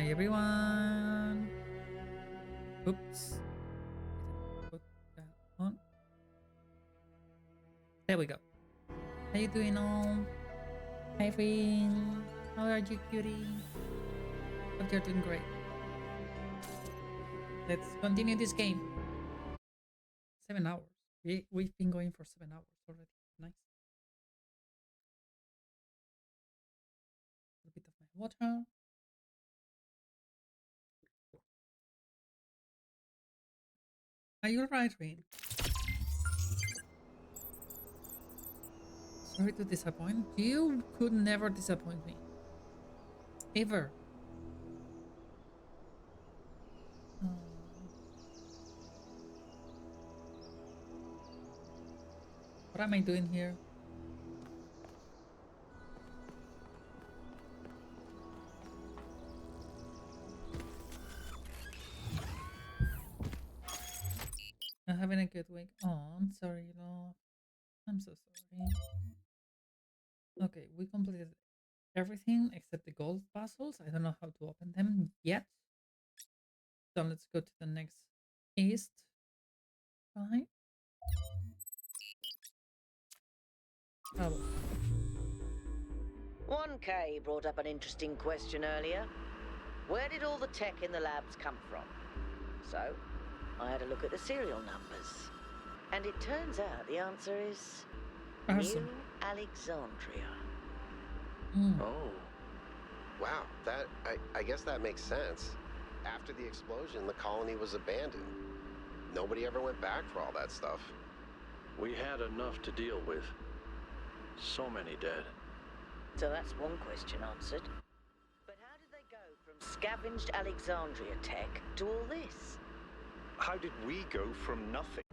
Hi everyone. Oops. Put that on. There we go. How you doing all? Hi friend. How are you, cutie? Hope you're doing great. Let's continue this game. 7 hours. We've been going for 7 hours already. Nice. A bit of my water. Are you alright, Rain? Sorry to disappoint. You could never disappoint me. Ever. Oh. What am I doing here? I'm having a good week. Oh, I'm sorry, love. I'm so sorry. Okay, we completed everything except the gold puzzles. I don't know how to open them yet. So let's go to the next east. Right? Oh, 1K brought up an interesting question earlier. Where did all the tech in the labs come from? So, I had a look at the serial numbers. And it turns out the answer is awesome. New Alexandria. Oh. Wow, I guess that makes sense. After the explosion, the colony was abandoned. Nobody ever went back for all that stuff. We had enough to deal with. So many dead. So that's one question answered. But how did they go from scavenged Alexandria tech to all this? How did we go from nothing?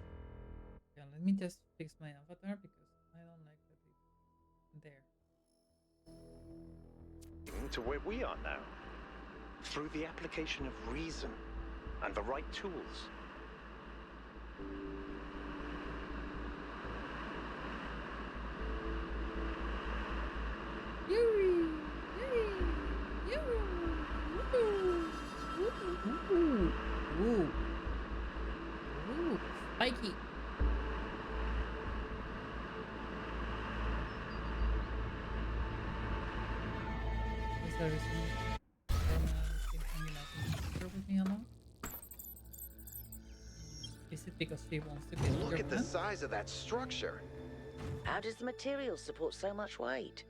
Yeah, let me just fix my avatar because I don't like that it's there. To where we are now? Through the application of reason and the right tools. Yuri! Yuri! Yuri! Woohoo! Woohoo! Ooh! Ooh! Spiky! Is there a reason Roman has been hanging out in the picture with me a lot? Is it because she wants to get Look your at the hand? size of that structure. How does the material support so much weight?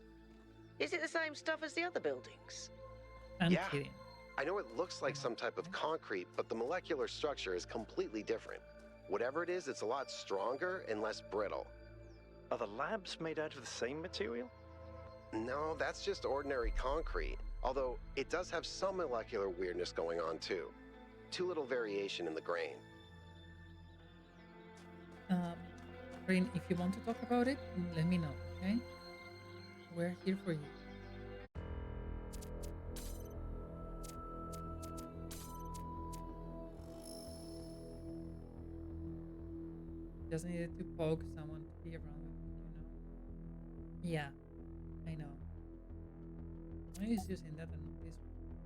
Is it the same stuff as the other buildings? I'm Yeah. kidding. I know it looks like some type of concrete, but the molecular structure is completely different. Whatever it is, it's a lot stronger and less brittle. Are the labs made out of the same material? No, that's just ordinary concrete. Although it does have some molecular weirdness going on too. Too little variation in the grain. Rain, if you want to talk about it, let me know, okay? We're here for you. Just needed to poke someone to be around with me, you know? Yeah, I know. I'm used using that and not this one.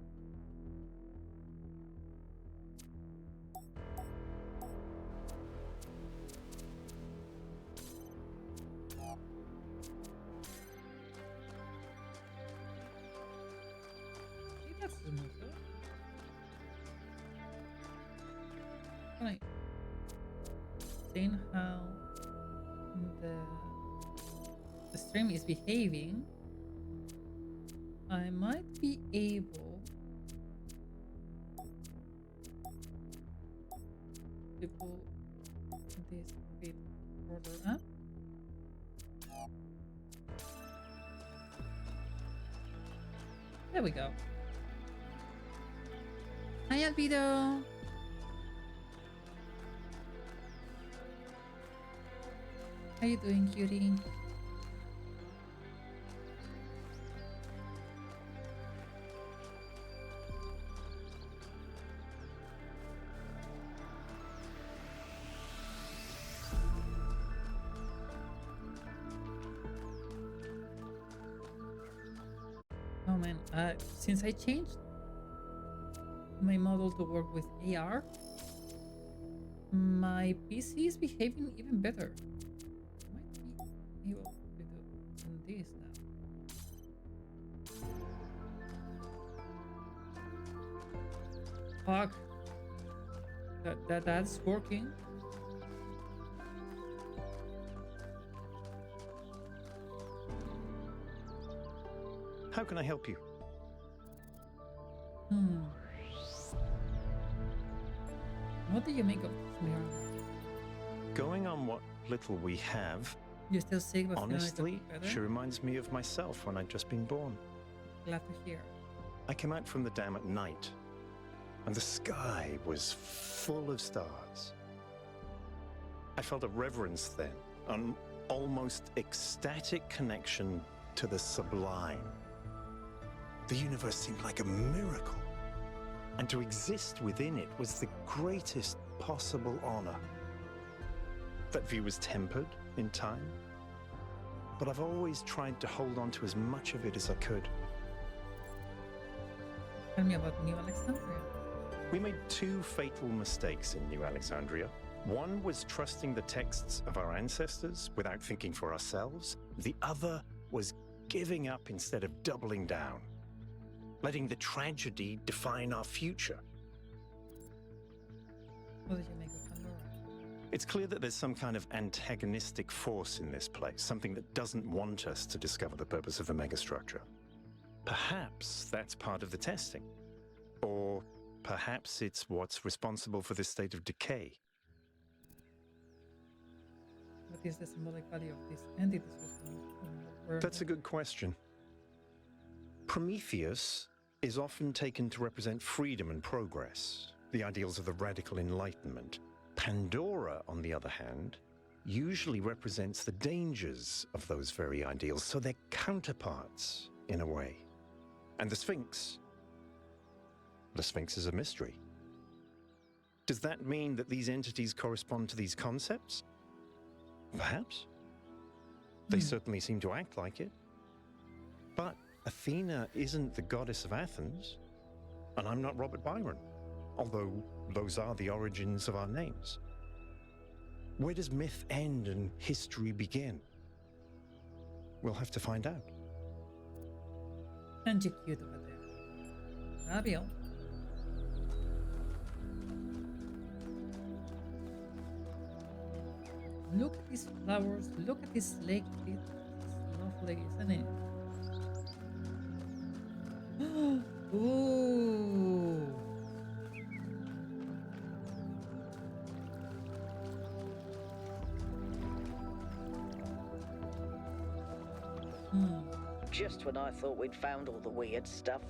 See, that's smoother. Right. Seeing how the stream is behaving, I might be able to pull this bit further up. There we go. Hi, Albedo. How you doing, cutie? Oh man, since I changed my model to work with AR, my PC is behaving even better. I might be able to do this now. Fuck. That's working. How can I help you? What do you make of this mirror? Going on what little we have, You still sick, but honestly, better? she reminds me of myself when I'd just been born. Glad to hear. I came out from the dam at night, and the sky was full of stars. I felt a reverence then, an almost ecstatic connection to the sublime. The universe seemed like a miracle, and to exist within it was the greatest possible honor. That view was tempered in time, but I've always tried to hold on to as much of it as I could. Tell me about New Alexandria. We made two fatal mistakes in New Alexandria. One was trusting the texts of our ancestors without thinking for ourselves. The other was giving up instead of doubling down, letting the tragedy define our future. What did you make of Pandora? It's clear that there's some kind of antagonistic force in this place, something that doesn't want us to discover the purpose of the megastructure. Perhaps that's part of the testing. Or perhaps it's what's responsible for this state of decay. What is the symbolic value of this entity? That's a good question. Prometheus is often taken to represent freedom and progress, the ideals of the radical Enlightenment. Pandora, on the other hand, usually represents the dangers of those very ideals, so they're counterparts in a way. And the Sphinx is a mystery. Does that mean that these entities correspond to these concepts? Perhaps. They certainly seem to act like it. But Athena isn't the goddess of Athens, and I'm not Robert Byron, although those are the origins of our names. Where does myth end and history begin? We'll have to find out. And you're cute over there. Fabio. Look at these flowers. Look at this lake. It's lovely, isn't it? Ooh. Just when I thought we'd found all the weird stuff.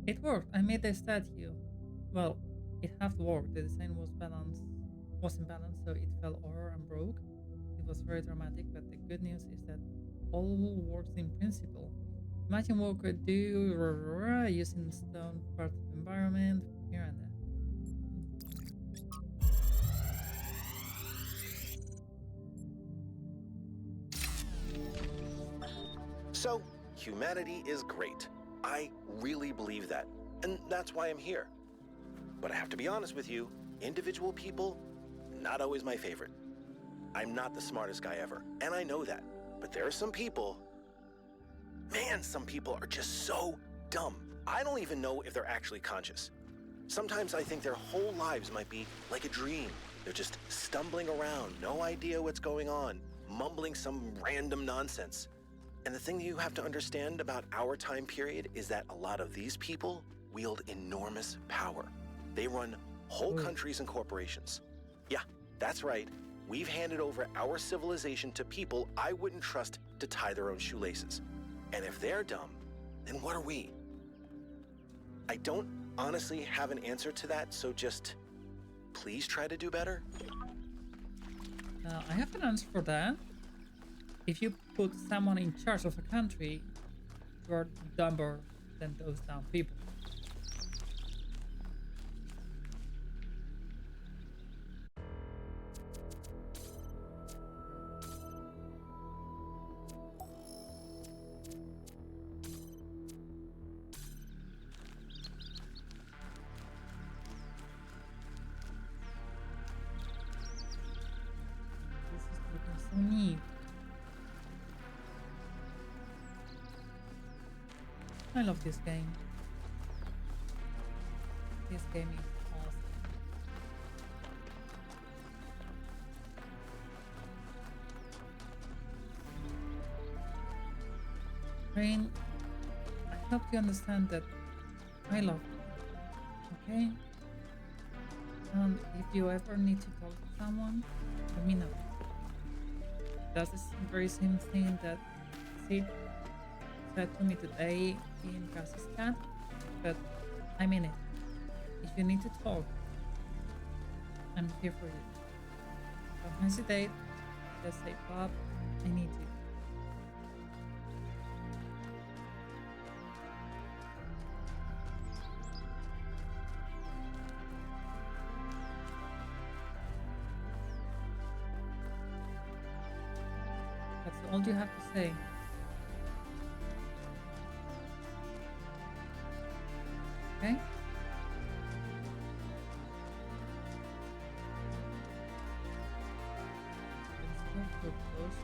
It worked. I made the statue. Well, it half worked. The design wasn't balanced, so it fell over and broke. It was very dramatic, but the good news is that all works in principle. Imagine what we could do using stone part of the environment here and there. So, humanity is great. I really believe that, and that's why I'm here. But I have to be honest with you, individual people, not always my favorite. I'm not the smartest guy ever, and I know that. But there are some people, man, some people are just so dumb. I don't even know if they're actually conscious. Sometimes I think their whole lives might be like a dream. They're just stumbling around, no idea what's going on, mumbling some random nonsense. And the thing you have to understand about our time period is that a lot of these people wield enormous power. They run whole countries and corporations. Yeah, that's right. We've handed over our civilization to people I wouldn't trust to tie their own shoelaces. And if they're dumb, then what are we? I don't honestly have an answer to that, so just please try to do better. I have an answer for that. If you put someone in charge of a country, you are dumber than those dumb people. I love this game. This game is awesome. Rain, I hope you understand that I love you. Okay? And if you ever need to talk to someone, let me know. That's the very same thing that Sid said to me today in Cass's chat, but I mean it. If you need to talk, I'm here for you. Don't hesitate. Just say, Bob, I need you. That's all you have to say. Okay? Let's go for those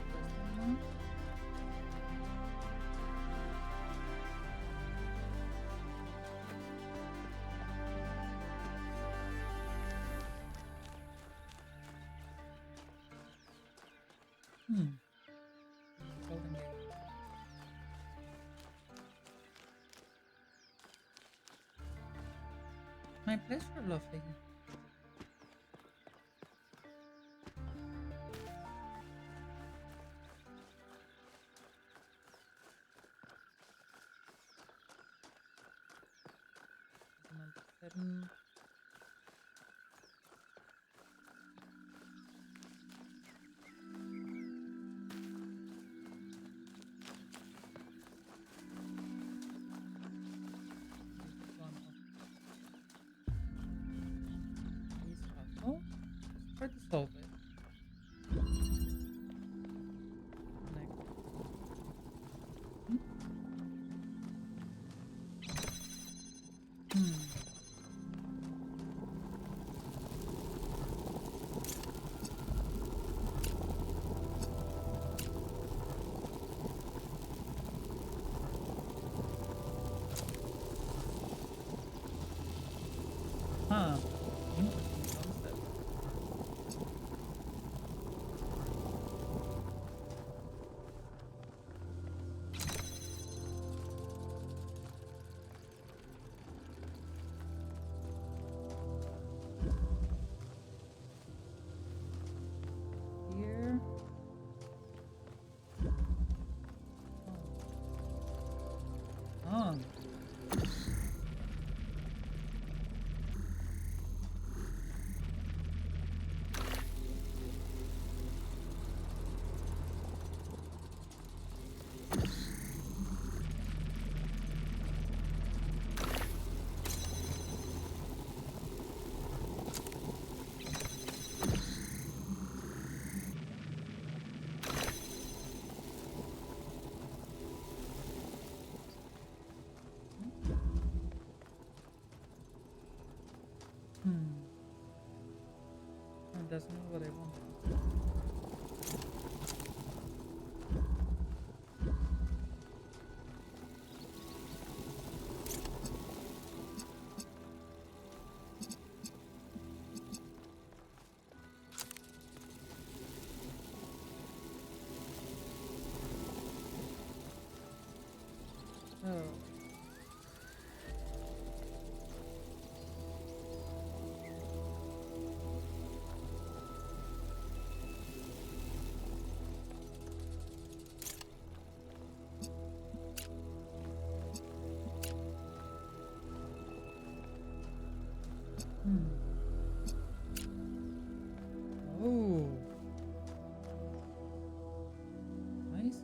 questions. Golden Gate. My pleasure, lovely. Number 7. One of these puzzles. Let's try to solve it. Next. Huh. Interesting concept. Here. Oh. Oh, that's not what I want. Oh. Oh. I see.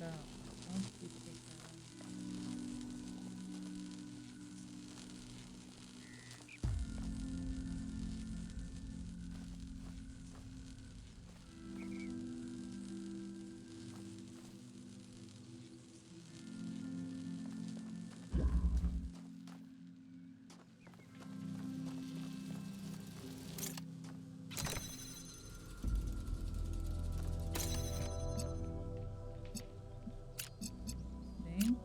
that out? How do we take that out? Thing.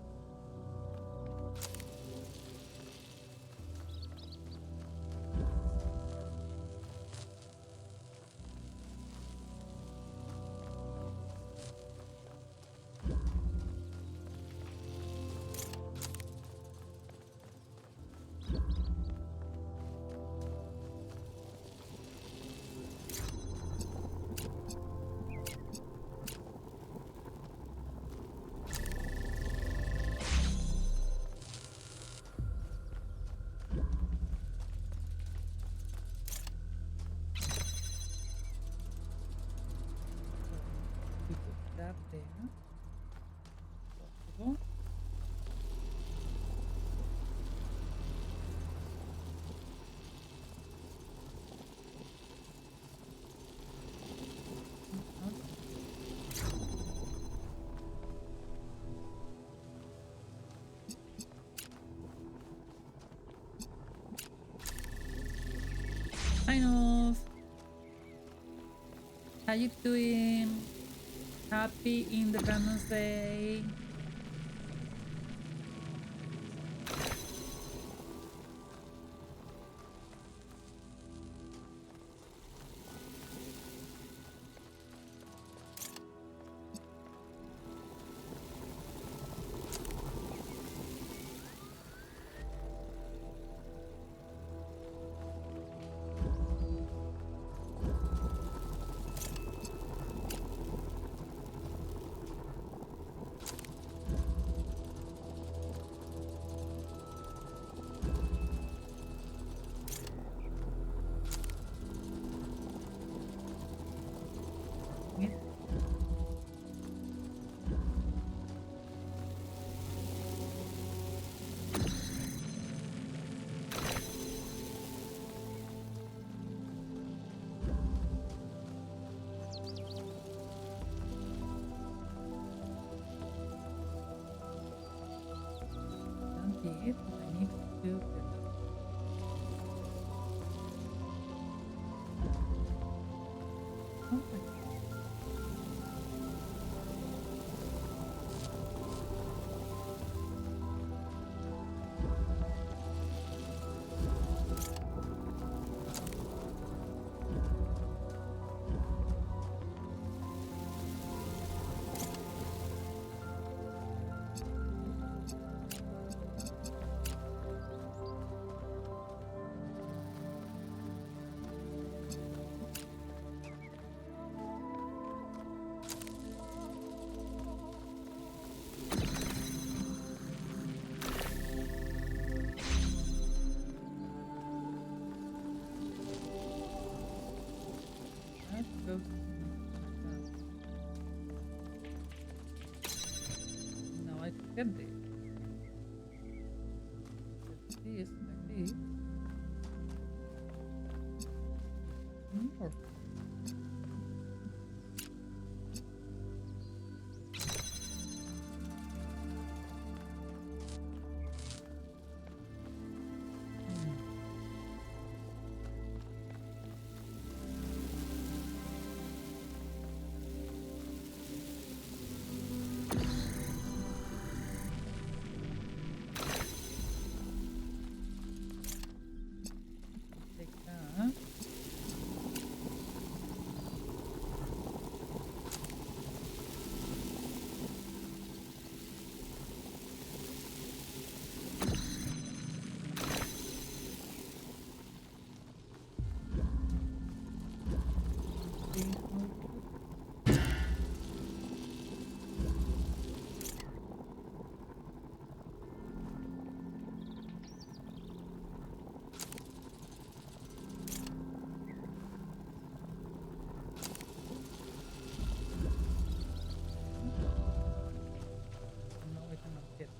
We put that there. Possible. Hi, Nose. How you doing? Happy Independence Day. Yeah. Not yet, but I need to do this. Oh my God. That goes now I get this. This like this. More. Take that.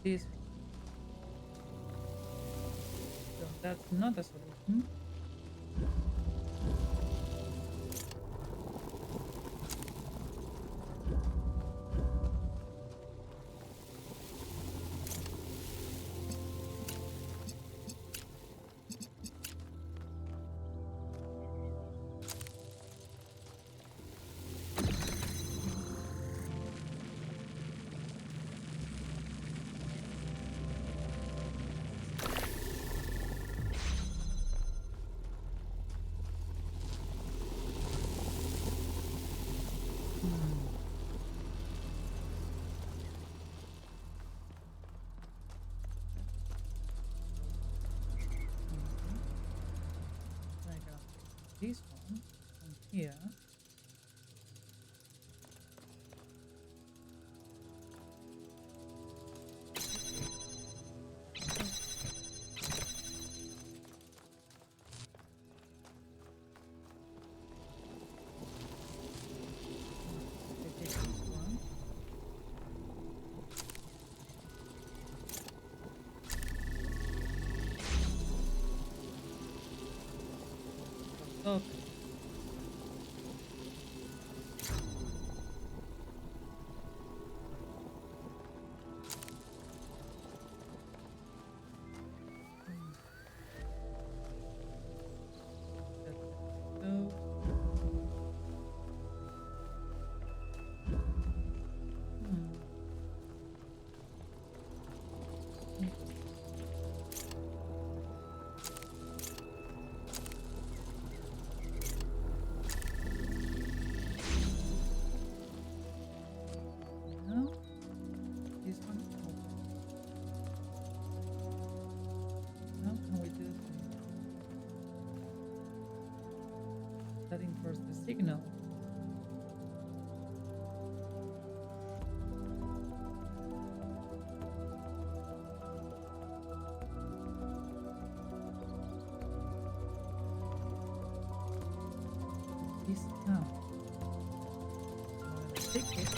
this one. So that's not a solution. I gotta place this one on here. I take this one. Okay. Go. Now this one. Now can we do that enforce the signal? This now. Take it.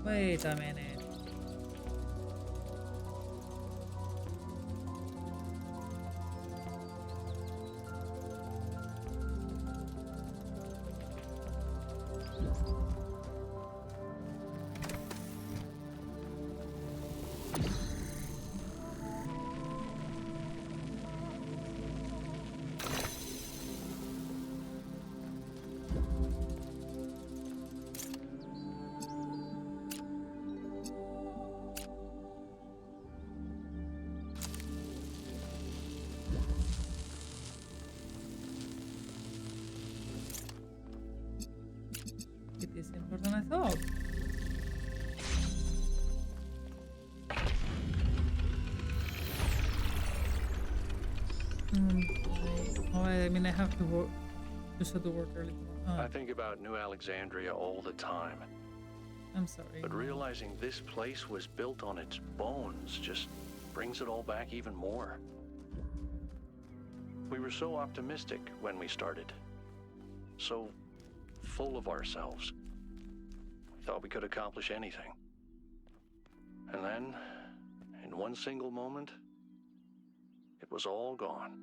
Wait a minute. It is simpler than I thought. I mean, I have to work. Just have to work early tomorrow. I think about New Alexandria all the time. I'm sorry. But realizing this place was built on its bones just brings it all back even more. We were so optimistic when we started. So full of ourselves. We thought we could accomplish anything. And then, in one single moment, it was all gone.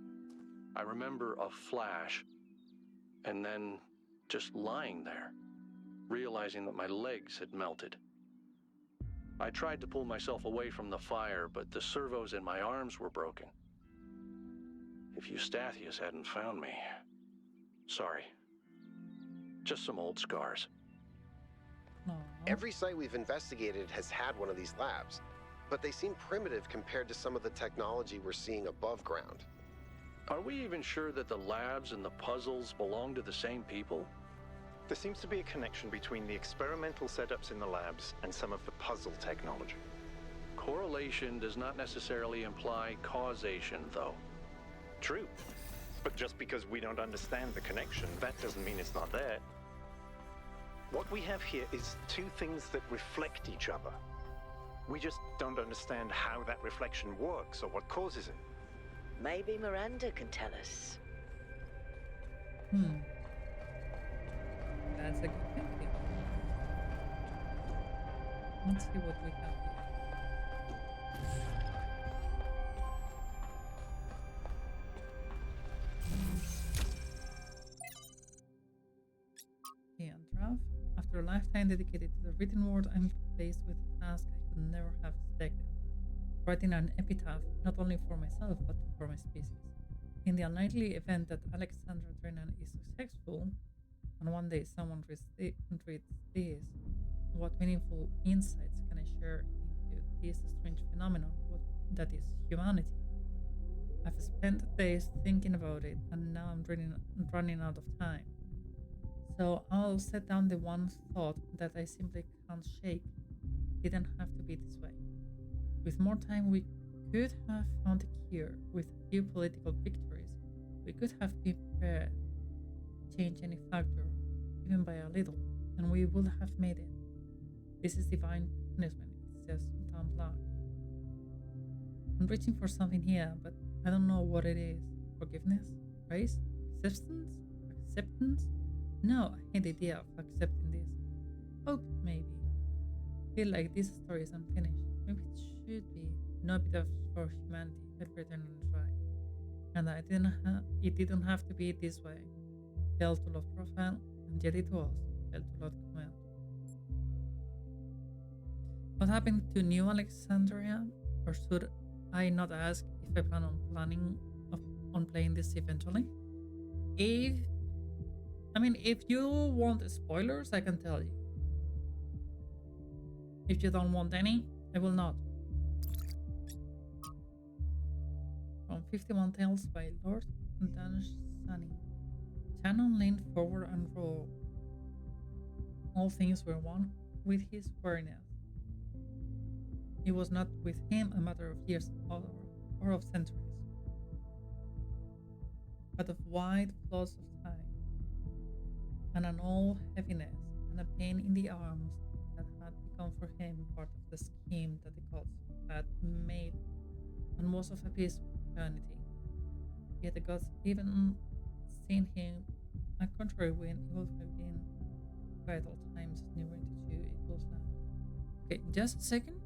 I remember a flash, and then just lying there, realizing that my legs had melted. I tried to pull myself away from the fire, but the servos in my arms were broken. If Eustathius hadn't found me, sorry. Just some old scars. Aw. Every site we've investigated has had one of these labs, but they seem primitive compared to some of the technology we're seeing above ground. Are we even sure that the labs and the puzzles belong to the same people? There seems to be a connection between the experimental setups in the labs and some of the puzzle technology. Correlation does not necessarily imply causation, though. True. But just because we don't understand the connection, that doesn't mean it's not there. What we have here is two things that reflect each other. We just don't understand how that reflection works or what causes it. Maybe Miranda can tell us. Hmm. That's a good thinking. Let's see what we have here. And draft. After a lifetime dedicated to the written word, I'm faced with a task I could never have expected. Writing an epitaph not only for myself but for my species. In the unlikely event that Alexandra Drennan is successful, and one day someone reads this, what meaningful insights can I share into this strange phenomenon that is humanity? I've spent days thinking about it, and now I'm running out of time. So I'll set down the one thought that I simply can't shake. It didn't have to be this way. With more time, we could have found a cure. With a few political victories, we could have been prepared to change any factor, even by a little, and we would have made it. This is divine punishment. It's just dumb luck. I'm reaching for something here, but I don't know what it is. Forgiveness? Grace? Acceptance? Acceptance? No, I hate the idea of accepting this. Hope, maybe. Feel like this story is unfinished. Maybe it should be. No epitaph for humanity. I'd return and try. And it didn't have to be this way. Failed to load profile, and yet it was. Failed to load command. What happened to New Alexandria? Or should I not ask if I plan on on playing this eventually? If if you want spoilers, I can tell you. If you don't want any, I will not. From 51 Tales by Lord Danish Sunny. Shannon leaned forward and roared. All things were one with his awareness. It was not with him a matter of years or of centuries, but of wide floods of time, and an old heaviness and a pain in the arms that had become for him part of the scheme that the gods had made and was of a piece with humanity. Yet the gods even seen him a contrary when it would have been quite all times nearer to 2 equals now. Okay, just a second.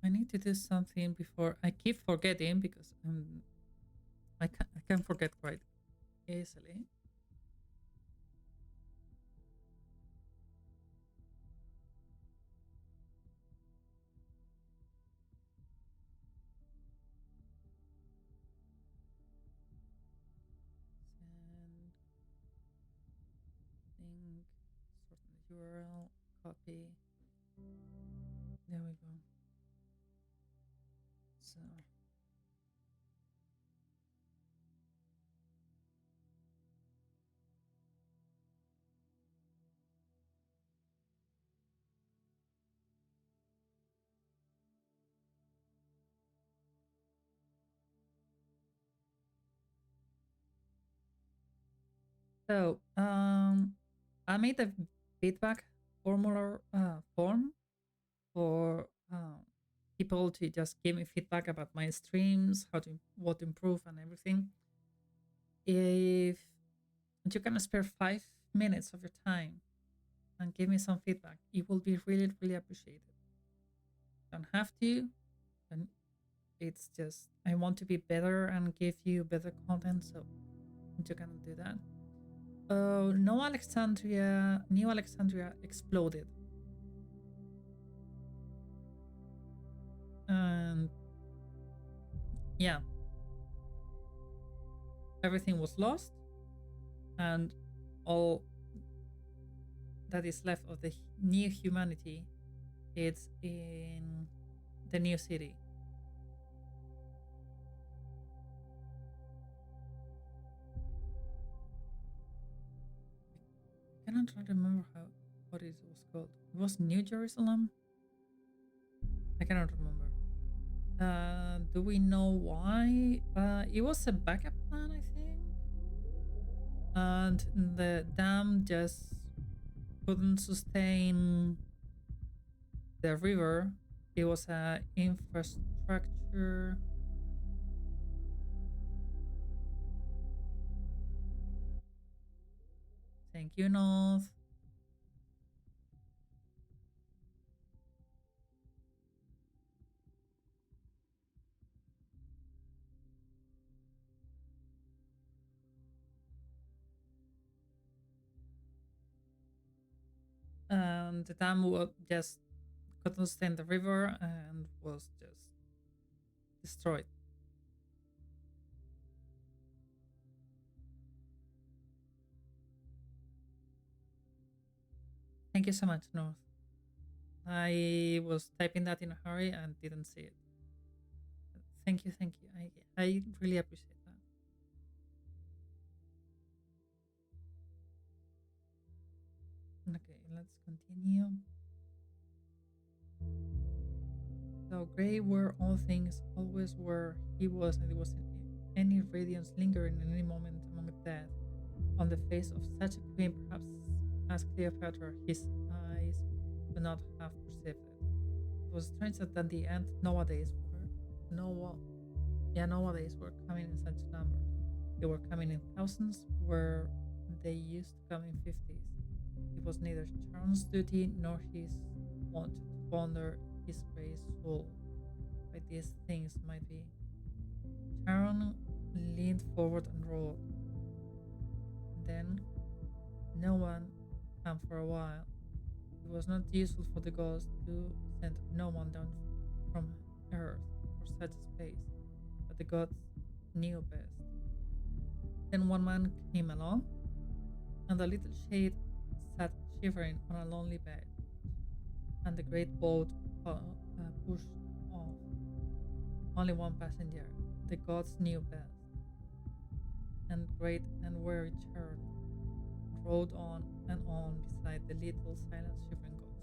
I need to do something before I keep forgetting because I can forget quite easily. Send link, sort the URL, copy. There we go. So I made a feedback form for people to just give me feedback about my streams, what to improve and everything. If you can spare 5 minutes of your time and give me some feedback, it will be really, really appreciated. Don't have to, and it's just I want to be better and give you better content, so you can do that. New Alexandria exploded. And yeah, everything was lost, and all that is left of the new humanity is in the new city. I cannot remember what it was called. It was New Jerusalem. I cannot remember. Do we know why? It was a backup plan, I think. And the dam just couldn't sustain the river. It was a infrastructure. Thank you, North. The dam was just couldn't stand the river and was just destroyed. Thank you so much, North. I was typing that in a hurry and didn't see it. Thank you, thank you. I really appreciate that. Okay, let's continue. So gray were all things, always were he was, and it wasn't any radiance lingering in any moment among death. On the face of such a queen, perhaps as Cleopatra, his eyes would not have perceived it. It was strange that at the end nowadays were coming in such numbers. They were coming in thousands where they used to come in fifties. It was neither Charles' duty nor his want to ponder his grey soul by these things might be. Sharon leaned forward and roared. Then no one came for a while. It was not useful for the gods to send no one down from earth for such a space, but the gods knew best. Then one man came along, and the little shade sat shivering on a lonely bed, and the great boat pushed off. Only one passenger. The gods knew best. And great and weary Church rode on and on beside the little silent shivering ghost.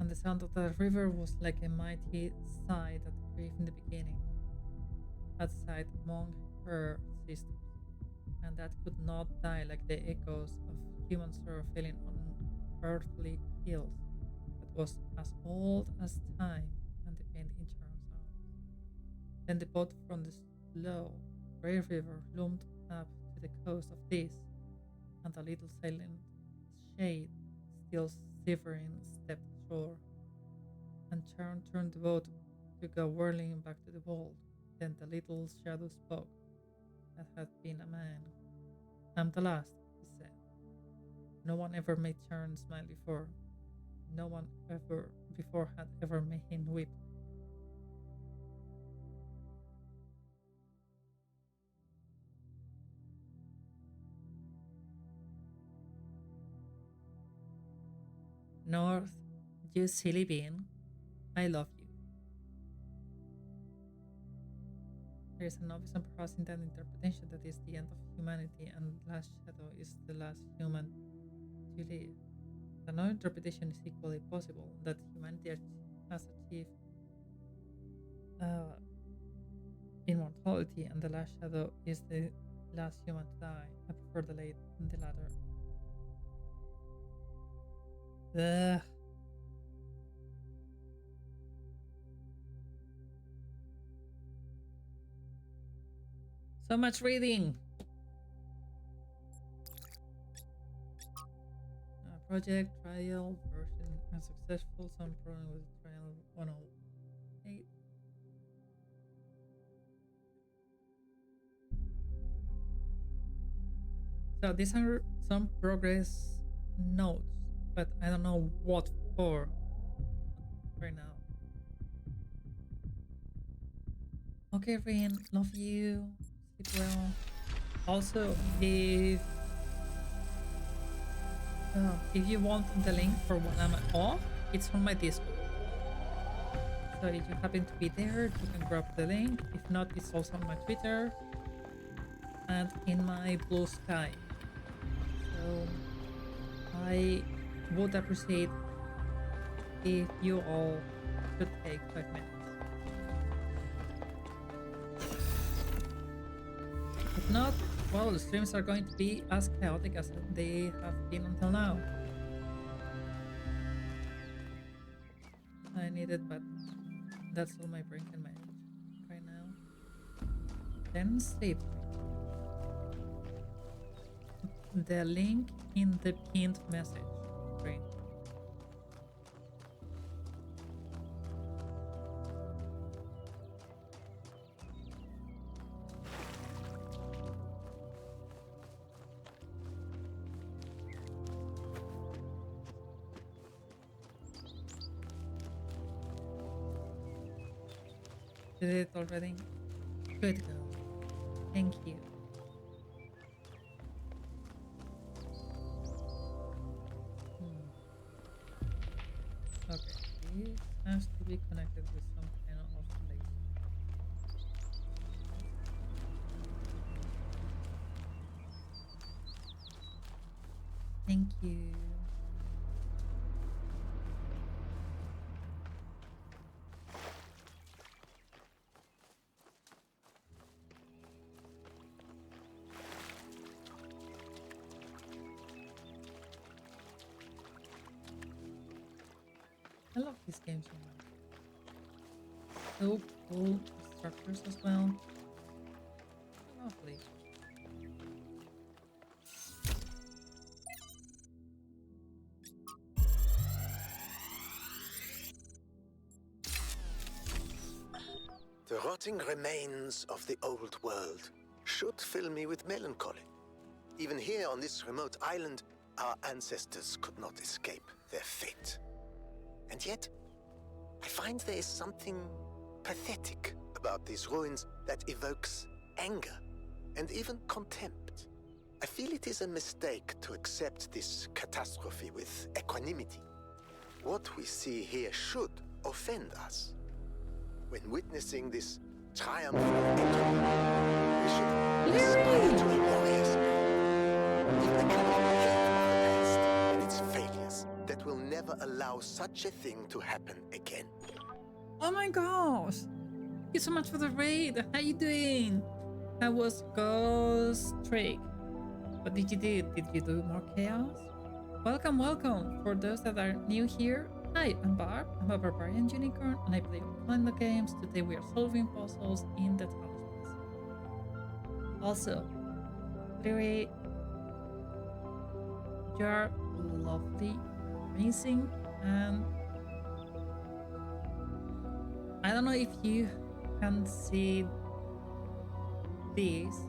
And the sound of the river was like a mighty sigh that grief in the beginning had sighed among her sisters, and that could not die like the echoes of human sorrow falling on earthly hills, that was as old as time and the pain in Charles' arms. Then the boat from the slow grey river loomed up to the coast of this, and the little silent shade, still shivering, stepped ashore, and turned the boat to go whirling back to the world. Then the little shadow spoke. That had been a man. I'm the last, he said. No one ever made Sharon smile before. No one ever before had ever made him weep. North, you silly bean, I love you. There is an obvious and perhaps in that interpretation that is the end of humanity and last shadow is the last human to live. Another interpretation is equally possible that humanity has achieved immortality and the last shadow is the last human to die. I prefer the latter. Ugh. So much reading. Project, trial, version, unsuccessful, some problem with trial 108. So these are some progress notes, but I don't know what for right now. Okay, Rin, love you. Sleep well. Also, if you want the link for when I'm off, it's on my Discord. So if you happen to be there, you can grab the link. If not, it's also on my Twitter and in my Blue Sky. So I would appreciate if you all could take 5 minutes. If not, well, the streams are going to be as chaotic as they have been until now. I need it, but that's all my brain can manage right now. Then sleep. the link in the pinned message. Great. Did it already? Good girl. Thank you. Okay, this has to be connected with some kind of laser. Thank you. I love this game so much. So cool structures as well. Lovely. The rotting remains of the old world should fill me with melancholy. Even here on this remote island, our ancestors could not escape their fate. And yet, I find there is something pathetic about these ruins that evokes anger and even contempt. I feel it is a mistake to accept this catastrophe with equanimity. What we see here should offend us. When witnessing this triumph of entropy, we should aspire to be warriors. In the collective hate of the past and its failures that will never allow such a thing to happen again. Oh my gosh! Thank you so much for the raid. How you doing? That was Ghost Trick. What did you do? Did you do more chaos? Welcome, welcome. For those that are new here, hi, I'm Barb. I'm a barbarian unicorn and I play online games. Today we are solving puzzles in the Talos Principle. Also, Lyri, you're lovely, amazing, and I don't know if you can see this,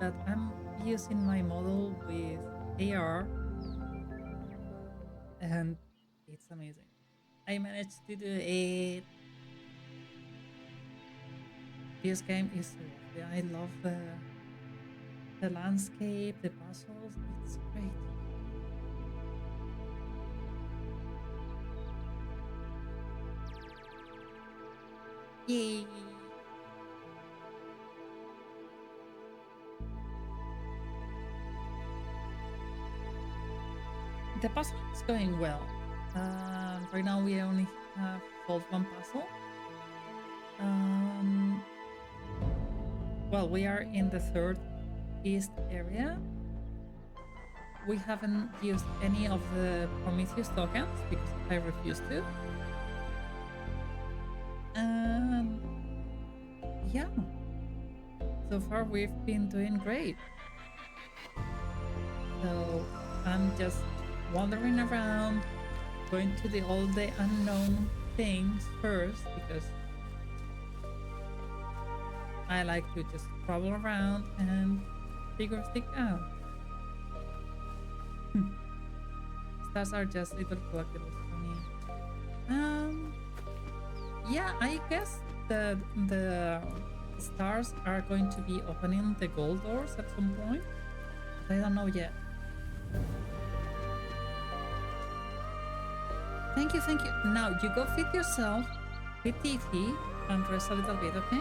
but I'm using my model with AR and it's amazing. I managed to do it. This game is so lovely. I love the landscape, the puzzles. It's great. Yay! The puzzle is going well. Right now we only have solved one puzzle. Well, we are in the third east area. We haven't used any of the Prometheus tokens because I refused to. And yeah, so far we've been doing great. So I'm just wandering around, going to all the unknown things first because I like to just travel around and figure things out. Stars are just little collectibles for me. Yeah, I guess the stars are going to be opening the gold doors at some point. But I don't know yet. Thank you, thank you. Now you go feed yourself, feed TT, and rest a little bit, okay?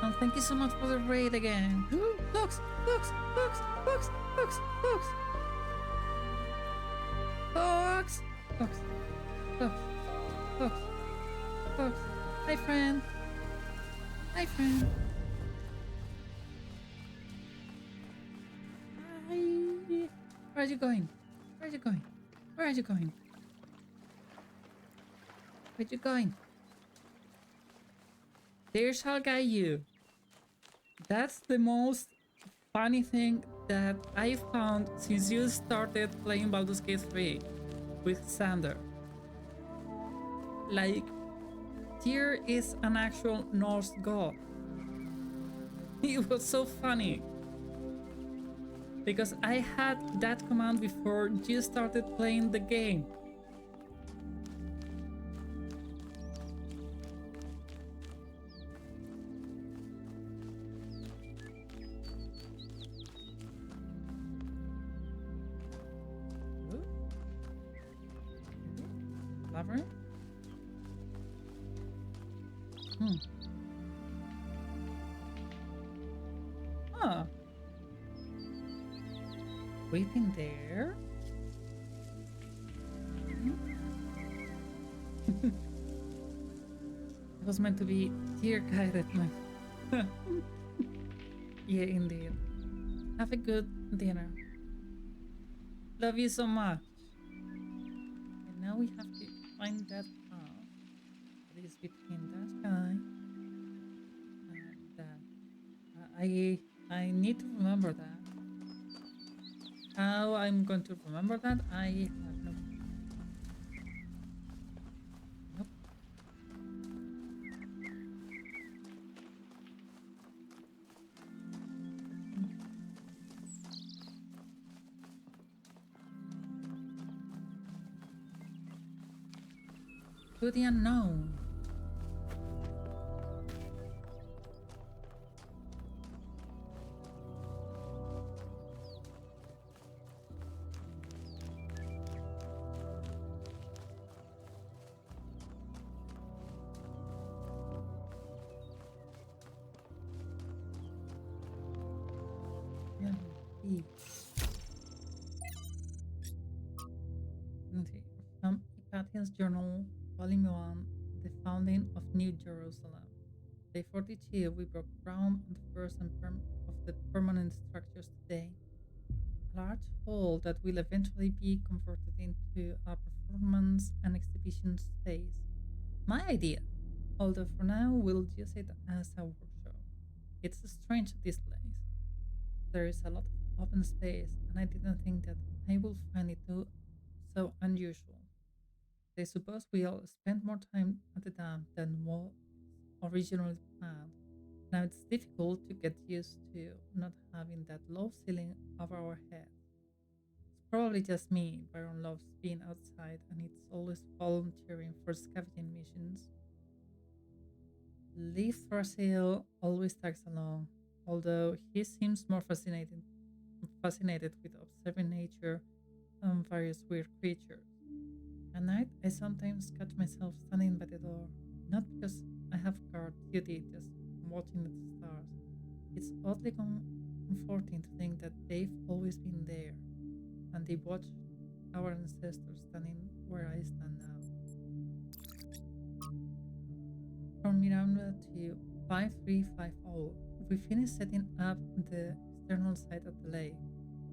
And thank you so much for the raid again. Books, books, books, books, books, books. Books, books, books, books, books. Hi, friend. Hi, friend. Hi. Where are you going? Where are you going? Where are you going? Where are you going? There shall guide you. That's the most funny thing that I found since you started playing Baldur's Gate 3 with Sander. Like, Tyr is an actual Norse god. It was so funny because I had that command before you started playing the game. Ooh. Labyrinth? Hmm. Huh. Waiting there? It was meant to be tear guided, man. Yeah, indeed. Have a good dinner. Love you so much. And now we have to find that path that is between that guy and that. I need to remember that. How I'm going to remember that? I have no. Nope. To the unknown. Yeah, indeed. Okay. From Hypatia's Journal, Volume 1, The Founding of New Jerusalem. Day 42, we broke ground on the first of the permanent structures today. A large hall that will eventually be converted into a performance and exhibition space. My idea, although for now we'll use it as a workshop. It's strange, this place. There is a lot of open space, and I didn't think that I would find it too so unusual. I suppose we'll spend more time at the dam than was originally planned. Now it's difficult to get used to not having that low ceiling over our head. It's probably just me. Byron loves being outside and it's always volunteering for scavenging missions. Leaf Thrasil always tags along, although he seems more fascinated with observing nature and various weird creatures. At night, I sometimes catch myself standing by the door, not because I have guard duty, just watching the stars. It's oddly comforting to think that they've always been there, and they watched our ancestors standing where I stand now. From Miranda to 5350, we finished setting up the external side of the lake.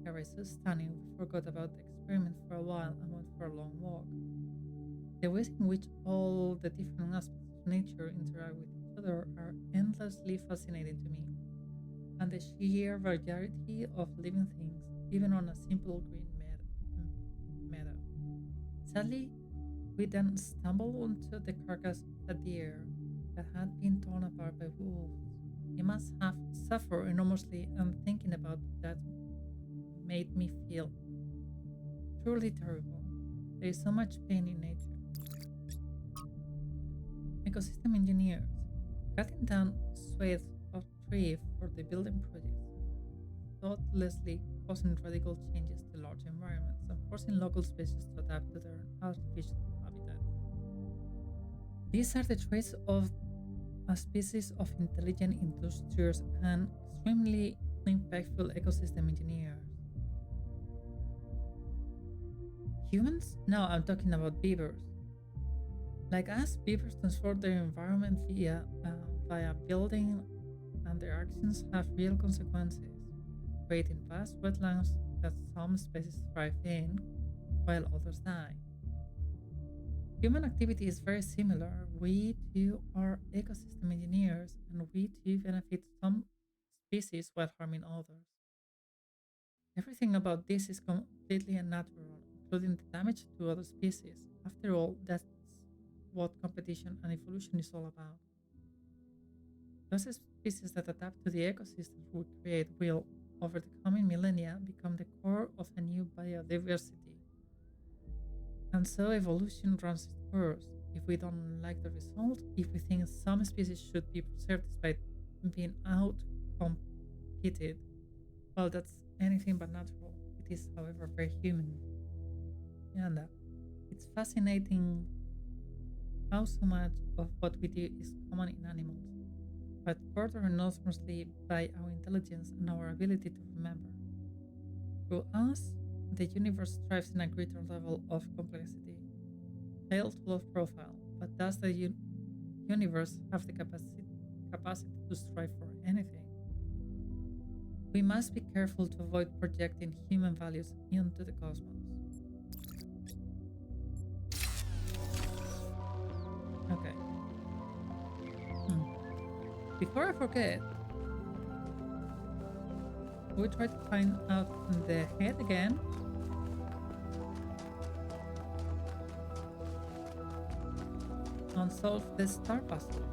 The is so stunning, we forgot about the experiment for a while and went for a long walk. The ways in which all the different aspects of nature interact with each other are endlessly fascinating to me, and the sheer variety of living things, even on a simple green meadow. Sadly, we then stumbled onto the carcass of a deer that had been torn apart by wolves. He must have suffered enormously, and thinking about that made me feel truly terrible. There is so much pain in nature. Ecosystem engineers cutting down swathes of tree for the building projects, thoughtlessly causing radical changes to large environments and forcing local species to adapt to their artificial habitats. These are the traits of a species of intelligent, industrious, and extremely impactful ecosystem engineers. Humans? No, I'm talking about beavers. Like us, beavers transform their environment via building, and their actions have real consequences, creating vast wetlands that some species thrive in, while others die. Human activity is very similar. We too are ecosystem engineers, and we too benefit some species while harming others. Everything about this is completely unnatural, including the damage to other species. After all, that's what competition and evolution is all about. Those species that adapt to the ecosystems we create will, over the coming millennia, become the core of a new biodiversity. And so evolution runs its course. If we don't like the result, if we think some species should be preserved despite being out competed, well, that's anything but natural. It is, however, very human. And it's fascinating how so much of what we do is common in animals, but further enormously by our intelligence and our ability to remember. Through us, the universe strives in a greater level of complexity, high to low profile, but does the universe have the capacity to strive for anything? We must be careful to avoid projecting human values into the cosmos. Okay. Before I forget, we try to find out the head again. And solve the star puzzle.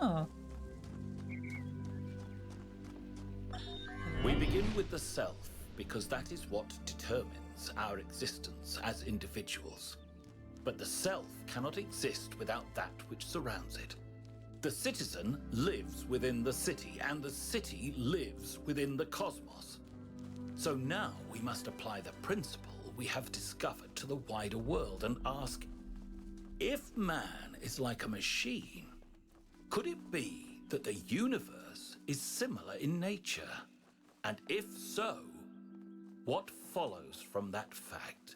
Oh. We begin with the self because that is what determines our existence as individuals. But the self cannot exist without that which surrounds it. The citizen lives within the city, and the city lives within the cosmos. So now we must apply the principle we have discovered to the wider world and ask, if man is like a machine, could it be that the universe is similar in nature? And if so, what follows from that fact?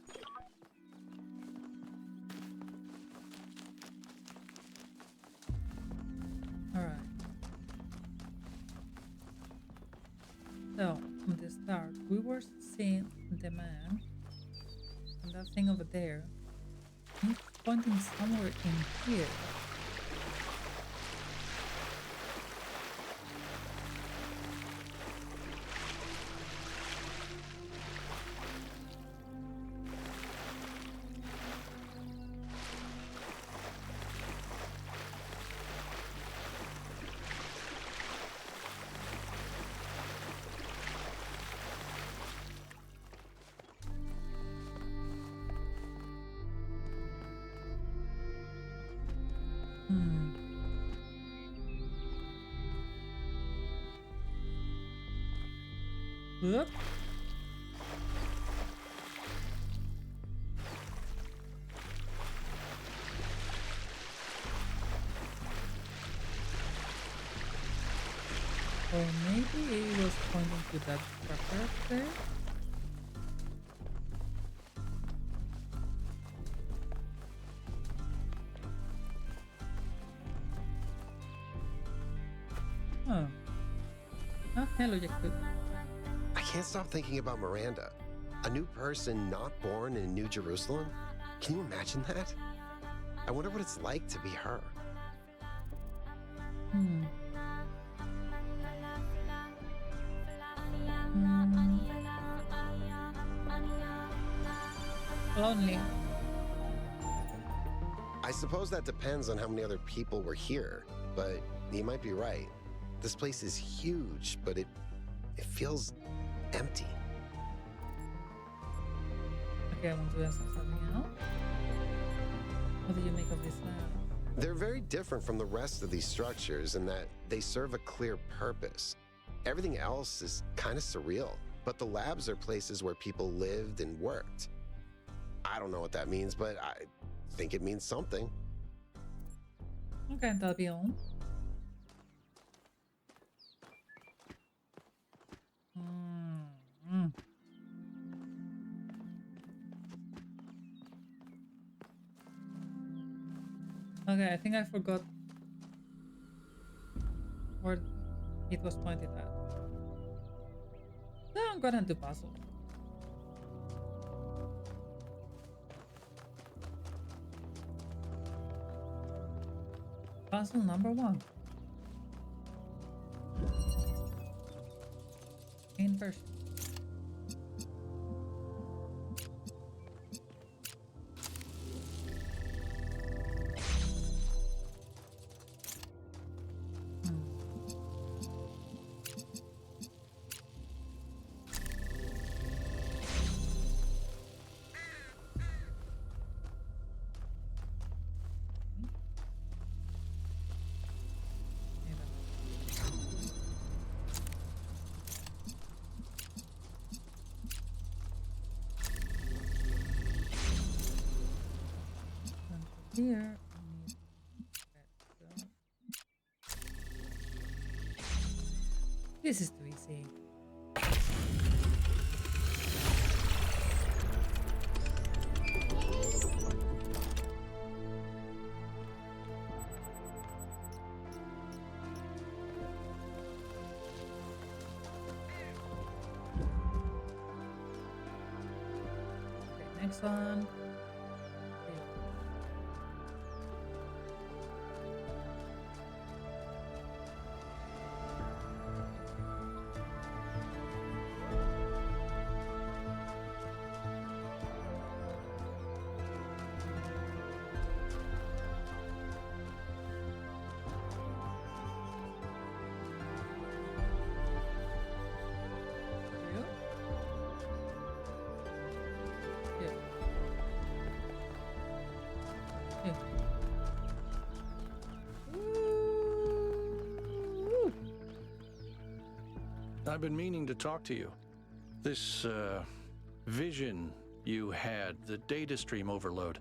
All right. So, from the start, we were seeing the man and that thing over there. He's pointing somewhere in here. Whoop. Or maybe it was pointing to that structure there. Oh. Oh, hello, Jakub. I can't stop thinking about Miranda. A new person not born in New Jerusalem? Can you imagine that? I wonder what it's like to be her. Lonely. I suppose that depends on how many other people were here, but you might be right. This place is huge, but it feels empty. Okay, I want to ask something else. What do you make of this lab? They're very different from the rest of these structures in that they serve a clear purpose. Everything else is kind of surreal. but the labs are places where people lived and worked. I don't know what that means, but I think it means something. Okay, that'll be all. Mm. Okay, I think I forgot where it was pointed at. No, I'm gonna do puzzle. Puzzle number 1. Inversion. Here, I need red stuff. This is too easy. Okay, next one. I've been meaning to talk to you. This, vision you had, the data stream overload.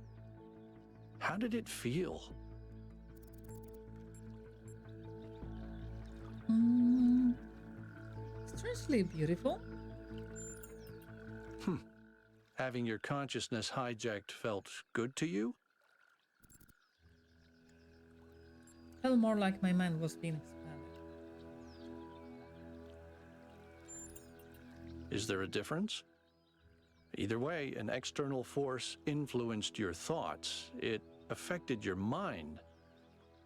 How did it feel? Strangely beautiful. Having your consciousness hijacked felt good to you? Felt more like my mind was being expanded. Is there a difference? Either way, an external force influenced your thoughts. It affected your mind.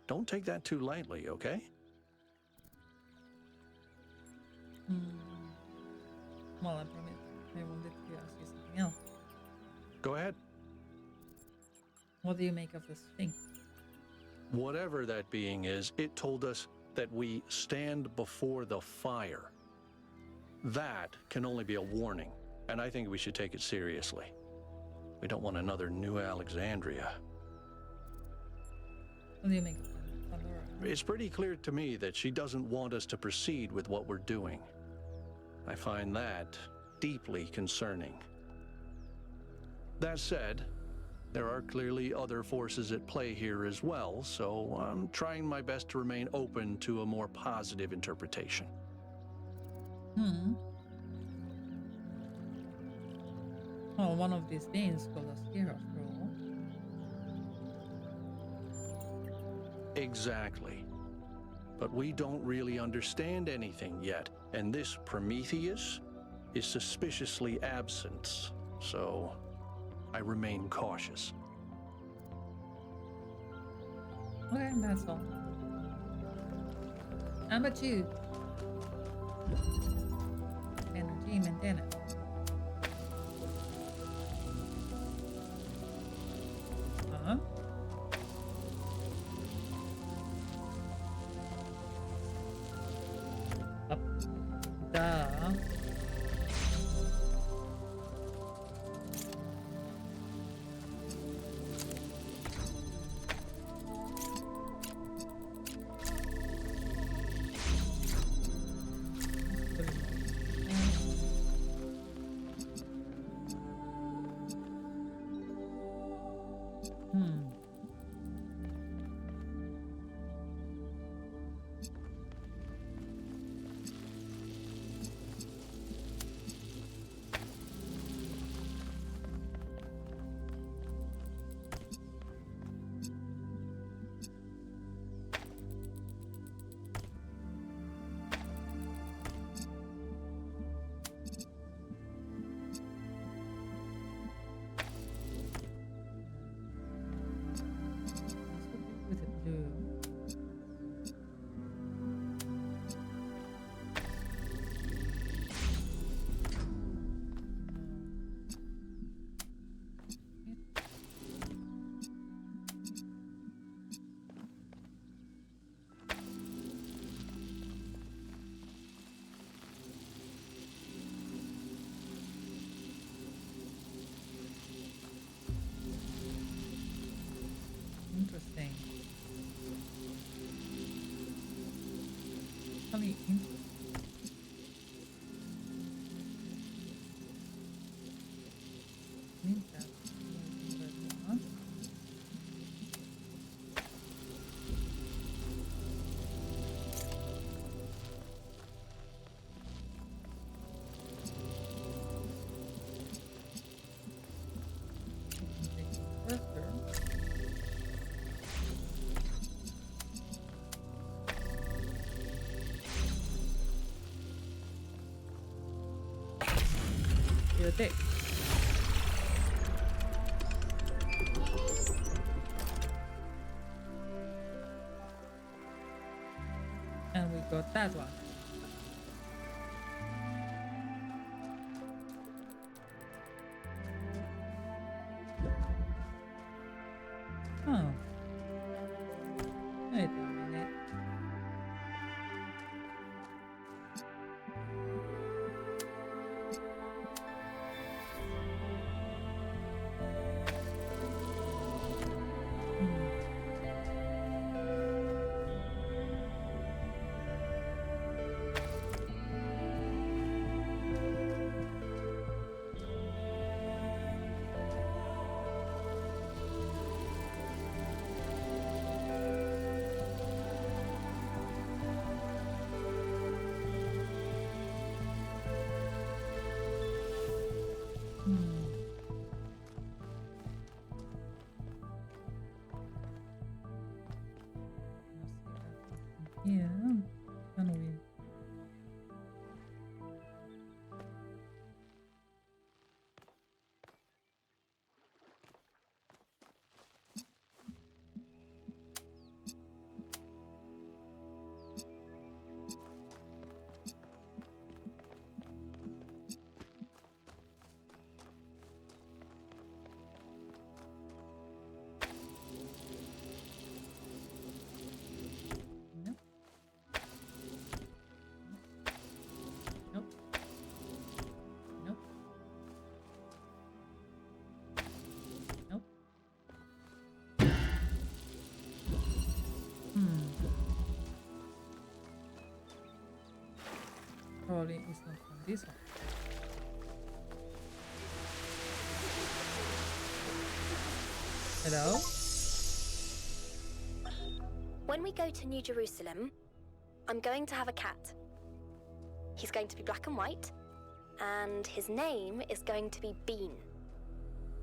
Don't take that too lightly, okay? Well, I promise I wanted to ask you something else. Go ahead. What do you make of this thing? Whatever that being is, it told us that we stand before the fire. That can only be a warning, and I think we should take it seriously. We don't want another New Alexandria. What do you make of Pandora? It's pretty clear to me that she doesn't want us to proceed with what we're doing. I find that deeply concerning. That said, there are clearly other forces at play here as well, so I'm trying my best to remain open to a more positive interpretation. Well, one of these beings got us here after all. Exactly. But we don't really understand anything yet, and this Prometheus is suspiciously absent, so I remain cautious. Okay, that's all. Number 2. Energy maintenance. Up. Duh. the day. And we got that one. Oh. Wait a minute. Yeah, can we? Nope. Nope. Nope. Nope. Probably it's not from this one. Hello? When we go to New Jerusalem, I'm going to have a cat. He's going to be black and white, and his name is going to be Bean.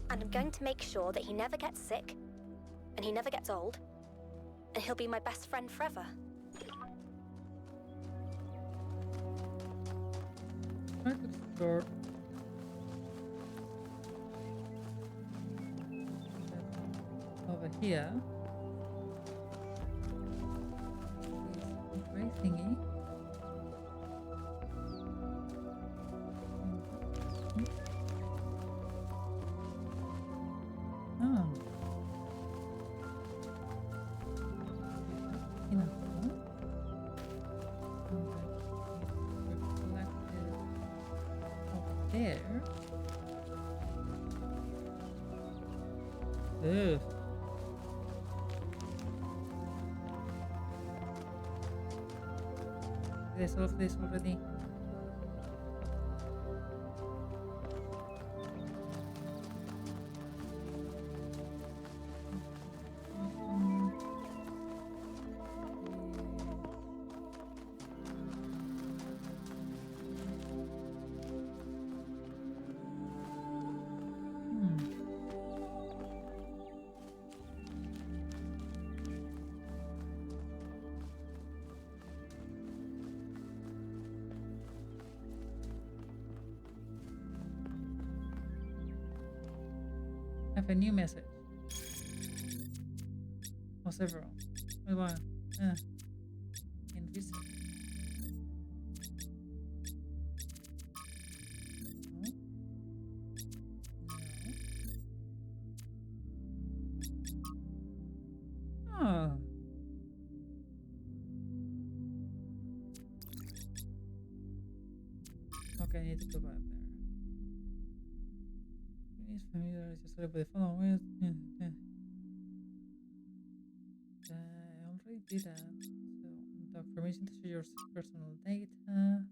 And I'm going to make sure that he never gets sick, and he never gets old, and he'll be my best friend forever. Try to explore over here. This gray thingy. Oh. Enough. Reflected over there. Ugh. Did I solve this already? Have a new message. Or several. Wait, what? Invisible. No. No. Oh. Okay, I need to go back there. Please familiarize yourself with the following. I already did that. So, the permission to share your personal data.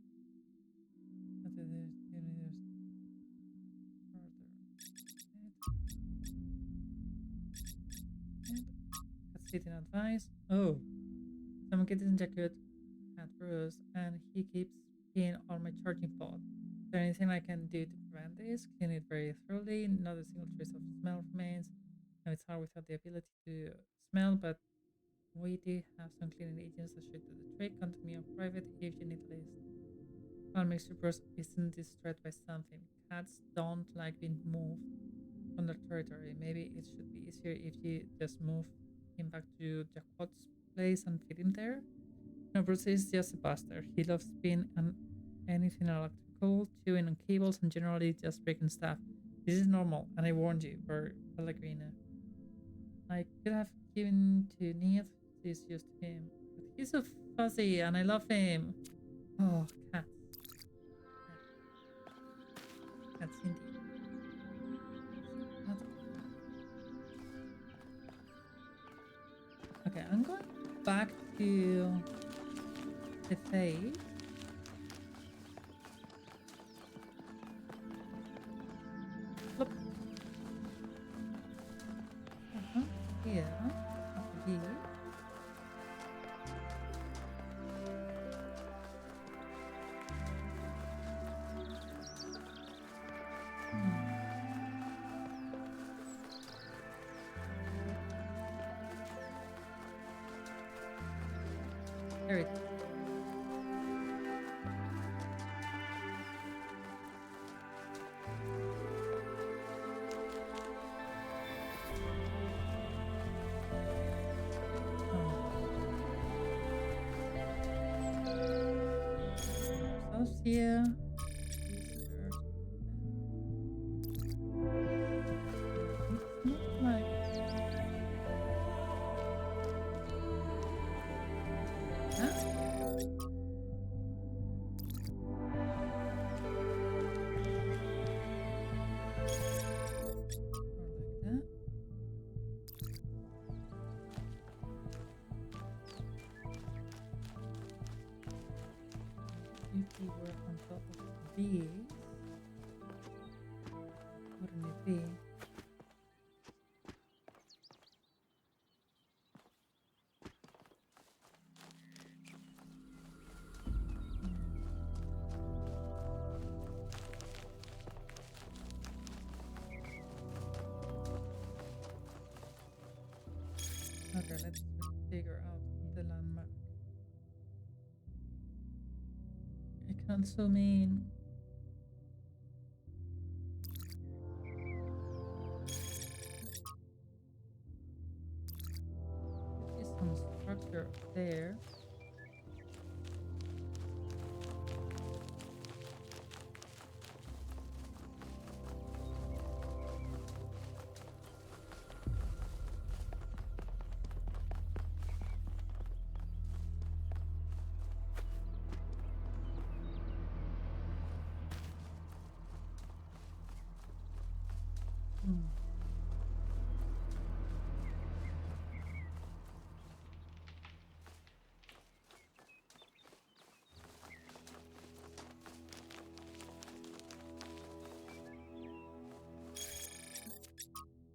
Sitting advice. Oh, someone getting jacket at Bruce, and he keeps peeing on my charging pod. Is there anything I can do to prevent this? Clean it very thoroughly. Not a single trace of smell remains. Now it's hard without the ability to smell, but we do have some cleaning agents that should do the trick. Contact me on private if you need a list. what makes you isn't distracted by something. Cats don't like being moved from their territory. Maybe it should be easier if you just move him back to Jacquot's place and feed him there. No, Bruce is just a bastard. He loves being on anything electrical, chewing on cables, and generally just breaking stuff. This is normal, and I warned you, Pellegrina. I could have given to Ned. She's used to him. But he's so fuzzy, and I love him. Oh, cats. Cats indeed. Okay, I'm going back to the Fae. Look. Here. Over here. There it is. Here. It's not like that. If we were on top of these, wouldn't it be? Okay, let's figure out the landmark. I can't zoom in. There is some structure there.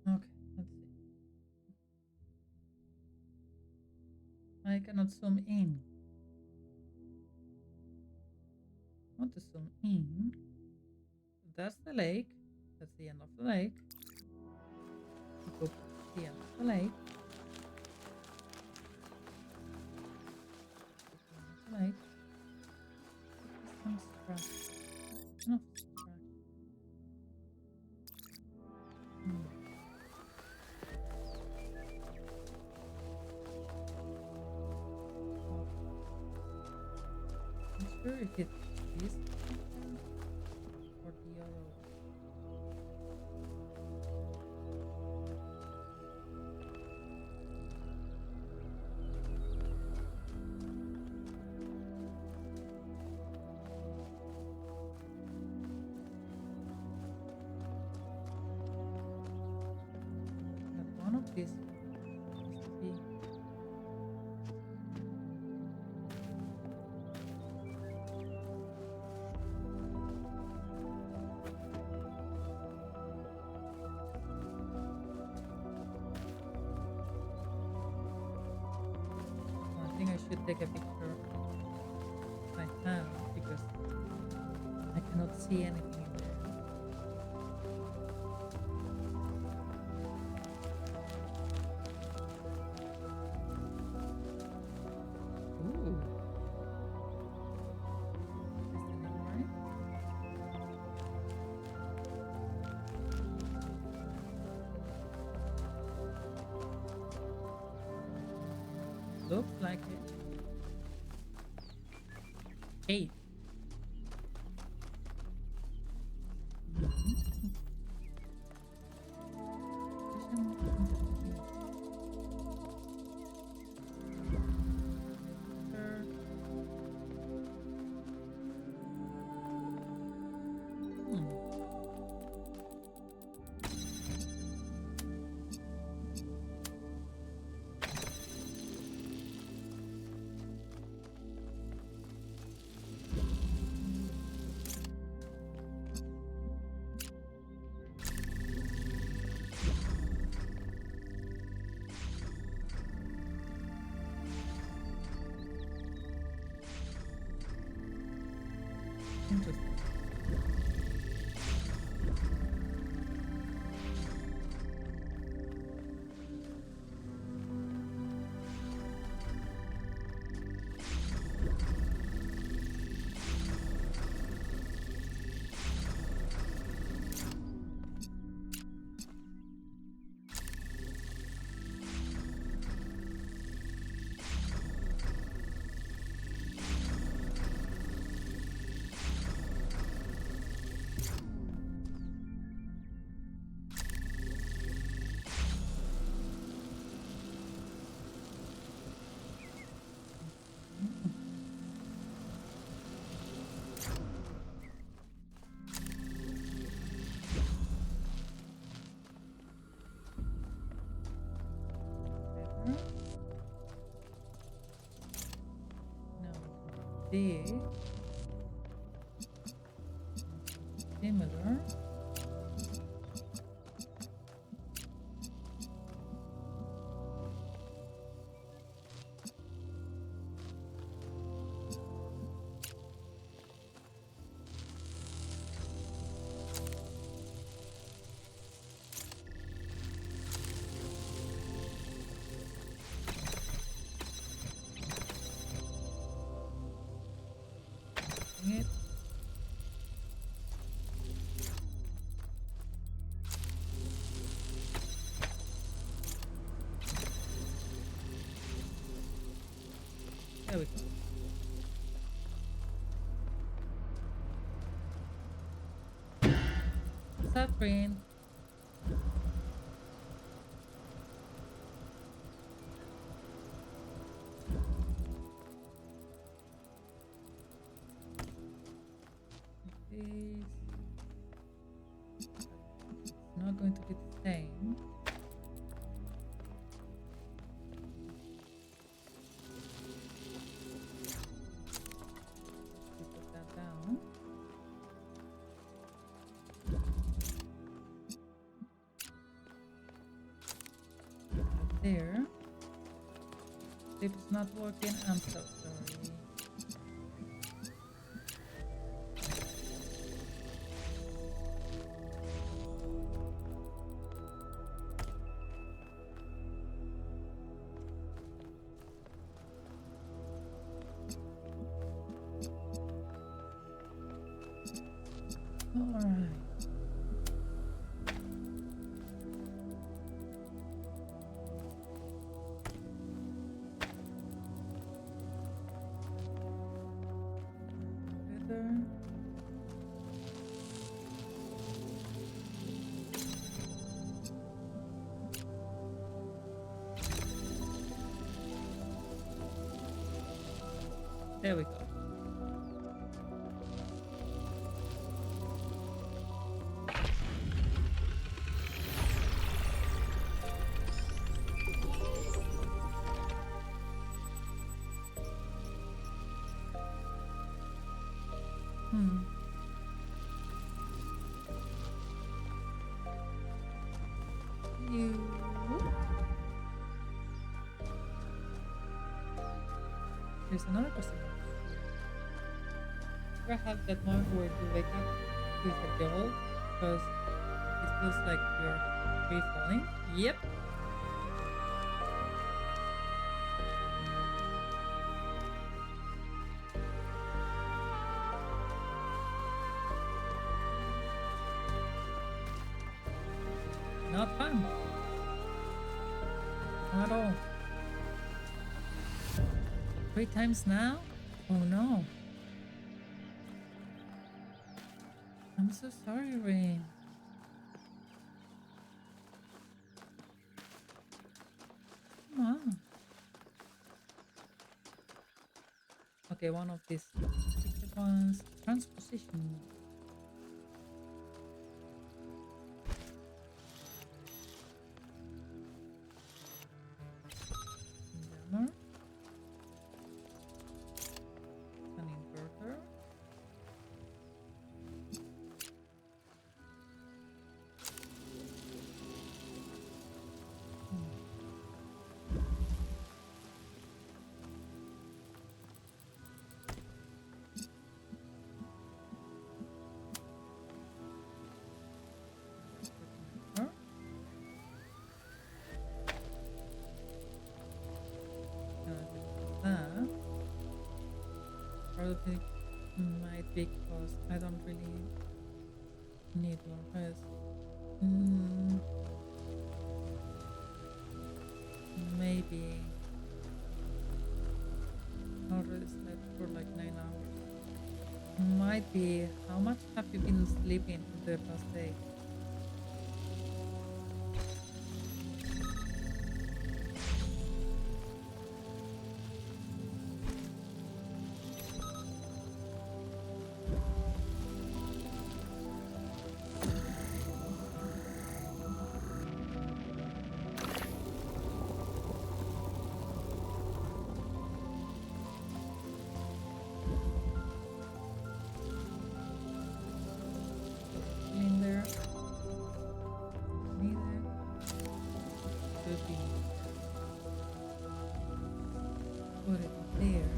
Okay, let's see. I cannot zoom in. I want to zoom in. That's the lake. That's the end of the lake. We go back to the end of the lake. The lake. Some structure. Enough structure. I'm sure if it's this or the other one. But one of these must be. I think I should take a picture of my hand because I cannot see anything in there. Ooh. Is the name right? Looks like it. 8. Interesting. This similar. It. There we go. Suffering. It's not going to be the same. Put that down. There. If it's not working, I'm so sorry. All right. Together. There we go. You. Here's another question. Ever have that moment where you wake up with a jolt because it feels like you're free falling? Yep. Not fun. Not at all. 3 times now? Oh no. I'm so sorry, Rain. Come on. Okay, one of these secret ones. Transposition. Jammer. An inverter. Detonator. That. Probably might be because I don't really need more rest. Maybe already slept for like 9 hours. Might be. How much have you been sleeping in the past day? In there. Neither. Could be. Put it there.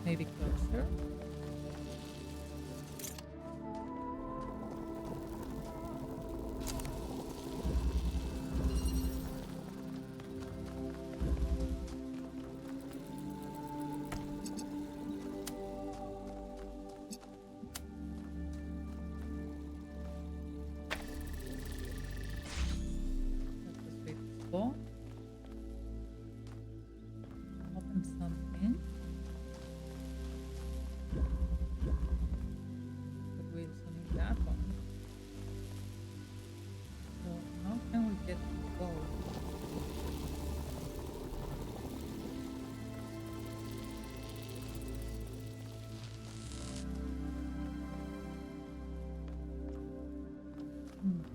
Maybe closer. That's the sweet spot. Open something. But we also need that one. So how can we get to gold? Okay.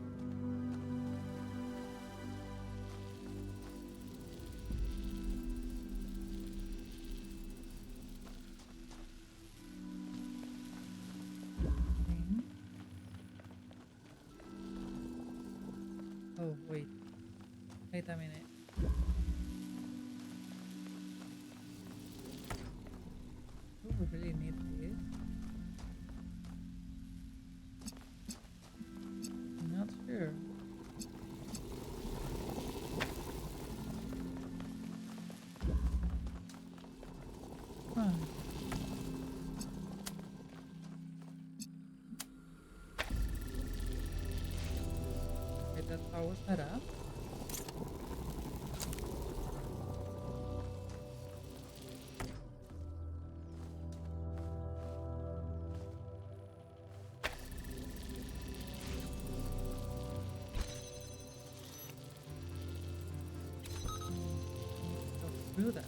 Oh, wait. Wait a minute. Do we really need this? I'm not sure. Huh. Okay, that's how we set up. Go through that.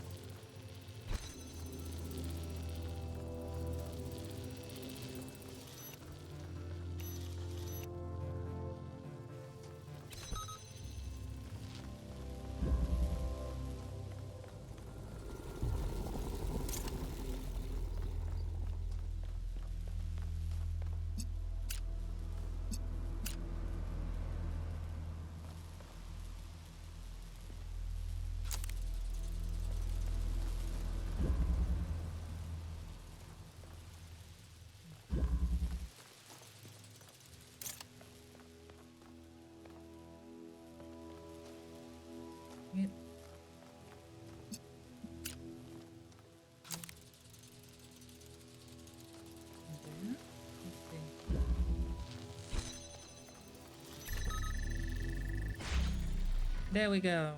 There we go.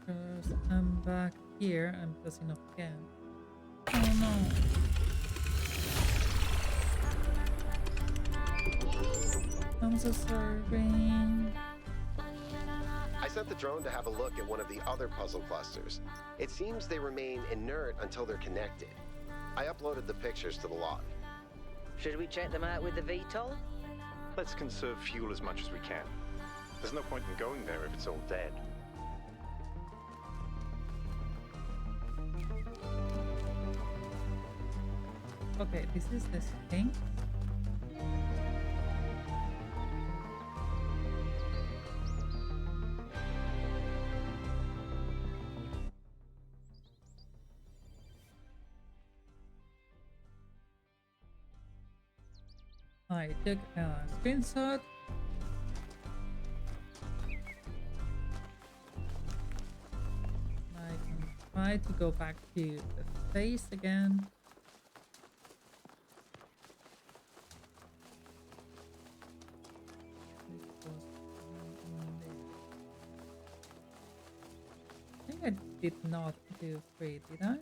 First, I'm back here. I'm pressing off again. Oh no. I'm so sorry, Rain. I sent the drone to have a look at one of the other puzzle clusters. It seems they remain inert until they're connected. I uploaded the pictures to the log. Should we check them out with the VTOL? Let's conserve fuel as much as we can. There's no point in going there if it's all dead. Okay, this is this thing. I took a screenshot. I can try to go back to the face again. I think I did not do 3, did I?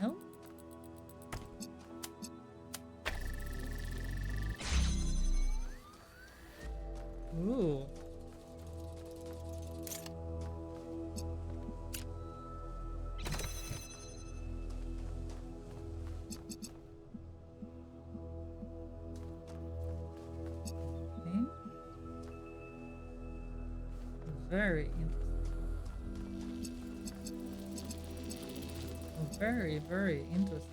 No? Ooh. Okay. Very interesting. Very, very interesting.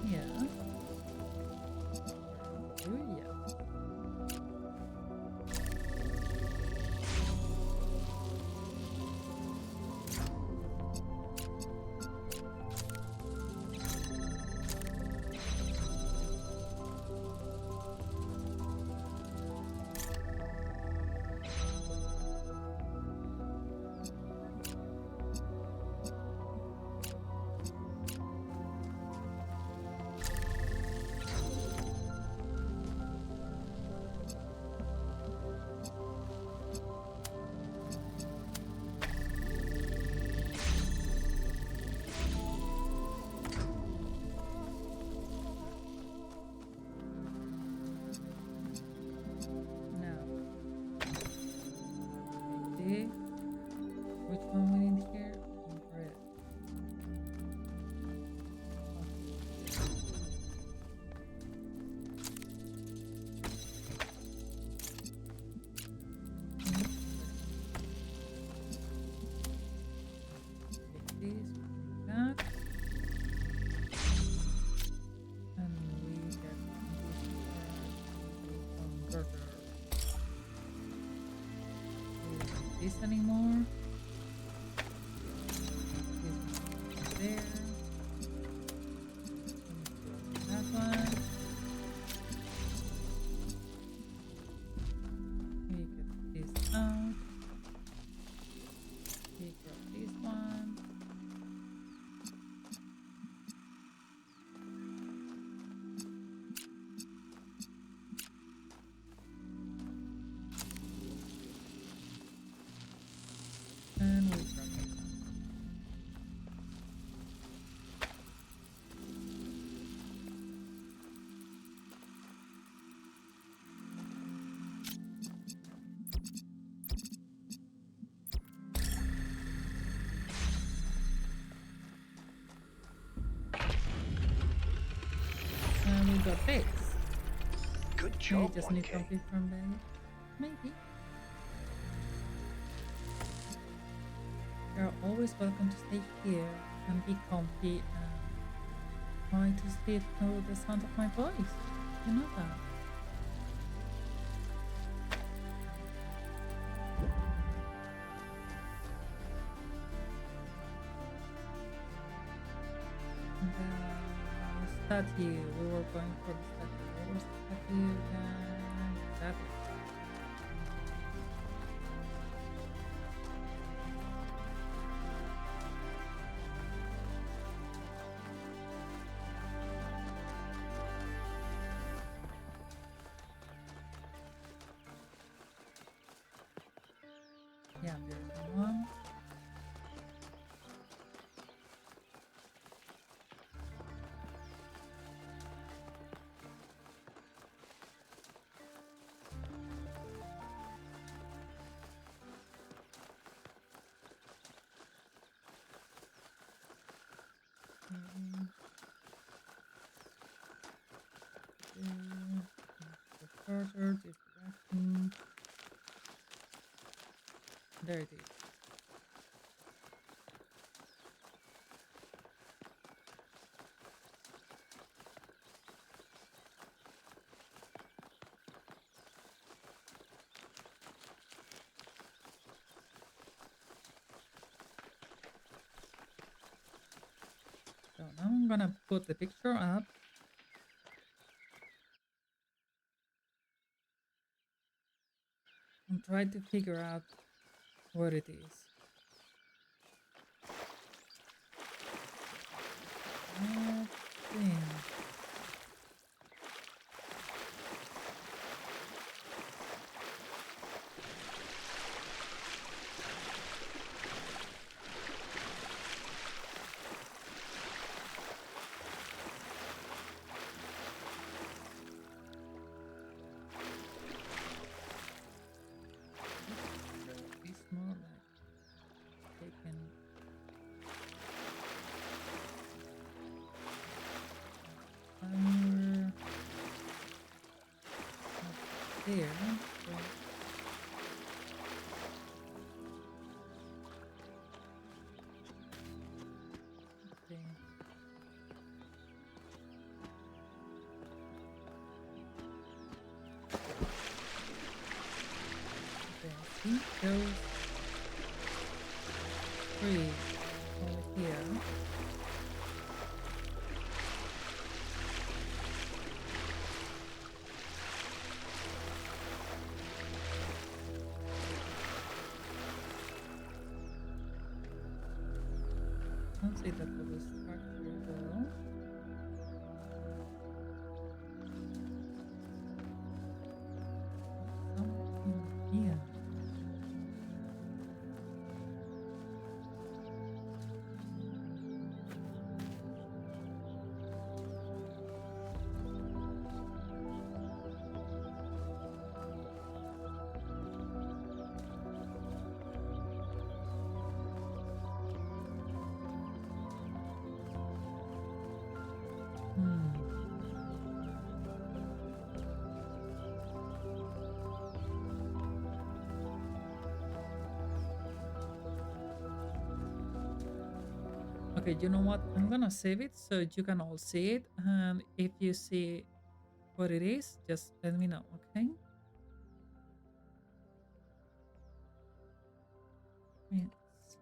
Yeah. Oh, yeah. See? Which one we need here? Red. Take this, take that. And we get this converter. This anymore. This there. That one. We get this out. We grab this one. And we grab this one. And we got this. Good We job, just need 1K. coffee from there. Maybe. You're always welcome to stay here and be comfy and try to sleep through the sound of my voice. You know that. statue. We were going for the statue. What was the statue again? That one. Yeah, there's one. Go further this direction. There it is. So now I'm gonna put the picture up. And try to figure out what it is. That thing. It's more like taken somewhere up there. So okay. Okay, I think those three over here. Don't see that for the structure though. Something here. Okay, you know what? I'm gonna save it so you can all see it. And if you see what it is, just let me know, okay? Let's see.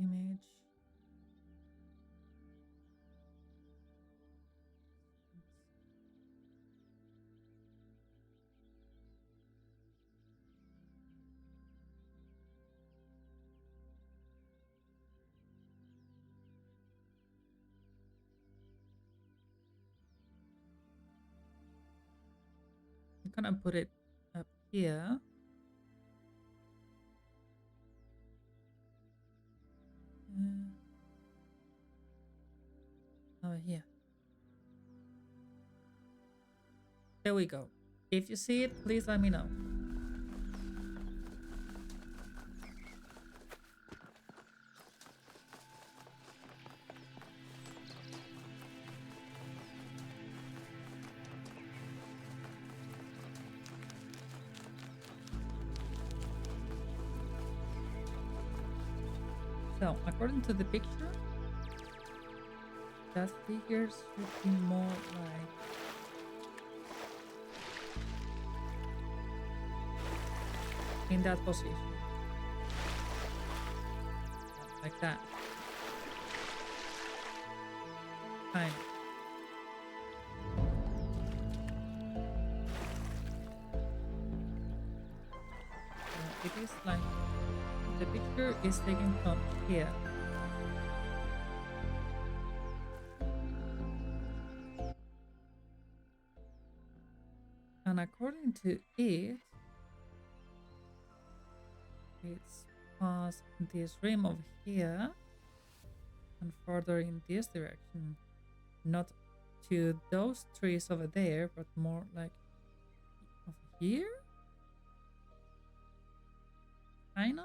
Image. I'm gonna put it up here. Over here. There we go. If you see it, please let me know. So, according to the picture, that figure should be more like in that position. Like that. Kind of. It is like the picture is taken from here. And according to it, it's past this rim over here and further in this direction. Not to those trees over there, but more like over here? Kinda?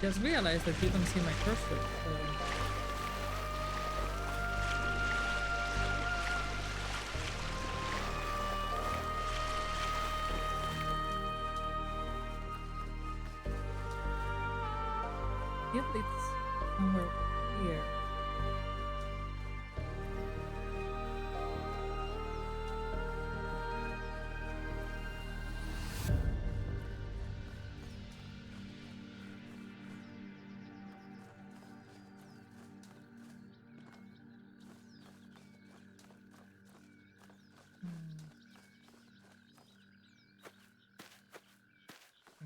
Just realized that you don't see my cursor. So. It leads somewhere here.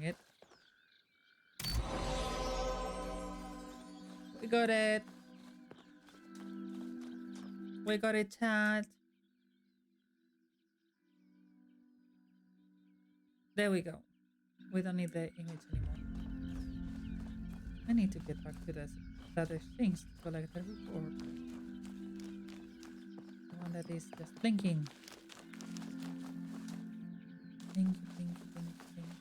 It. We got it. We got it, chat. There we go. We don't need the image anymore. I need to get back to that exchange to collect the report. The one that is just blinking. Blink, blink, blink, blink.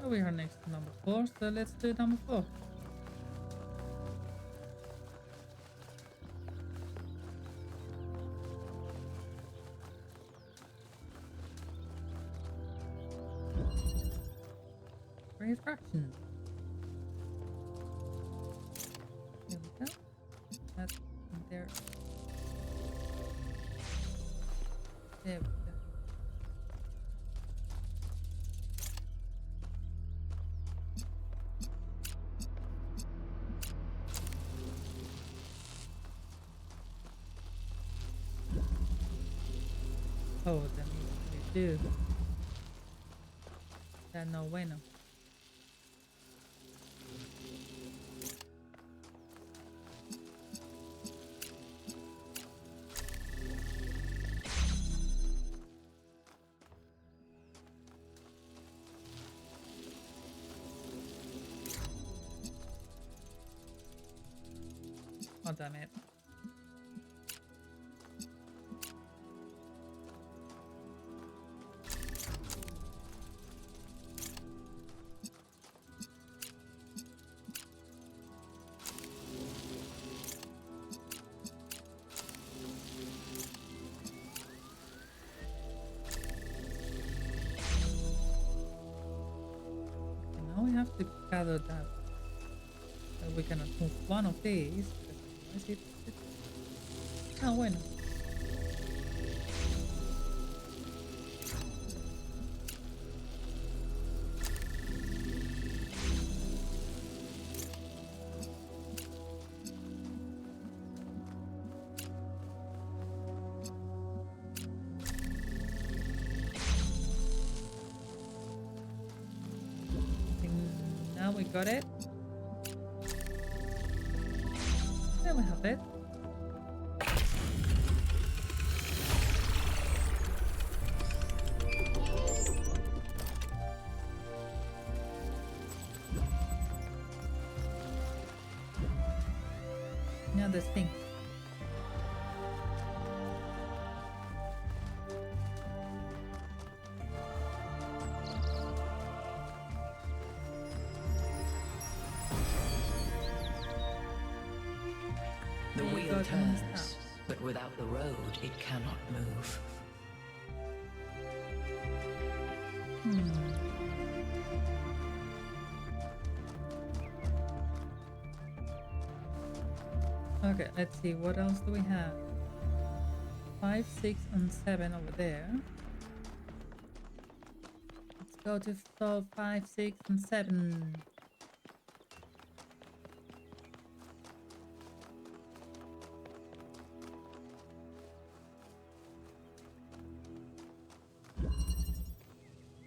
Oh, we are next to number 4, so let's do number 4. Refraction. There we go. That's there. There we go. Oh, that means we do. That no bueno. Oh, damn it. Now we have to gather that. We cannot move one of these. Ah, bueno. Now we got it. There we have it. Now this thing. got it many turns, stuff. but without the road, it cannot move. Okay, let's see. What else do we have? 5, 6, and 7 over there. Let's go to stall 5, 6, and 7.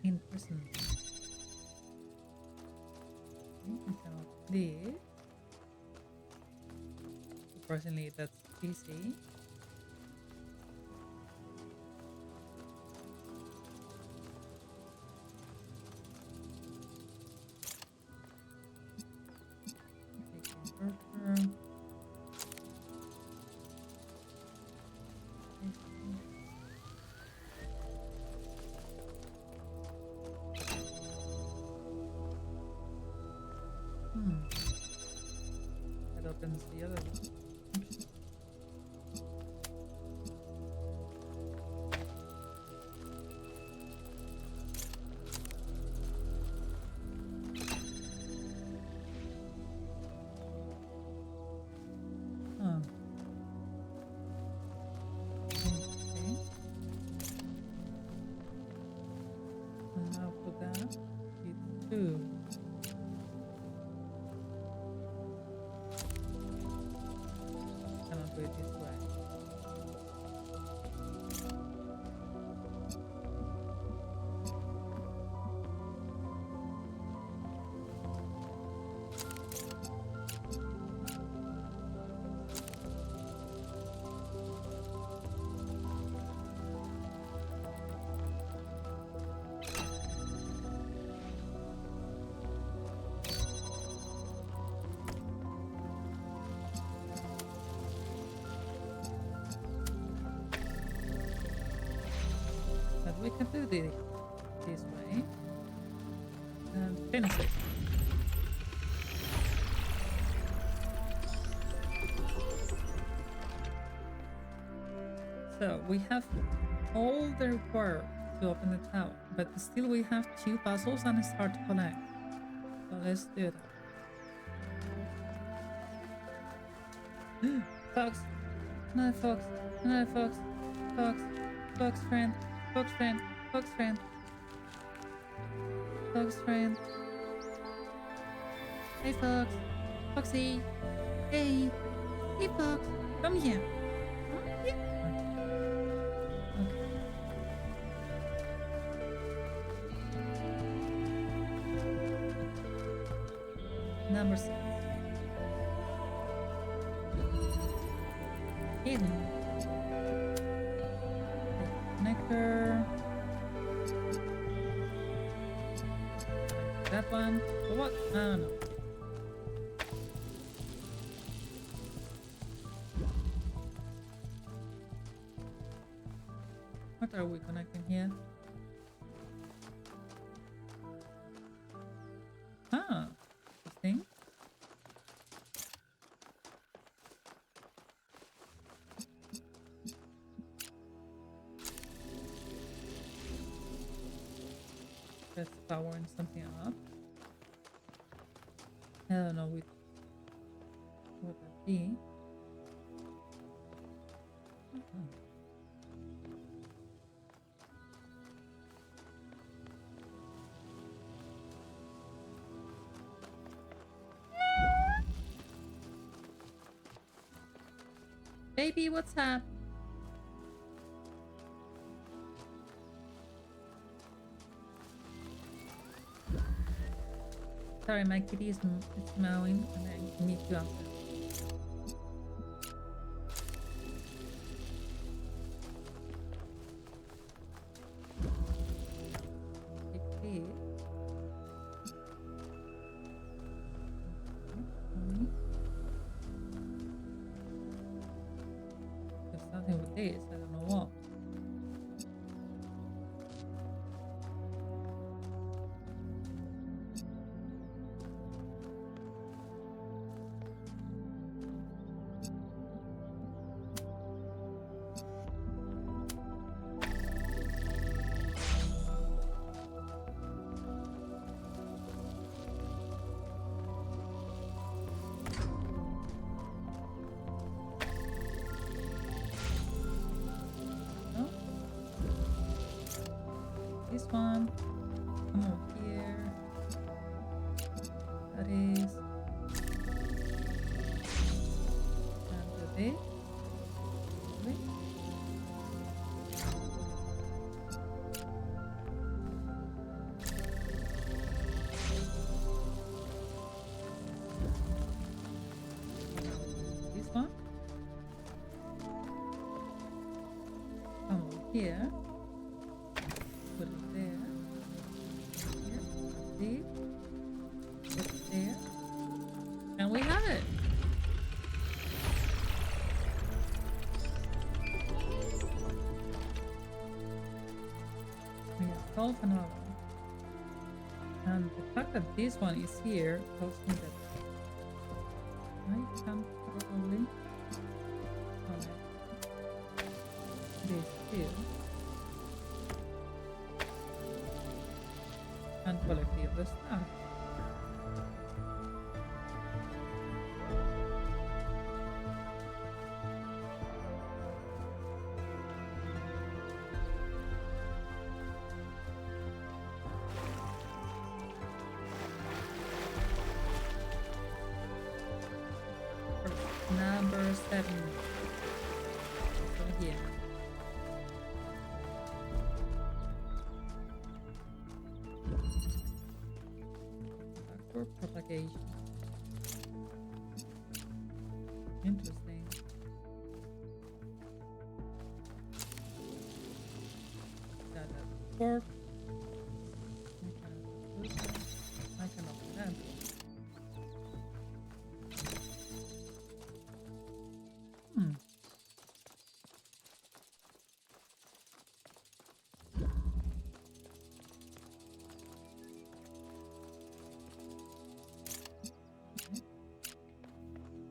In person. Okay, we can open this. Surprisingly, that's easy. Inverter. That opens the other one. Huh. Okay. And now for that, it's 2. Cannot do it this way. But we can do this way. And finish it. So we have all the required to open the tower, but still we have 2 puzzles and it's hard to connect. So let's do that. Fox! No, Fox! No, Fox! Fox! Fox friend! Fox friend! Fox friend! Fox friend! Hey, Fox! Foxy! Hey! Hey, Fox! Come here! Come here! Okay. Number 6. Hidden. Connector. That one. For what? I don't know. What are we connecting here? Ah, this thing. That's powering something up. I don't know what that be. Baby, what's up? Sorry, my kitty is meowing and I need to answer. Take this. There's something with this, I don't know what. this one. Come over here. That is. And do this. Wait. This one. Come over here. Put it there. Here. See? Put it there. And we have it. We have solved another one. And the fact that this one is here tells me that I can probably connect this here and collect the other stuff. Number 7. Over here. Factor propagation. Interesting. That doesn't work. I cannot do that.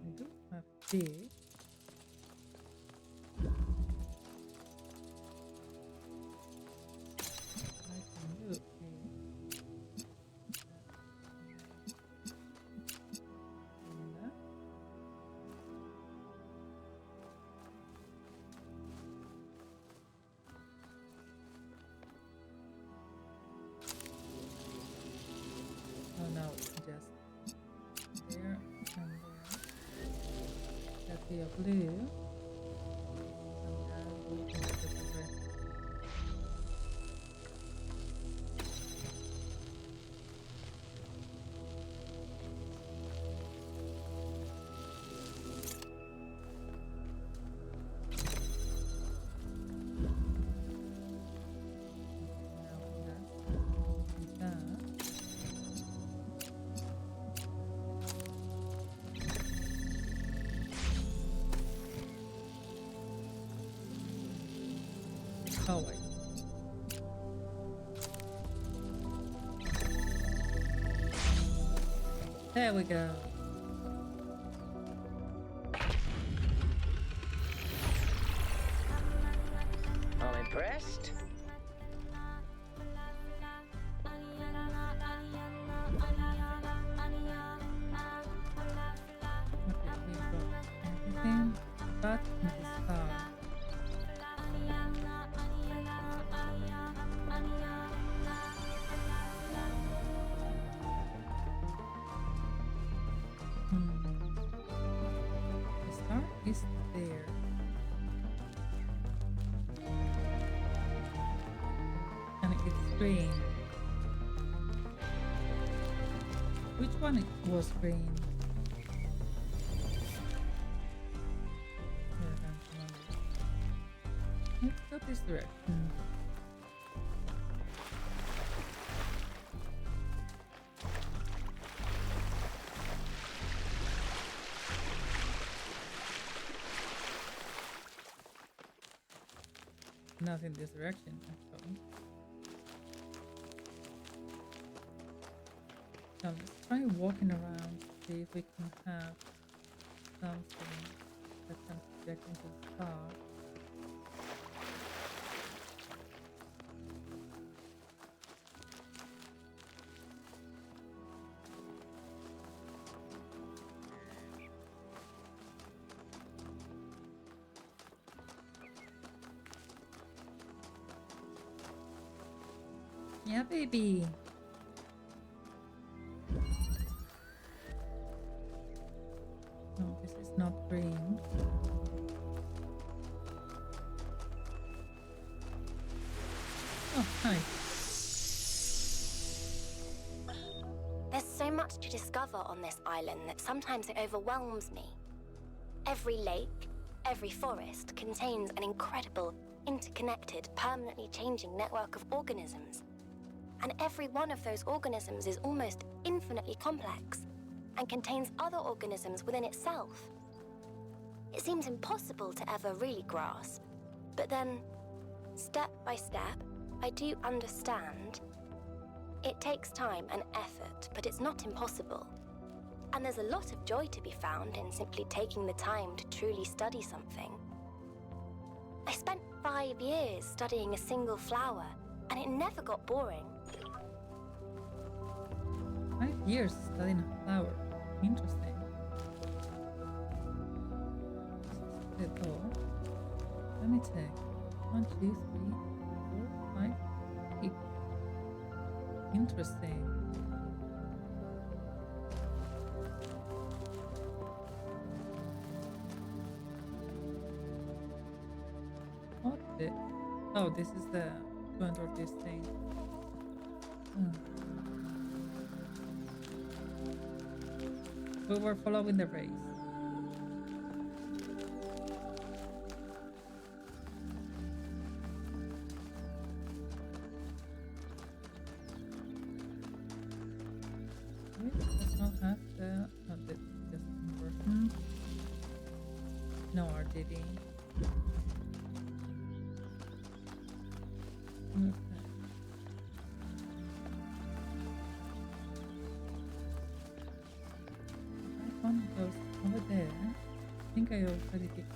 I do have this. I can do this. And that. Oh no, just there and there. That'd be a blue. And then we can put the red. Now that's that. Oh wait. There we go. I'm impressed. Okay, we've got everything but the star. The star is there. And it's green. Which one was green? Yeah, I can't remember. Let's go this direction. Not in this direction, actually. So let's try walking around to see if we can have something that can project into the star. Yeah, baby. No, this is not green. Oh, hi. There's so much to discover on this island that sometimes it overwhelms me. Every lake, every forest contains an incredible, interconnected, permanently changing network of organisms. And every one of those organisms is almost infinitely complex and contains other organisms within itself. It seems impossible to ever really grasp. But then, step by step, I do understand. It takes time and effort, but it's not impossible. And there's a lot of joy to be found in simply taking the time to truly study something. I spent 5 years studying a single flower, and it never got boring. 5 years studying a flower. Interesting. This is the door. Let me check. 1, 2, 3, 4, 5, 6. Interesting. What the? Oh, this is the to enter this thing. We were following the race. It does not have the just conversion. No RDD. Okay. That one goes over there. I think I already did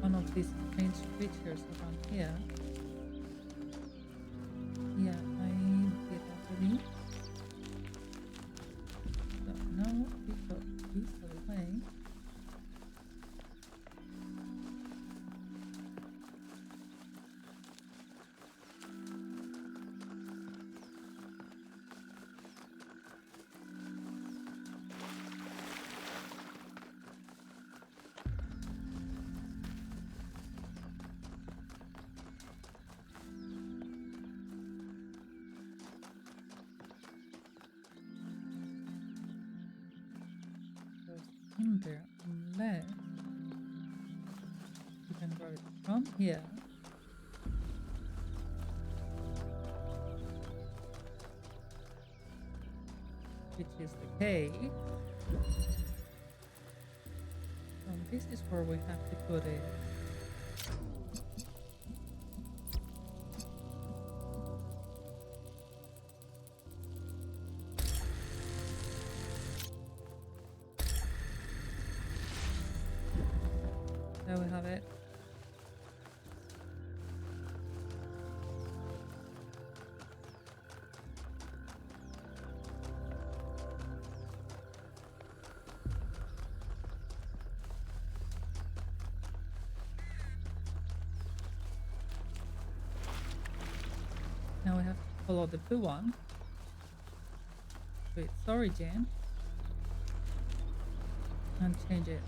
one of these strange creatures around here. Yeah, I did already. So now we go this other way. Goes in there unless you can grab it from here. Which is the cave. So this is where we have to put it. There we have it. Now we have to follow the blue one to its origin and change it.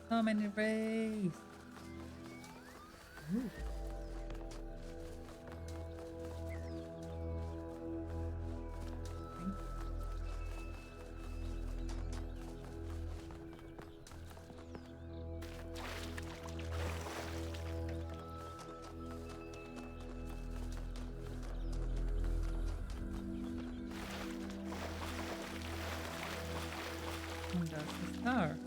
So many rays. Ooh. And that's the star.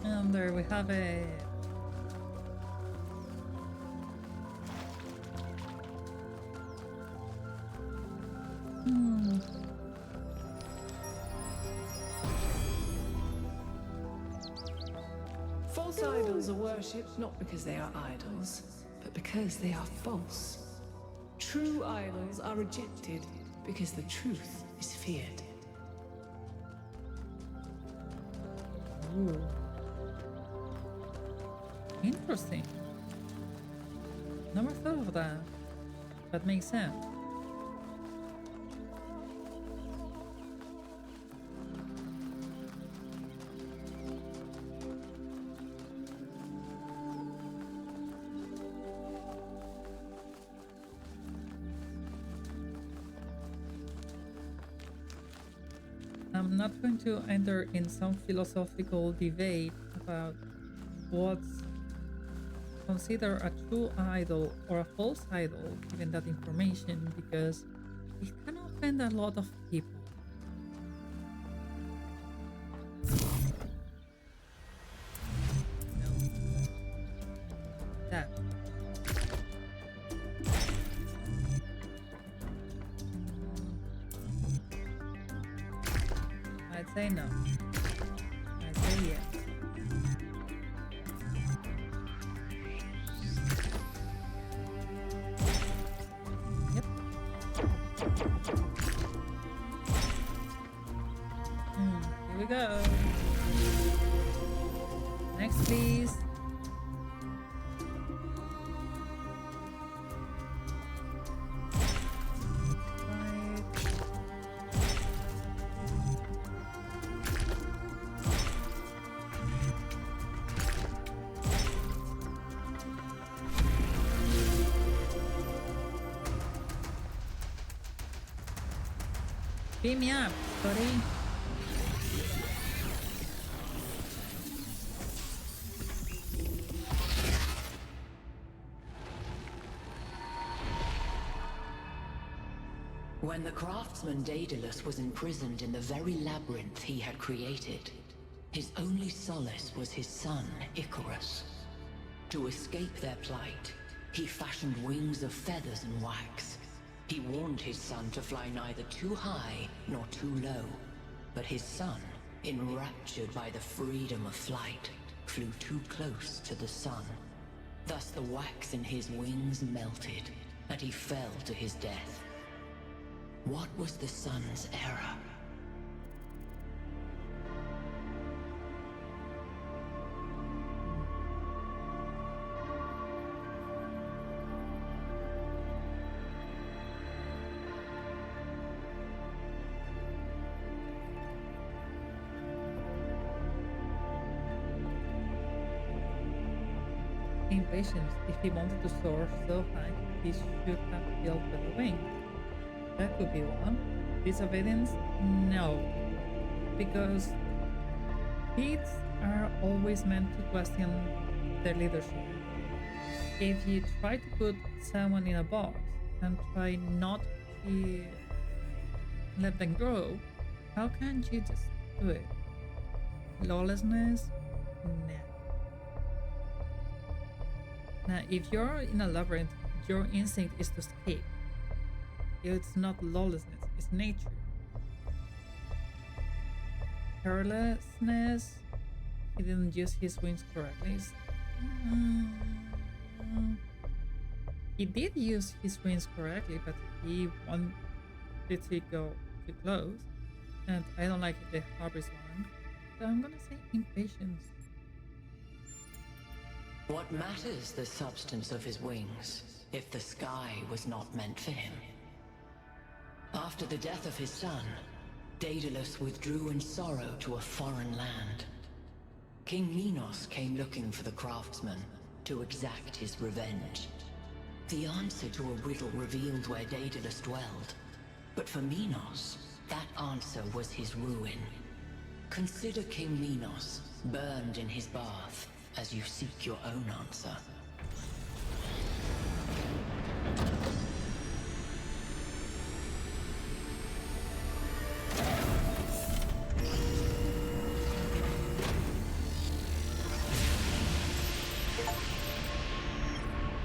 And there we have it. False idols are worshipped not because they are idols, but because they are false. True idols are rejected because the truth is feared. Ooh. Interesting. Never thought of that. That makes sense. I'm not going to enter in some philosophical debate about what's considered a true idol or a false idol, given that information, because it can offend a lot of people. No. That. I'd say no. I'd say yes. Yep. Here we go. Next, please. Beam me up, buddy. When the craftsman Daedalus was imprisoned in the very labyrinth he had created, his only solace was his son, Icarus. To escape their plight, he fashioned wings of feathers and wax. He warned his son to fly neither too high nor too low, but his son, enraptured by the freedom of flight, flew too close to the sun. Thus the wax in his wings melted, and he fell to his death. What was the sun's error? Impatience. If he wanted to soar so high, he should have built better wings. That could be one. Disobedience? No. Because kids are always meant to question their leadership. If you try to put someone in a box and try not to let them grow, how can you just do it? Lawlessness? Nah. Now, if you're in a labyrinth, your instinct is to escape. It's not lawlessness, it's nature. Carelessness, he didn't use his wings correctly. He did use his wings correctly, but he wanted to go too close. And I don't like the harvest one. So I'm gonna say impatience. What matters the substance of his wings, if the sky was not meant for him? After the death of his son, Daedalus withdrew in sorrow to a foreign land. King Minos came looking for the craftsman to exact his revenge. The answer to a riddle revealed where Daedalus dwelled. But for Minos, that answer was his ruin. Consider King Minos, burned in his bath, as you seek your own answer.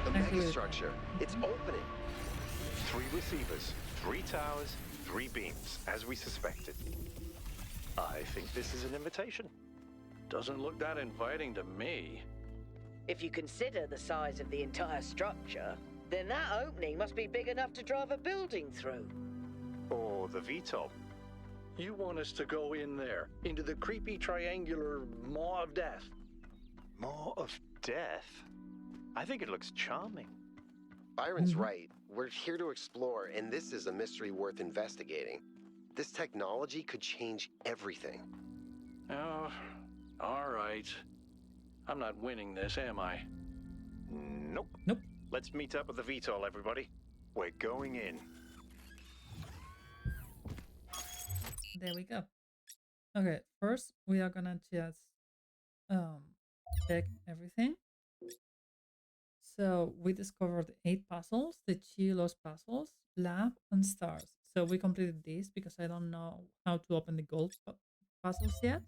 The megastructure. It's opening. 3 receivers, 3 towers, 3 beams, as we suspected. I think this is an invitation. Doesn't look that inviting to me. If you consider the size of the entire structure, then that opening must be big enough to drive a building through. Or the VTOL. You want us to go in there, into the creepy triangular maw of death? More of death? I think it looks charming. Byron's right. We're here to explore, and this is a mystery worth investigating. This technology could change everything. Oh, all right. I'm not winning this, am I? Nope. Nope. Let's meet up at the VTOL, everybody. We're going in. There we go. Okay, first we are gonna just check everything. So we discovered 8 puzzles, the Chilos puzzles, lab, and stars. So we completed this because I don't know how to open the gold puzzles yet.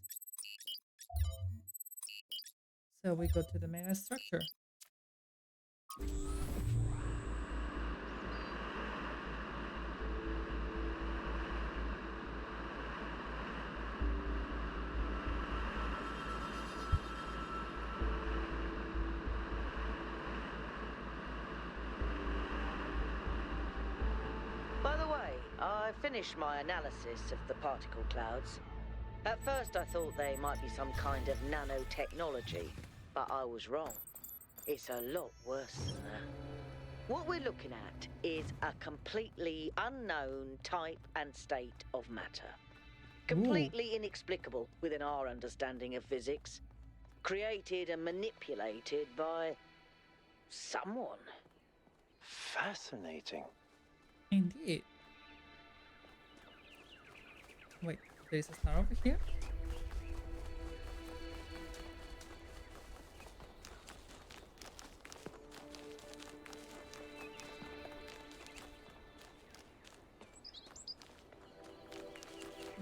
So we go to the mega structure. By the way, I finished my analysis of the particle clouds. At first I thought they might be some kind of nanotechnology, but I was wrong. It's a lot worse than that. What we're looking at is a completely unknown type and state of matter. Completely inexplicable within our understanding of physics. Created and manipulated by someone. Fascinating. Indeed. Wait, there's a star over here?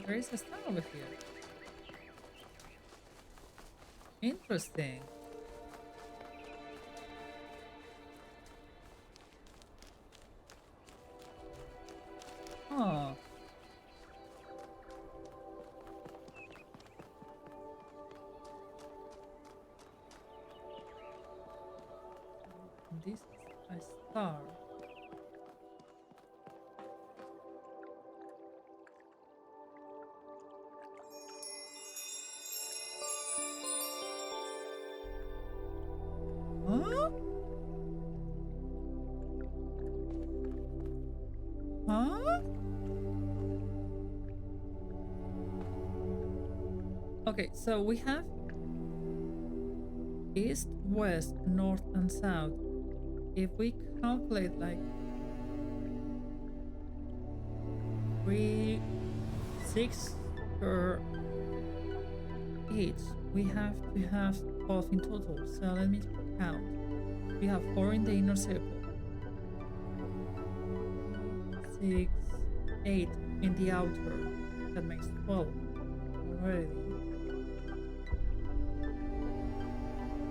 There is a star over here. Interesting. Huh. This is a star. Huh? Huh? Okay, so we have east, west, north, and south. If we calculate like 6 per each, we have to have 12 in total. So let me count. We have 4 in the inner circle, 6, 8 in the outer. That makes 12 already.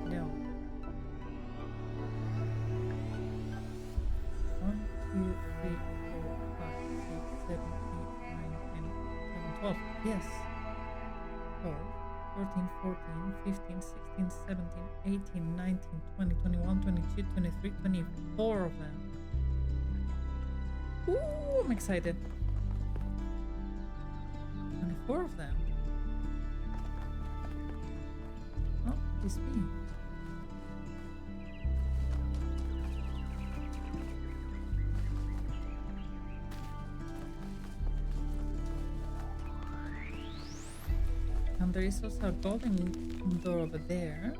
No. 1, 2, 3, 4, 5, 6, 7, 8, 9, 10, 11, 12. Yes. 12, 13, 14, 15, 16, 17, 18, 19, 20, 21, 22, 23, 24 of them. Ooh, I'm excited. 24 of them. Oh, this me. And there is also a golden door over there.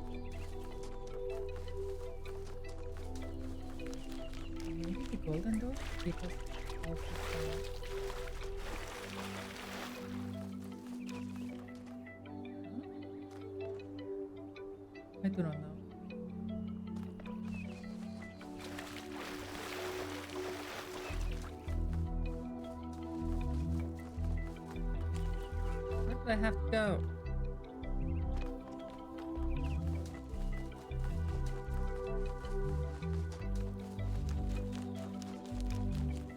Maybe the golden door? Because of the do not know. Where do I have to go?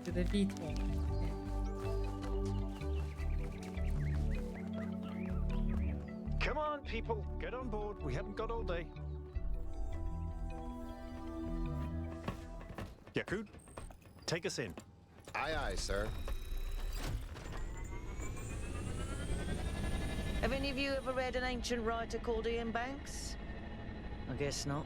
To the VTOL. Come on, people, get on board. We haven't got all day. Yakut, take us in. Aye, aye, sir. Have any of you ever read an ancient writer called Ian Banks? I guess not.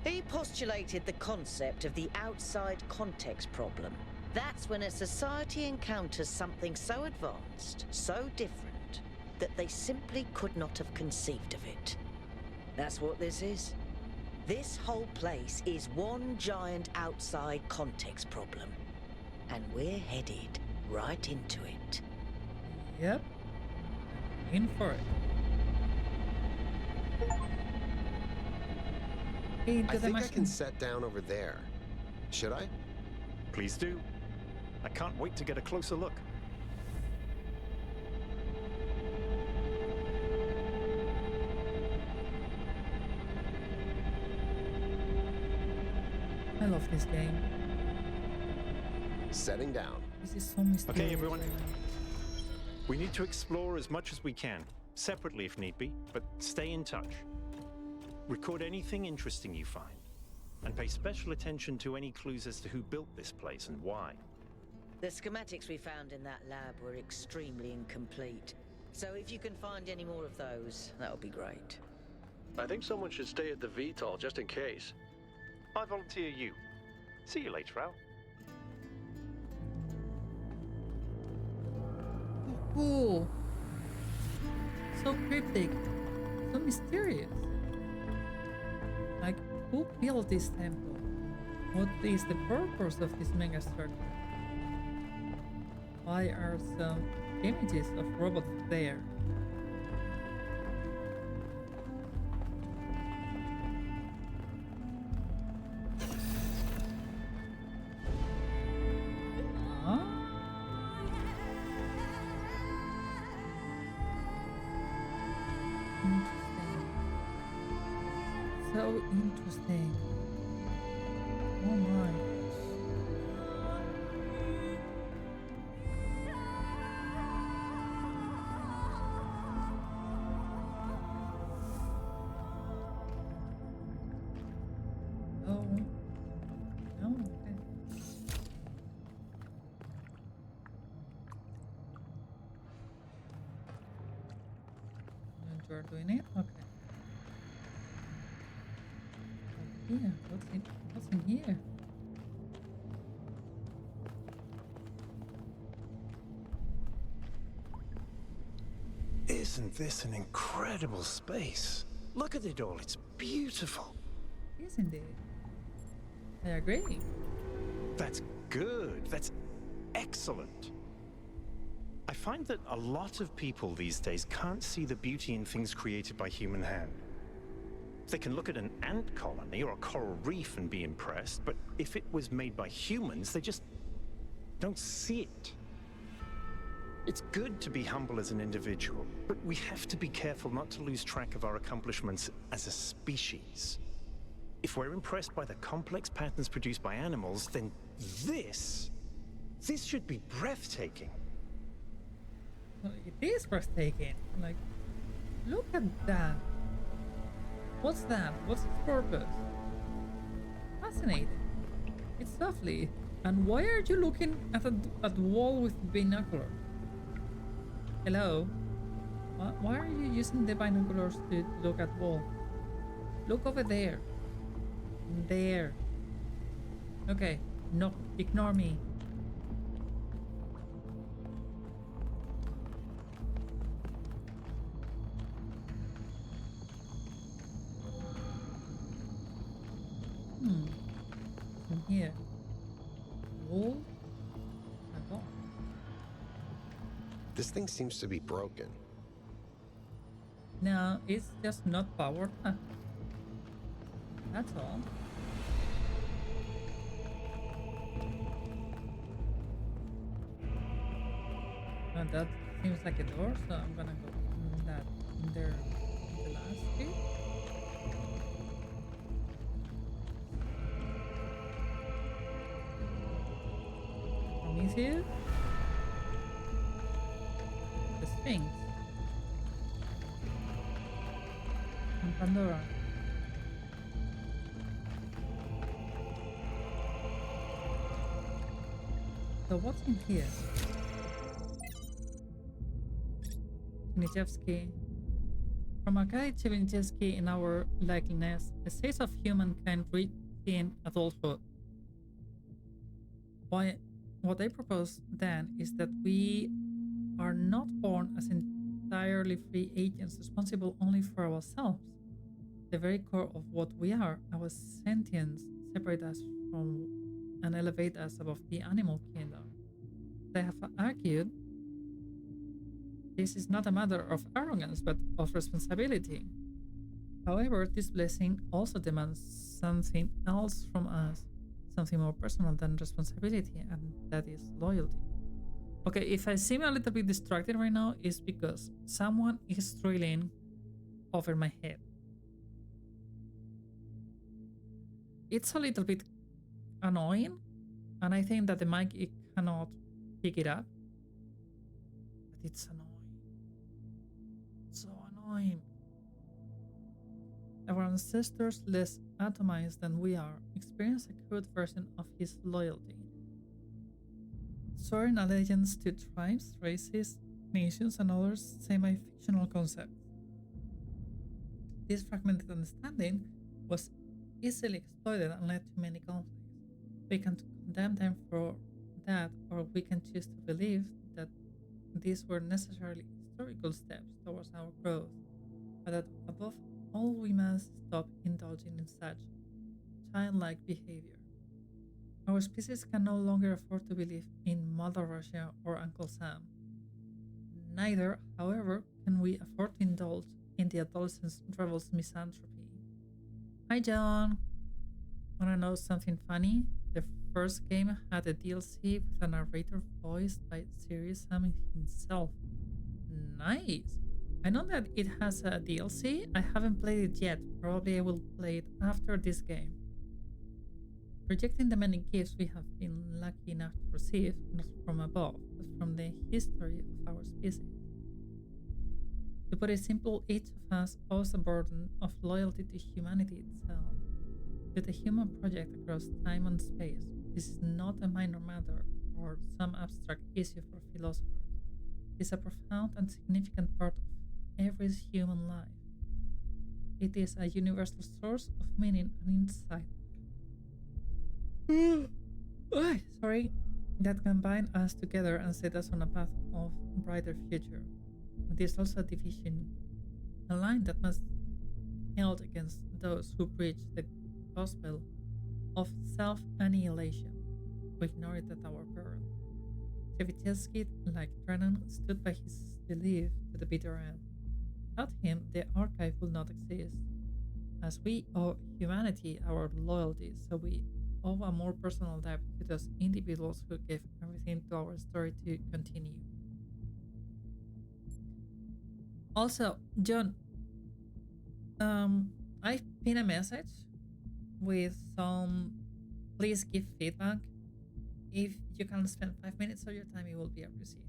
He postulated the concept of the outside context problem. That's when a society encounters something so advanced, so different, that they simply could not have conceived of it. That's what this is. This whole place is one giant outside context problem. And we're headed right into it. Yep. In for it. Into I the think I machine. can set down over there. Should I? Please do. I can't wait to get a closer look. I love this game. Setting down. This is so mysterious. Okay, everyone. We need to explore as much as we can, separately if need be, but stay in touch. Record anything interesting you find, and pay special attention to any clues as to who built this place and why. The schematics we found in that lab were extremely incomplete. So if you can find any more of those, that would be great. I think someone should stay at the VTOL just in case. I volunteer you. See you later, Al. Cool. So cryptic. So mysterious. Like, who built this temple? What is the purpose of this megastructure? Why are some images of robots there? Huh? Interesting. So interesting. Oh my. Oh. Oh, okay. And you're doing it? Okay. Yeah, what's in here? Isn't this an incredible space? Look at it all, it's beautiful. Isn't it? I agree. That's good, that's excellent. I find that a lot of people these days can't see the beauty in things created by human hand. They can look at an ant colony or a coral reef and be impressed, but if it was made by humans, they just don't see it. It's good to be humble as an individual, but we have to be careful not to lose track of our accomplishments as a species. If we're impressed by the complex patterns produced by animals, then this should be breathtaking. Well, it is breathtaking. Like, look at that. What's that? What's its purpose? Fascinating. It's lovely. And why are you looking at the wall with binoculars? Hello? Why are you using the binoculars to look at wall? Look over there. There. Okay. No, ignore me. From here. Wall? My God. This thing seems to be broken. No, it's just not powered. That's all. And that seems like a door, so I'm gonna go in that in there in the last bit. Prometheus? The Sphinx. And Pandora. So what's in here? Chinichevsky. From Arkady Chinichevsky in our likeness, a stage of humankind reaching adulthood. What I propose then is that we are not born as entirely free agents responsible only for ourselves. The very core of what we are, our sentience, separate us from and elevate us above the animal kingdom. They have argued this is not a matter of arrogance but of responsibility. However, this blessing also demands something else from us, something more personal than responsibility, and that is loyalty. Okay, if I seem a little bit distracted right now, it's because someone is drilling over my head. It's a little bit annoying, and I think that the mic it cannot pick it up, but it's annoying. So annoying. Our ancestors, less atomized than we are, experience a crude version of his loyalty. Swearing allegiance to tribes, races, nations, and other semi-fictional concepts. This fragmented understanding was easily exploited and led to many conflicts. We can condemn them for that, or we can choose to believe that these were necessarily historical steps towards our growth, but that above all we must stop indulging in such childlike behavior. Our species can no longer afford to believe in Mother Russia or Uncle Sam. Neither, however, can we afford to indulge in the adolescent rebel's misanthropy. Hi John! Wanna know something funny? The first game had a DLC with a narrator voiced by Serious Sam himself. Nice! I know that it has a DLC. I haven't played it yet. Probably I will play it after this game. Projecting the many gifts we have been lucky enough to receive, not from above, but from the history of our species. To put it simple, each of us owes a burden of loyalty to humanity itself, to the human project across time and space. This is not a minor matter or some abstract issue for philosophers. It is a profound and significant part of every human life. It is a universal source of meaning and insight. Sorry, that can bind us together and set us on a path of brighter future. It is also a division, a line that must be held against those who preach the gospel of self-annihilation. We ignore it at our peril. Chevichelski, like Drennan, stood by his belief to the bitter end. Without him, the archive would not exist. As we owe humanity our loyalty, so we owe a more personal debt to those individuals who gave everything to our story to continue. Also, John, I pinned a message with some please give feedback. If you can spend 5 minutes of your time, it will be appreciated.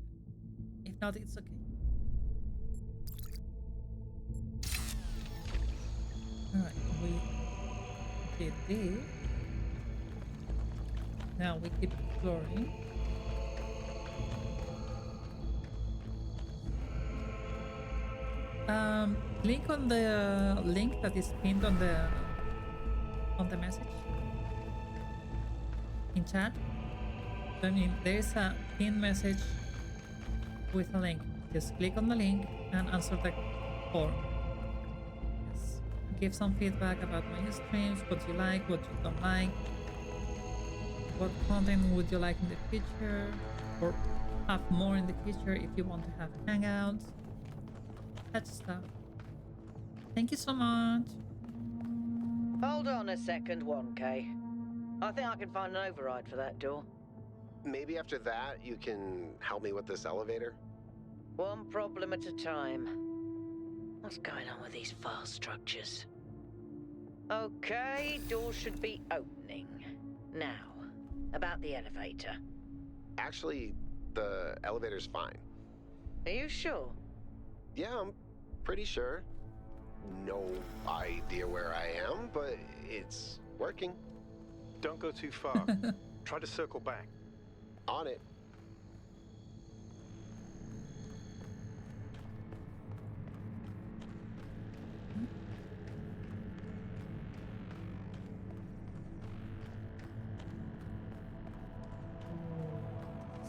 If not, it's okay. Alright, we did this. Now we keep exploring. Click on the link that is pinned on the message in chat. I mean, there's a pinned message with a link. Just click on the link and answer the form. Yes. Give some feedback about my streams, what you like, what you don't like. What content would you like in the future, or have more in the future if you want to have hangouts, that stuff. Thank you so much. Hold on a second, 1K. I think I can find an override for that door. Maybe after that, you can help me with this elevator? One problem at a time. What's going on with these fast structures? Okay, door should be opening. Now, about the elevator. Actually, the elevator's fine. Are you sure? Yeah, I'm pretty sure. No idea where I am, but it's working. Don't go too far. Try to circle back. On it.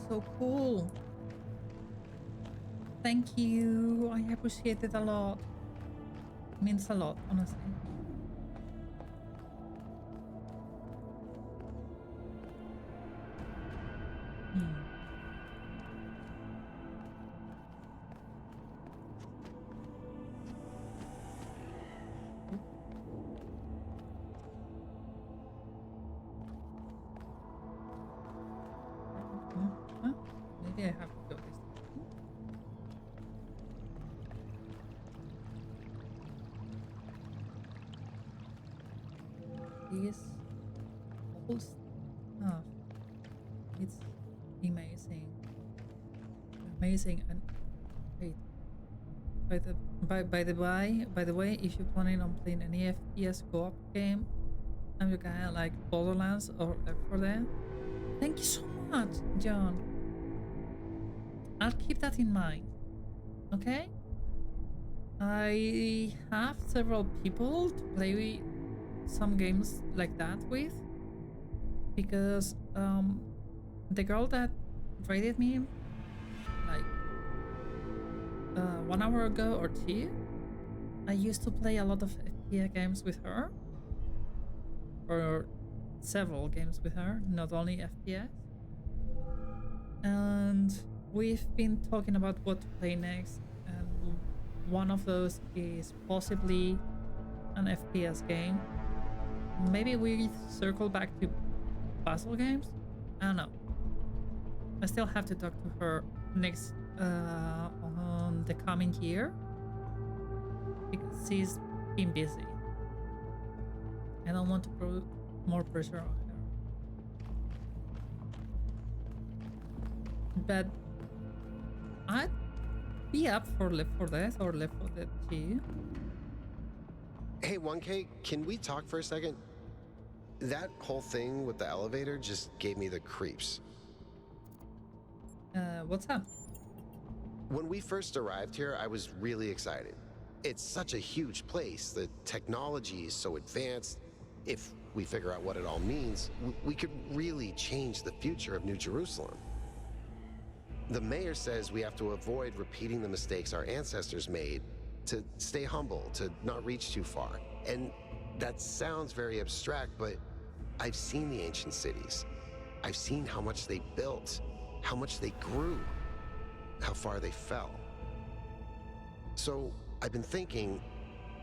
So cool. Thank you. I appreciate it a lot. It means a lot, honestly. Huh? Maybe I have to go this way. This whole stuff, it's amazing. Amazing. And wait, by the way, if you're planning on playing any FPS co-op game and you're kind of like Borderlands or Left 4 Dead, thank you so much, John. I'll keep that in mind. Okay? I have several people to play some games like that with, because the girl that raided me like 1 hour ago or 2, I used to play a lot of FPS games with her, or several games with her, not only FPS. And we've been talking about what to play next, and one of those is possibly an FPS game. Maybe we circle back to puzzle games? I don't know. I still have to talk to her next on the coming year, because she's been busy. I don't want to put more pressure on her. But I'd be up for Left 4 Dead or Left 4 Dead 2. Hey, 1K, can we talk for a second? That whole thing with the elevator just gave me the creeps. What's up? When we first arrived here, I was really excited. It's such a huge place. The technology is so advanced. If we figure out what it all means, we could really change the future of New Jerusalem. The mayor says we have to avoid repeating the mistakes our ancestors made, to stay humble, to not reach too far. And that sounds very abstract, but I've seen the ancient cities. I've seen how much they built, how much they grew, how far they fell. So I've been thinking,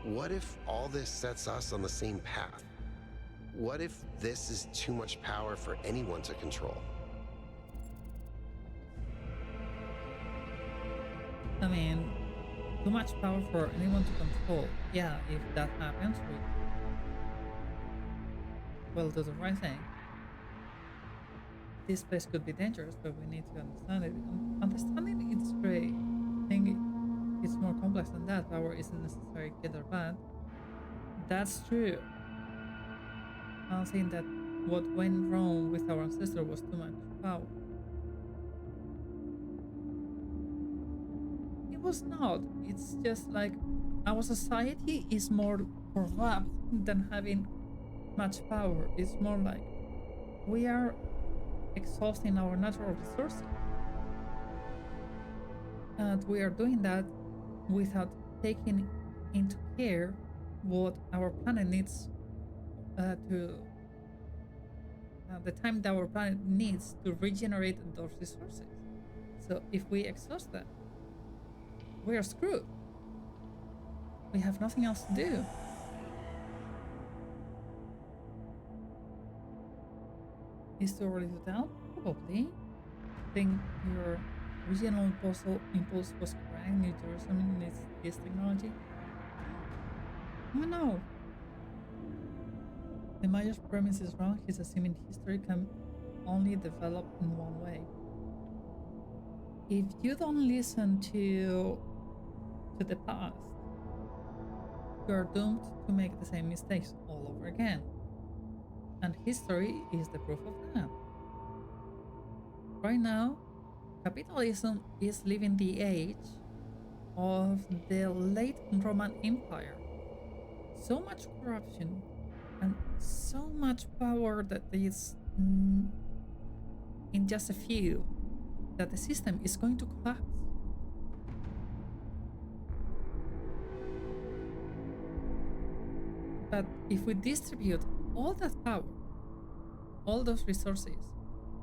what if all this sets us on the same path? What if this is too much power for anyone to control? I mean, too much power for anyone to control. Yeah, if that happens, we'll do the right thing. This place could be dangerous, but we need to understand it. Understanding it's great. I think it's more complex than that. Power isn't necessarily good or bad. That's true. I don't think that what went wrong with our ancestor was too much power. It was not. It's just like our society is more corrupt than having much power. It's more like we are exhausting our natural resources. And we are doing that without taking into care what our planet needs the time that our planet needs to regenerate those resources. So if we exhaust that, we are screwed. We have nothing else to do. Is too early to tell? Probably. Think your original impulse was correct, New Jerusalem needs this technology? Oh no! The Mayor's premise is wrong. He's assuming history can only develop in one way. If you don't listen to the past, you're doomed to make the same mistakes all over again. And history is the proof of that. Right now, capitalism is living the age of the late Roman Empire. So much corruption and so much power that is in just a few that the system is going to collapse. But if we distribute all that power, all those resources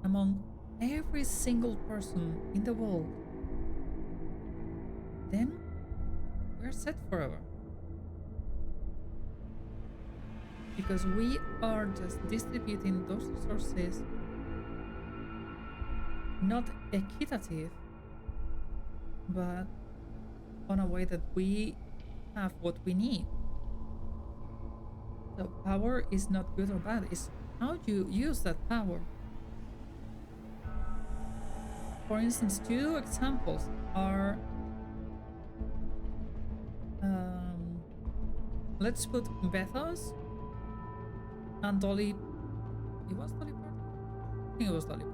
among every single person in the world, then we're set forever. Because we are just distributing those resources not equitative, but on a way that we have what we need. So power is not good or bad, it's how you use that power. For instance, two examples are let's put Bethos and Dolly. It was Dolly Parton? I think it was Dolly Parton.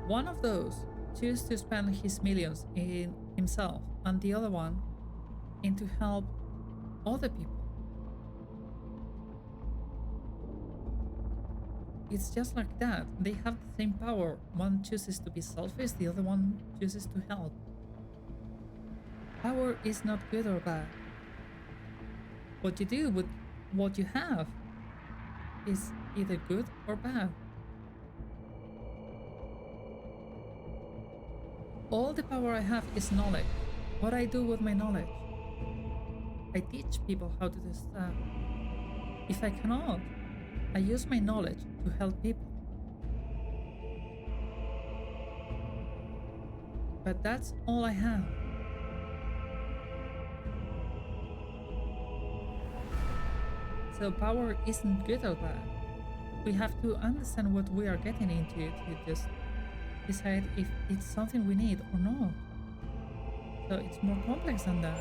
One of those chose to spend his millions in himself, and the other one into help other people. It's just like that. They have the same power. One chooses to be selfish, the other one chooses to help. Power is not good or bad. What you do with what you have is either good or bad. All the power I have is knowledge. What I do with my knowledge. I teach people how to do stuff. If I cannot, I use my knowledge to help people. But that's all I have. So power isn't good or bad. We have to understand what we are getting into to just decide if it's something we need or not. So it's more complex than that.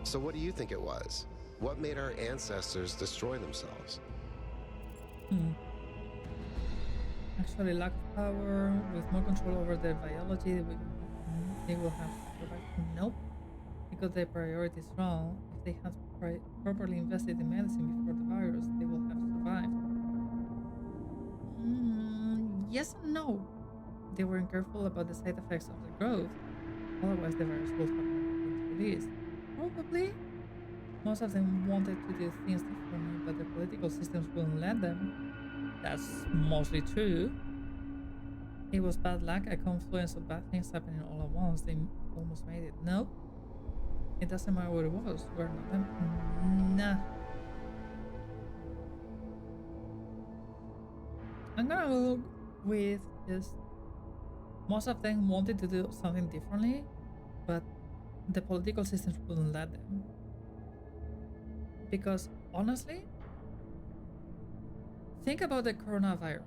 So what do you think it was? What made our ancestors destroy themselves? Actually, lack of power, with more control over their biology, they will have survived. Nope, because their priorities wrong. If they had properly invested in medicine before the virus, they will have survived. Yes and no. They weren't careful about the side effects of the growth. Otherwise, the virus would have never been released. Probably. Most of them wanted to do things differently, but the political systems wouldn't let them. That's mostly true. It was bad luck, a confluence of bad things happening all at once. They almost made it. No. It doesn't matter what it was. We're not them. Nah. I'm gonna go with just most of them wanted to do something differently, but the political systems wouldn't let them. Because honestly, think about the coronavirus.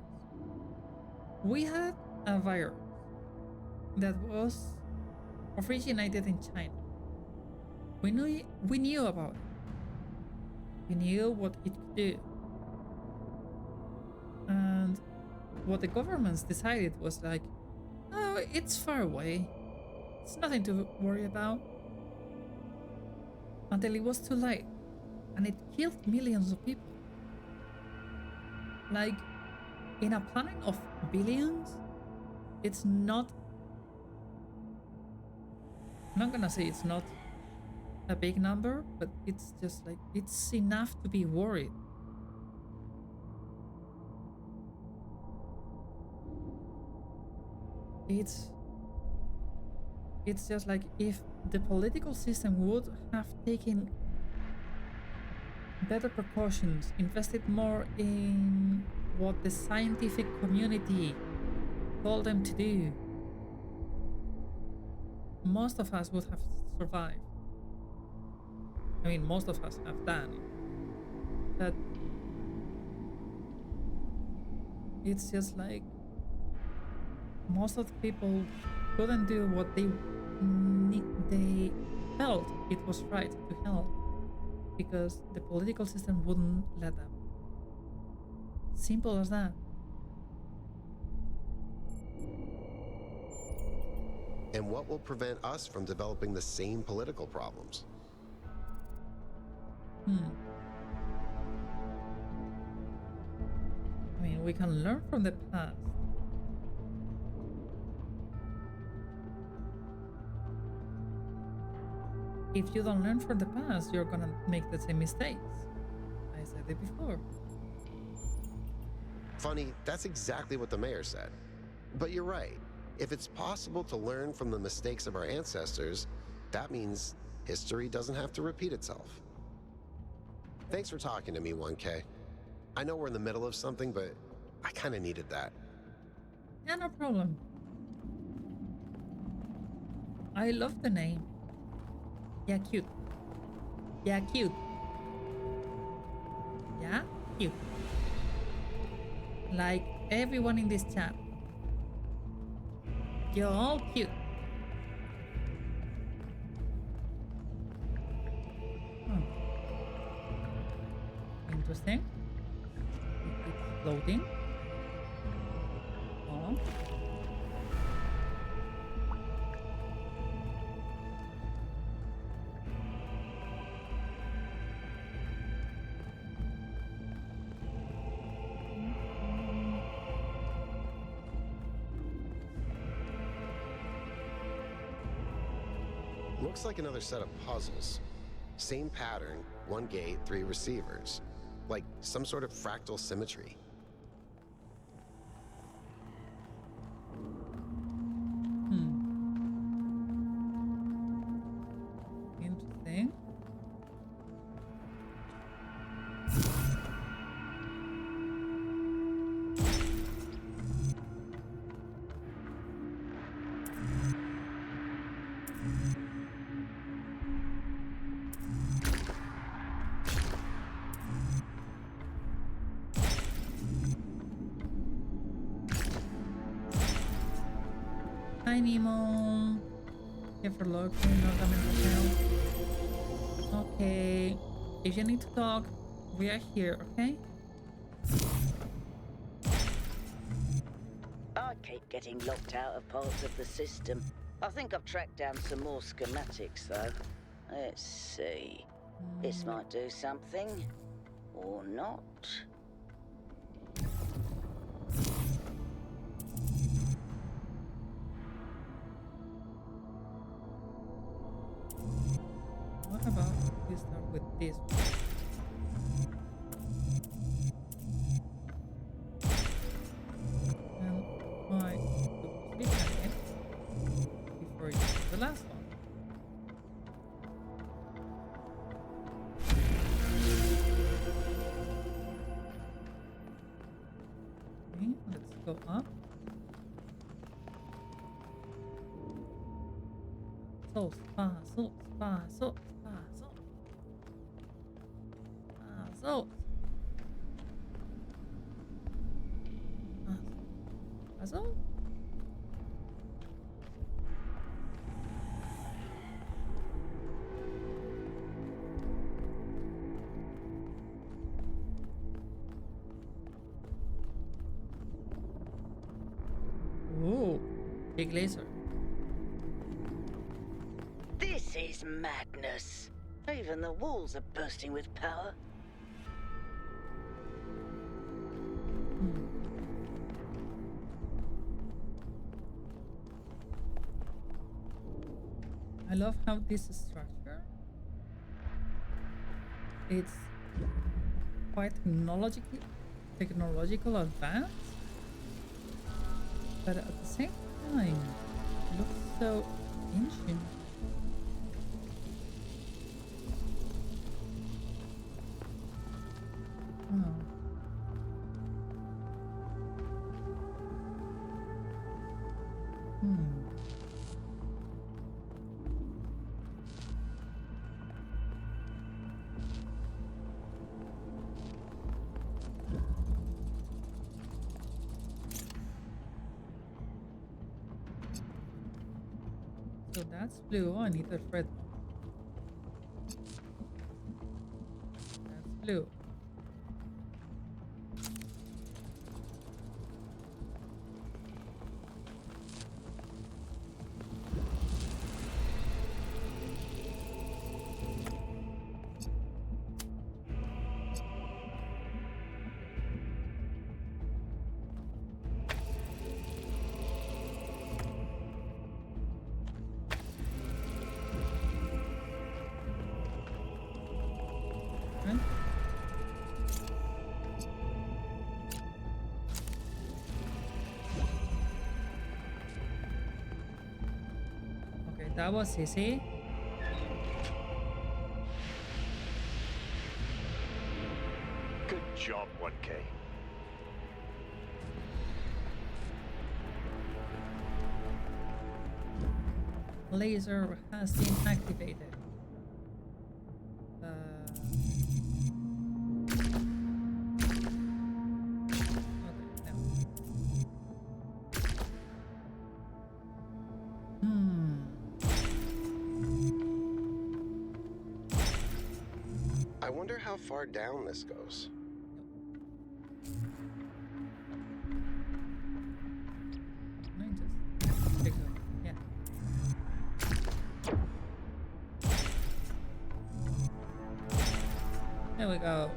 We had a virus that was originated in China. We knew about it. We knew what it could do. And what the governments decided was like, oh, it's far away. It's nothing to worry about. Until it was too late. And it killed millions of people. Like, in a planet of billions, it's not... I'm not gonna say it's not a big number, but it's just like, it's enough to be worried. It's just like if the political system would have taken better precautions, invested more in what the scientific community told them to do, most of us would have survived. I mean, most of us have done it. But it's just like most of the people couldn't do what they felt it was right to help because the political system wouldn't let them. Simple as that. And what will prevent us from developing the same political problems? I mean, we can learn from the past. If you don't learn from the past, you're gonna make the same mistakes. I said it before. Funny, that's exactly what the mayor said. But you're right. If it's possible to learn from the mistakes of our ancestors, that means history doesn't have to repeat itself. Thanks for talking to me, 1K. I know we're in the middle of something, but I kind of needed that. Yeah, no problem. I love the name. Yeah, cute. Yeah, cute. Yeah, cute. Like everyone in this chat. You're all cute. Hmm. Interesting. It's floating. Oh. Looks like another set of puzzles. Same pattern, 1 gate, 3 receivers. Like some sort of fractal symmetry. Interesting. Hi Nemo. Here for looking, not a mental health. Okay. If you need to talk, we are here, okay? I keep getting locked out of parts of the system. I think I've tracked down some more schematics, though. Let's see. This might do something. Or not. What about we start with this one? And try to speak on it before you do the last one. Okay, let's go up. Puzzles. Puzzles. Ooh, big laser. This is madness. Even the walls are bursting with power. I love how this structure, it's quite technological advance, but at the same time, it looks so ancient. Oh. Hmm. So that's blue. I need the red one. That's blue. Right? Okay, that was easy. Good job, 1K. Laser has been activated. Okay, no. I wonder how far down this goes. No, just pick up. Yeah. There we go.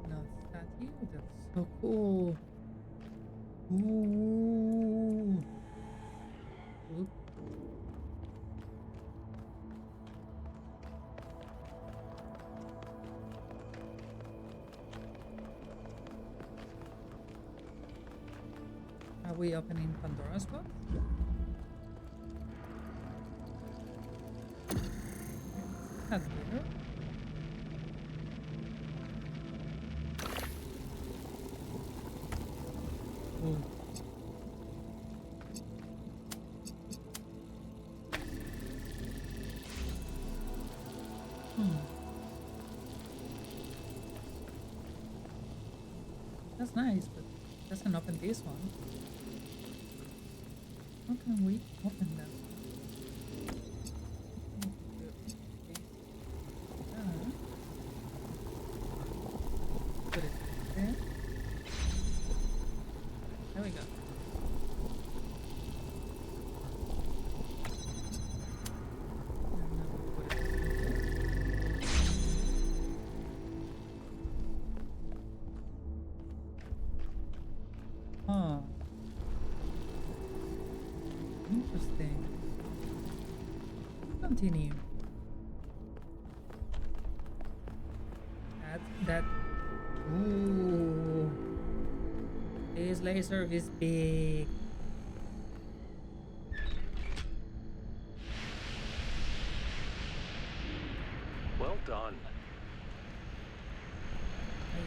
No statue. That's so cool. Ooh. Oop. Are we opening Pandora's box? That's weird. Ooh. That's nice, but it doesn't open this one. How can we open that? Put it there. There we go. Huh. Interesting. Continue. That. Ooh. This laser is big. Well done. Oh, yeah,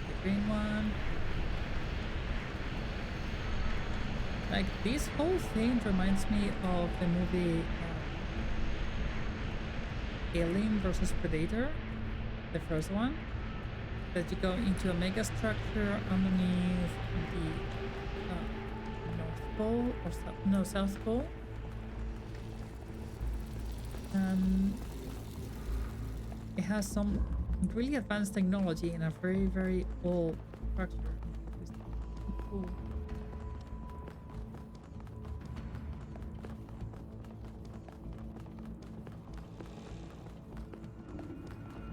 the green one. Like, this whole thing reminds me of the movie Alien versus Predator, the first one, that you go into a mega structure underneath the North Pole or South Pole, and it has some really advanced technology in a very, very old structure. It's cool.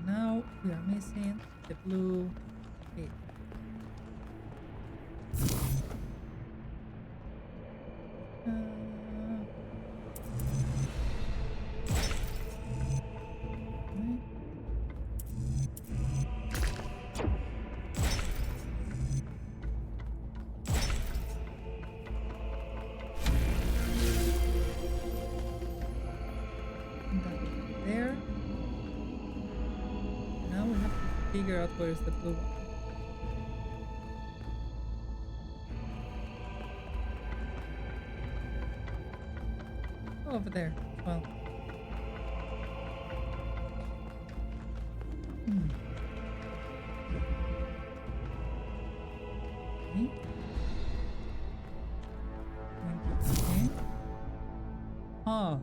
Now we are missing the blue bit. There. Now we have to figure out where is the blue one. Oh, over there. Well. Hmm. Okay. Okay. Oh.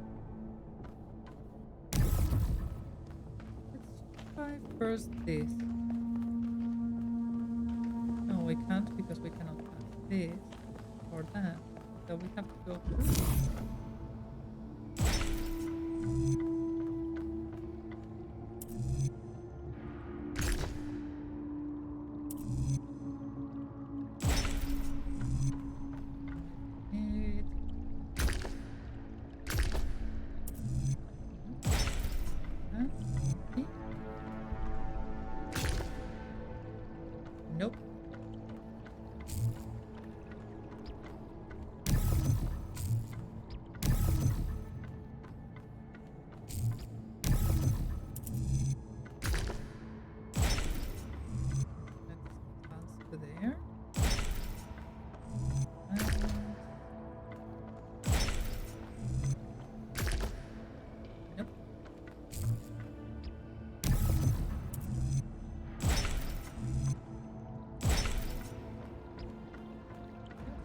Let's try first this. No, we can't because we cannot pass this or that. So we have to go through. It. Okay. Nope. Let's advance to there. And nope.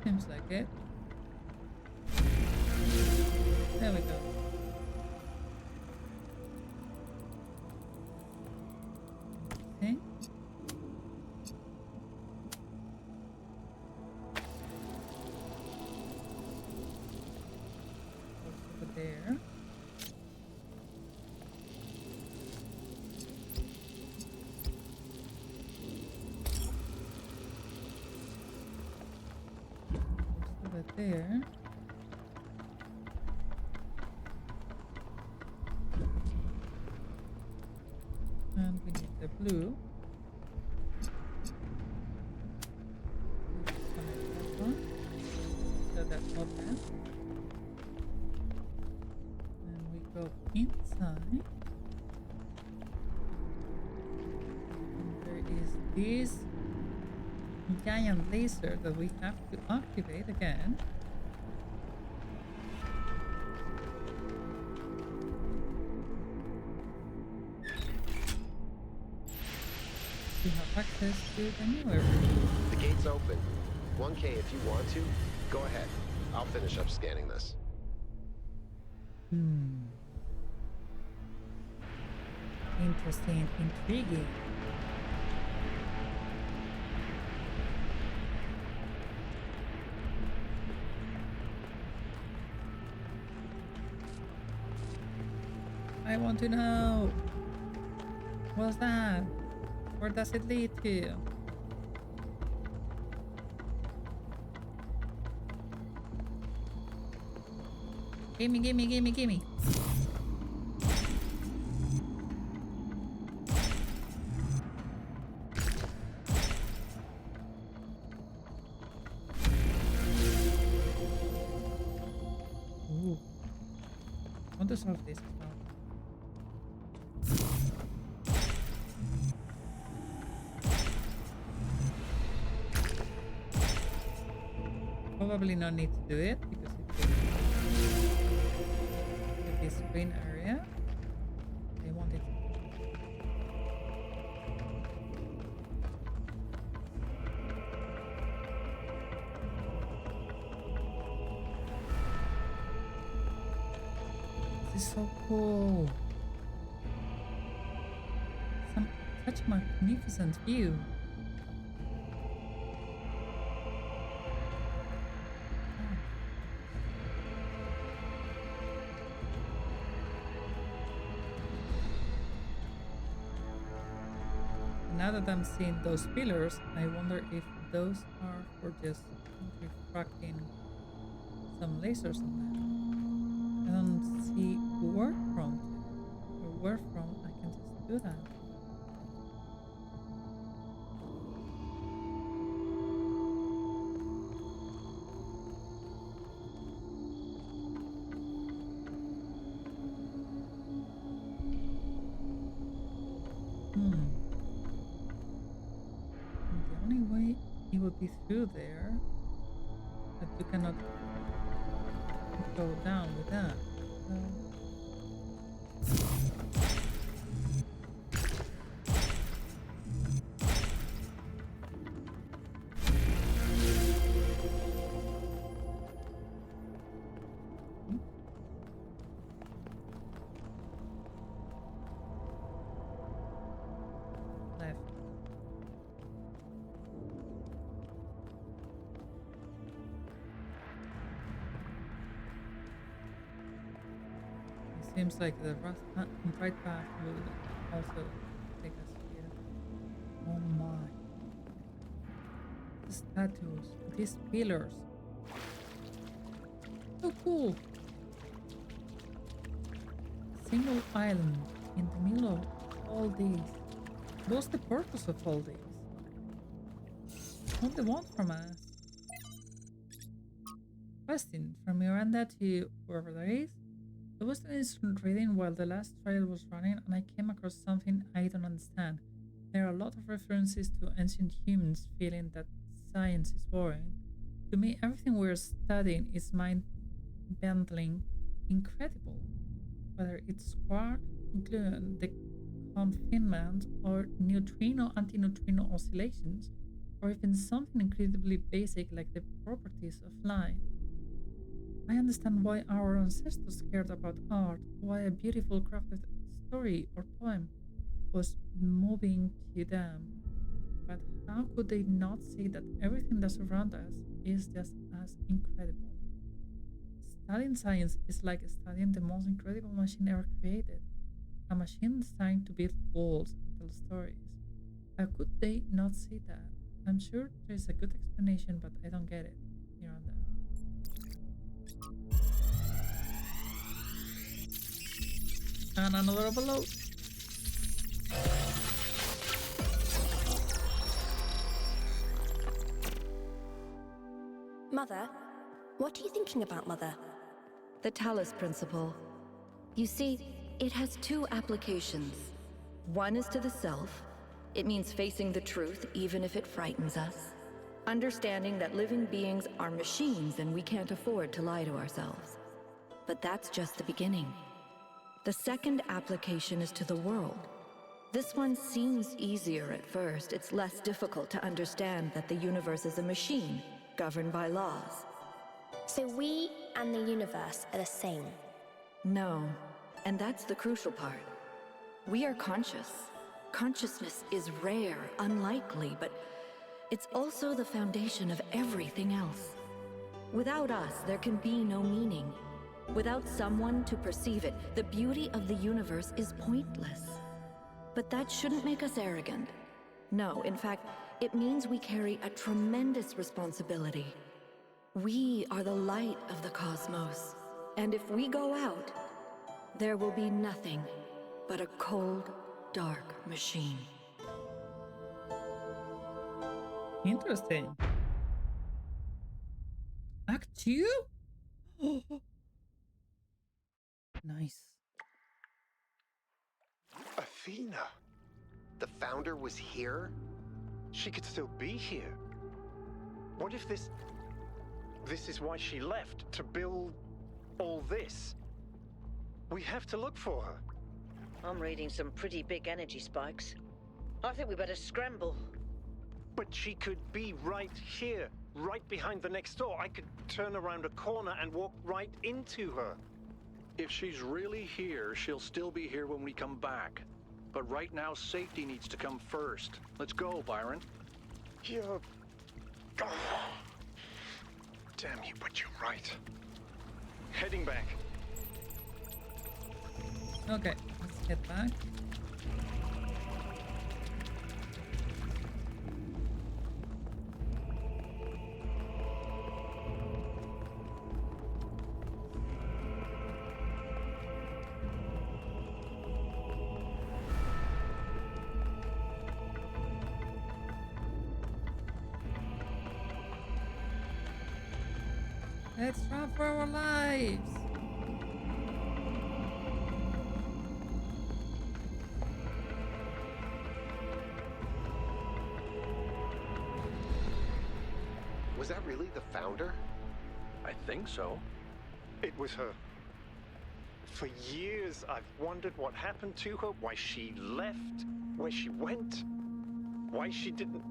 Seems like it. There we go. Okay. Over there. Over there. And we need the blue. Connect that one. So that's all that. And we go inside. And there is this giant laser that we have to activate again. We have access to the new area. The gate's open. 1K if you want to. Go ahead. I'll finish up scanning this. Interesting, intriguing. I want to know. What's that? Where does it lead to? Gimme, gimme, gimme, gimme. Ooh. I want to solve this as well. Probably no need to do it because it is green area. They want it. This is so cool. Such a magnificent view. Now that I'm seeing those pillars, I wonder if those are for just refracting some lasers on them. I don't see where from or where from I can just do that. could be through there, but you cannot go down with that. So... Left. It seems like the right path will also take us here. Oh my. The statues, these pillars. So cool. A single island in the middle of all these. What's the purpose of all this? What they want from us? Question from Miranda to whoever that is. I was doing instant reading while the last trial was running and I came across something I don't understand. There are a lot of references to ancient humans feeling that science is boring. To me, everything we're studying is mind-bending, incredible. Whether it's quark, gluon, the confinement, or neutrino-antineutrino oscillations, or even something incredibly basic like the properties of light. I understand why our ancestors cared about art, why a beautiful crafted story or poem was moving to them. But how could they not see that everything that surrounds us is just as incredible? Studying science is like studying the most incredible machine ever created. A machine designed to build walls and tell stories. How could they not see that? I'm sure there's a good explanation, but I don't get it. Miranda. And another overload. Mother, what are you thinking about, Mother? The Talos Principle. You see, it has two applications. One is to the self. It means facing the truth even if it frightens us. Understanding that living beings are machines and we can't afford to lie to ourselves. But that's just the beginning. The second application is to the world. This one seems easier at first. It's less difficult to understand that the universe is a machine, governed by laws. So we and the universe are the same. No, and that's the crucial part. We are conscious. Consciousness is rare, unlikely, but it's also the foundation of everything else. Without us, there can be no meaning. Without someone to perceive it, the beauty of the universe is pointless. But that shouldn't make us arrogant. No, in fact, it means we carry a tremendous responsibility. We are the light of the cosmos. And if we go out, there will be nothing but a cold, dark machine. Interesting. Act 2? Nice. Athena! The founder was here? She could still be here. What if this is why she left, to build all this? We have to look for her. I'm reading some pretty big energy spikes. I think we better scramble. But she could be right here, right behind the next door. I could turn around a corner and walk right into her. If she's really here, she'll still be here when we come back. But right now, safety needs to come first. Let's go, Byron. You're... Oh. Damn you, but you're right. Heading back. Okay, let's get back. Let's run for our lives! Was that really the founder? I think so. It was her. For years, I've wondered what happened to her, why she left, where she went, why she didn't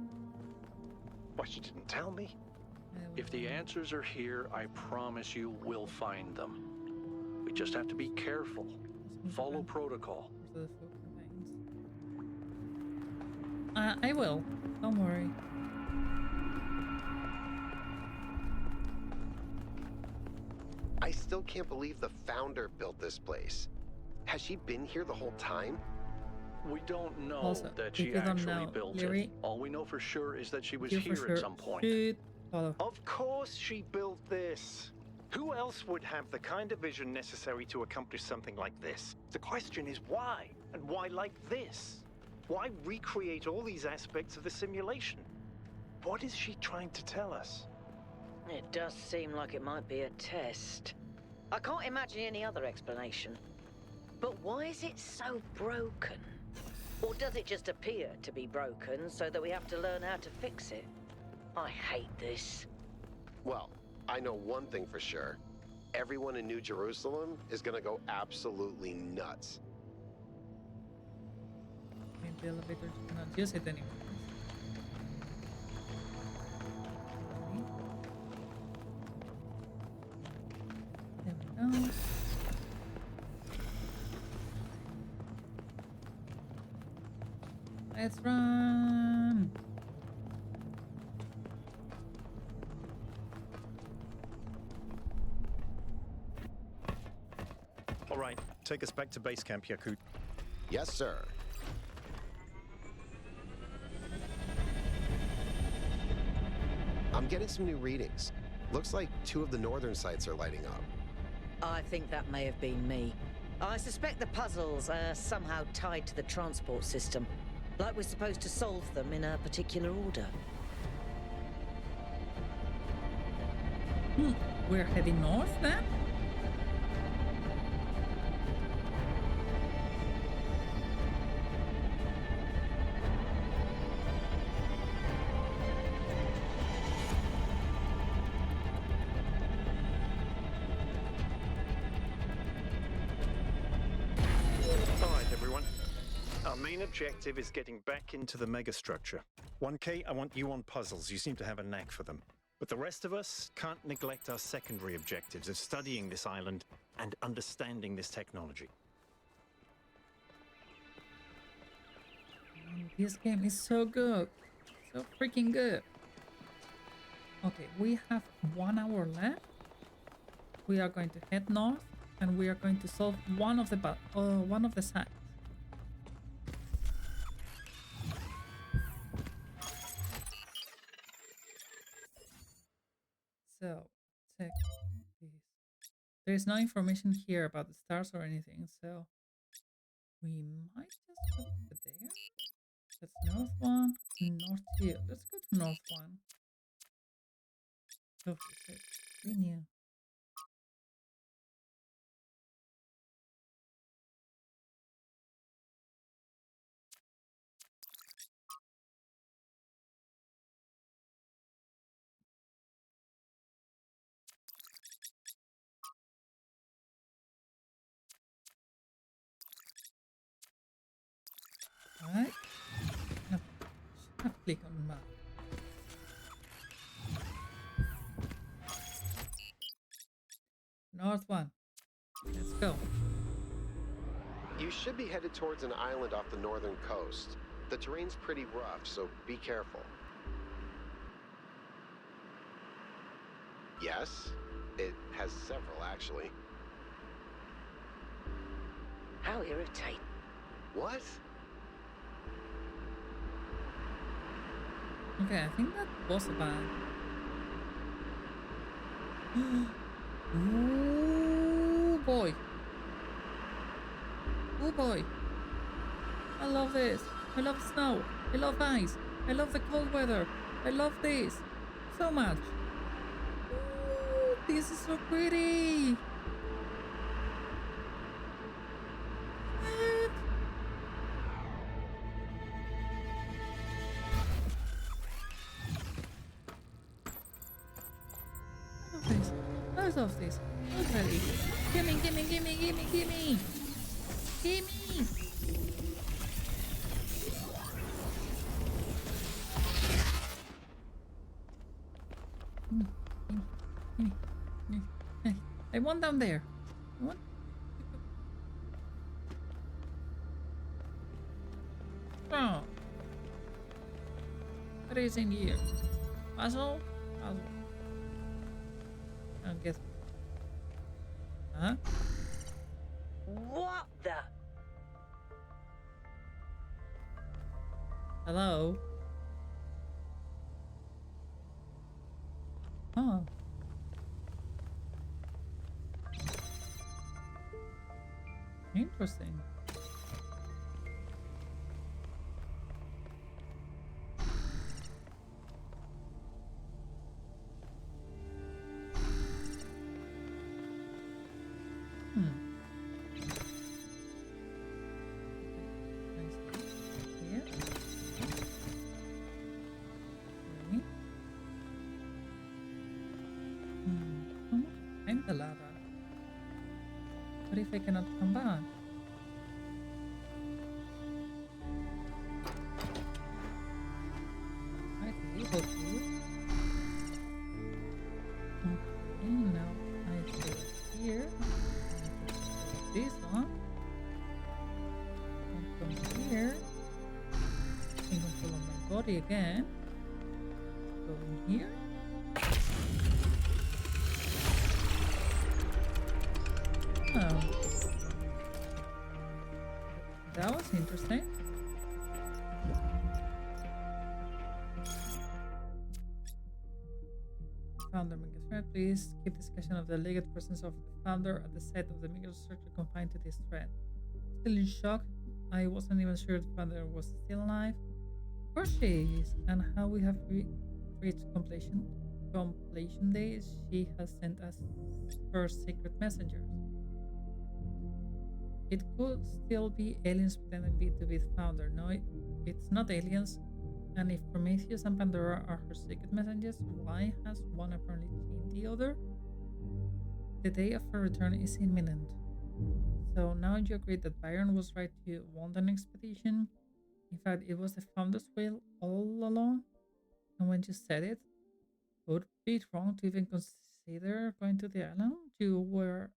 tell me. If the answers are here, I promise you we'll find them. We just have to be careful. Follow protocol. I will. Don't worry. I still can't believe the founder built this place. Has she been here the whole time? We don't know Also, that if she you don't actually know, built Leary, it. All we know for sure is that she was you for here sure at some point. should follow. Of course she built this. Who else would have the kind of vision necessary to accomplish something like this? The question is why? And why like this? Why recreate all these aspects of the simulation? What is she trying to tell us? It does seem like it might be a test. I can't imagine any other explanation. But why is it so broken? Or does it just appear to be broken so that we have to learn how to fix it? I hate this. Well, I know one thing for sure. Everyone in New Jerusalem is gonna go absolutely nuts. I mean, the elevators cannot use it anymore. There we go. Let's run! All right, take us back to base camp, Yakut. Yes, sir. I'm getting some new readings. Looks like 2 of the northern sites are lighting up. I think that may have been me. I suspect the puzzles are somehow tied to the transport system. Like we're supposed to solve them in a particular order. We're heading north then? All right, everyone. Our main objective is getting back into the megastructure. 1K, I want you on puzzles. You seem to have a knack for them. But the rest of us can't neglect our secondary objectives of studying this island and understanding this technology. This game is so good. So freaking good. Okay, we have 1 hour left. We are going to head north and we are going to solve one of the sides. So, check this. There is no information here about the stars or anything, so we might just go to there. That's north 1, north 2. Let's go to north 1. Oh, shit. Renew. Alright. Now click on map. North 1. Let's go. You should be headed towards an island off the northern coast. The terrain's pretty rough, so be careful. Yes, it has several, actually. How irritating. What? Okay, I think that was a ban. Ooh boy. Oh boy. I love this. I love snow. I love ice. I love the cold weather. I love this so much. Ooh, this is so pretty. What? both of these. Literally. Gimme, gimme, gimme, gimme, gimme! Gimme! I want down there. I want. Oh. What is in here? Puzzle? Puzzle. I don't get. Huh? What the? Hello? Oh. Interesting. The ladder. What if I cannot come back? Might be able to. Okay, now I go here. This one. And from here, in control of my body again. Go in here. Oh. That was interesting. Founder Mega threat, please keep discussion of the alleged presence of the founder at the site of the Mega structure confined to this threat. Still in shock. I wasn't even sure the founder was still alive. Of course she is. And how we have reached completion day, she has sent us her secret messengers. It could still be aliens pretending to be the founder. No, it's not aliens. And if Prometheus and Pandora are her secret messengers, why has one apparently seen the other? The day of her return is imminent. So now you agree that Byron was right to want an expedition. In fact, it was the founder's will all along. And when you said it, would it be wrong to even consider going to the island? You were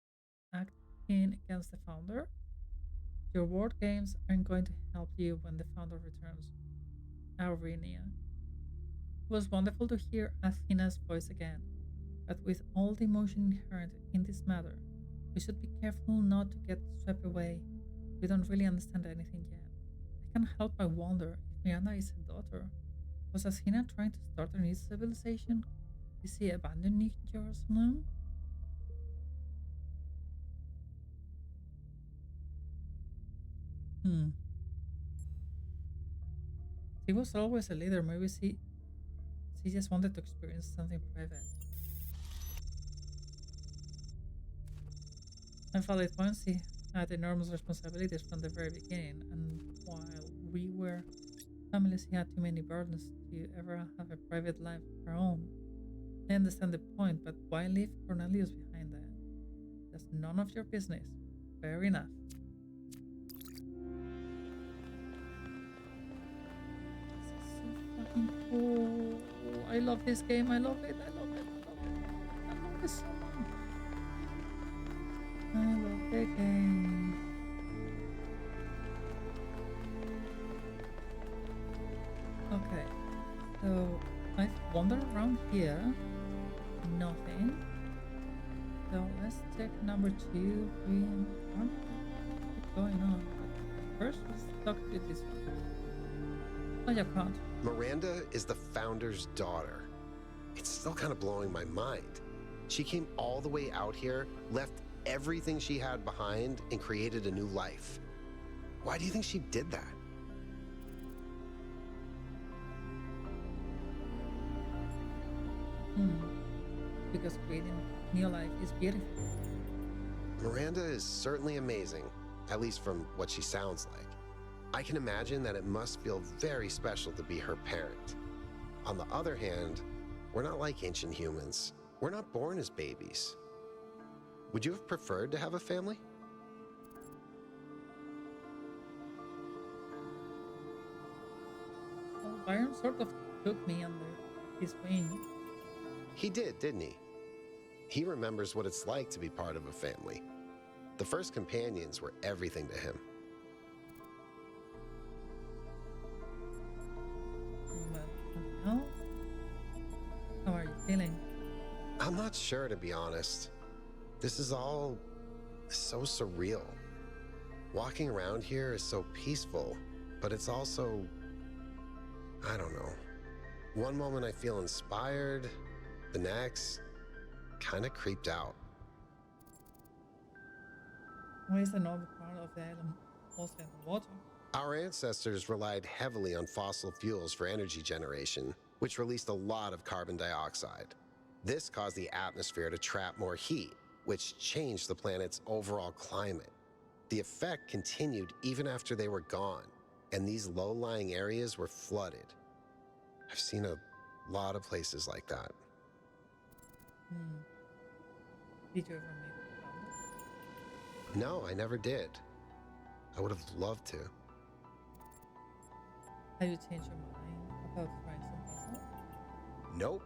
acting against the founder. Your word games aren't going to help you when the founder returns. Aurenia. It was wonderful to hear Athena's voice again, but with all the emotion inherent in this matter, we should be careful not to get swept away. We don't really understand anything yet. I can't help but wonder if Miranda is a daughter. Was Athena trying to start a new civilization? Is he abandoning Jerusalem? She was always a leader. Maybe she just wanted to experience something private. And valid points, she had enormous responsibilities from the very beginning, and while we were families, she had too many burdens to ever have a private life of her own. I understand the point, but why leave Cornelius behind then? That's none of your business. Fair enough. Oh, I love this game. I love it. I love it. I love it. I love it so much. I love the game. Okay, so I've wandered around here. Nothing. So let's check number 2, 3, and 4. What's going on? First, let's talk to this one. Oh, you can't. Miranda is the founder's daughter. It's still kind of blowing my mind. She came all the way out here, left everything she had behind, and created a new life. Why do you think she did that? Because creating new life is beautiful. Miranda is certainly amazing, at least from what she sounds like. I can imagine that it must feel very special to be her parent. On the other hand, we're not like ancient humans. We're not born as babies. Would you have preferred to have a family? Well, Byron sort of took me under his wing. He did, didn't he? He remembers what it's like to be part of a family. The first companions were everything to him. But now, how are you feeling? I'm not sure, to be honest. This is all so surreal. Walking around here is so peaceful, but it's also, I don't know. One moment I feel inspired, the next, kind of creeped out. Why is another part of the island also in the water? Our ancestors relied heavily on fossil fuels for energy generation, which released a lot of carbon dioxide. This caused the atmosphere to trap more heat, which changed the planet's overall climate. The effect continued even after they were gone, and these low-lying areas were flooded. I've seen a lot of places like that. Did you ever make a plan? No, I never did. I would have loved to. Have you changed your mind about trying some puzzle? Nope.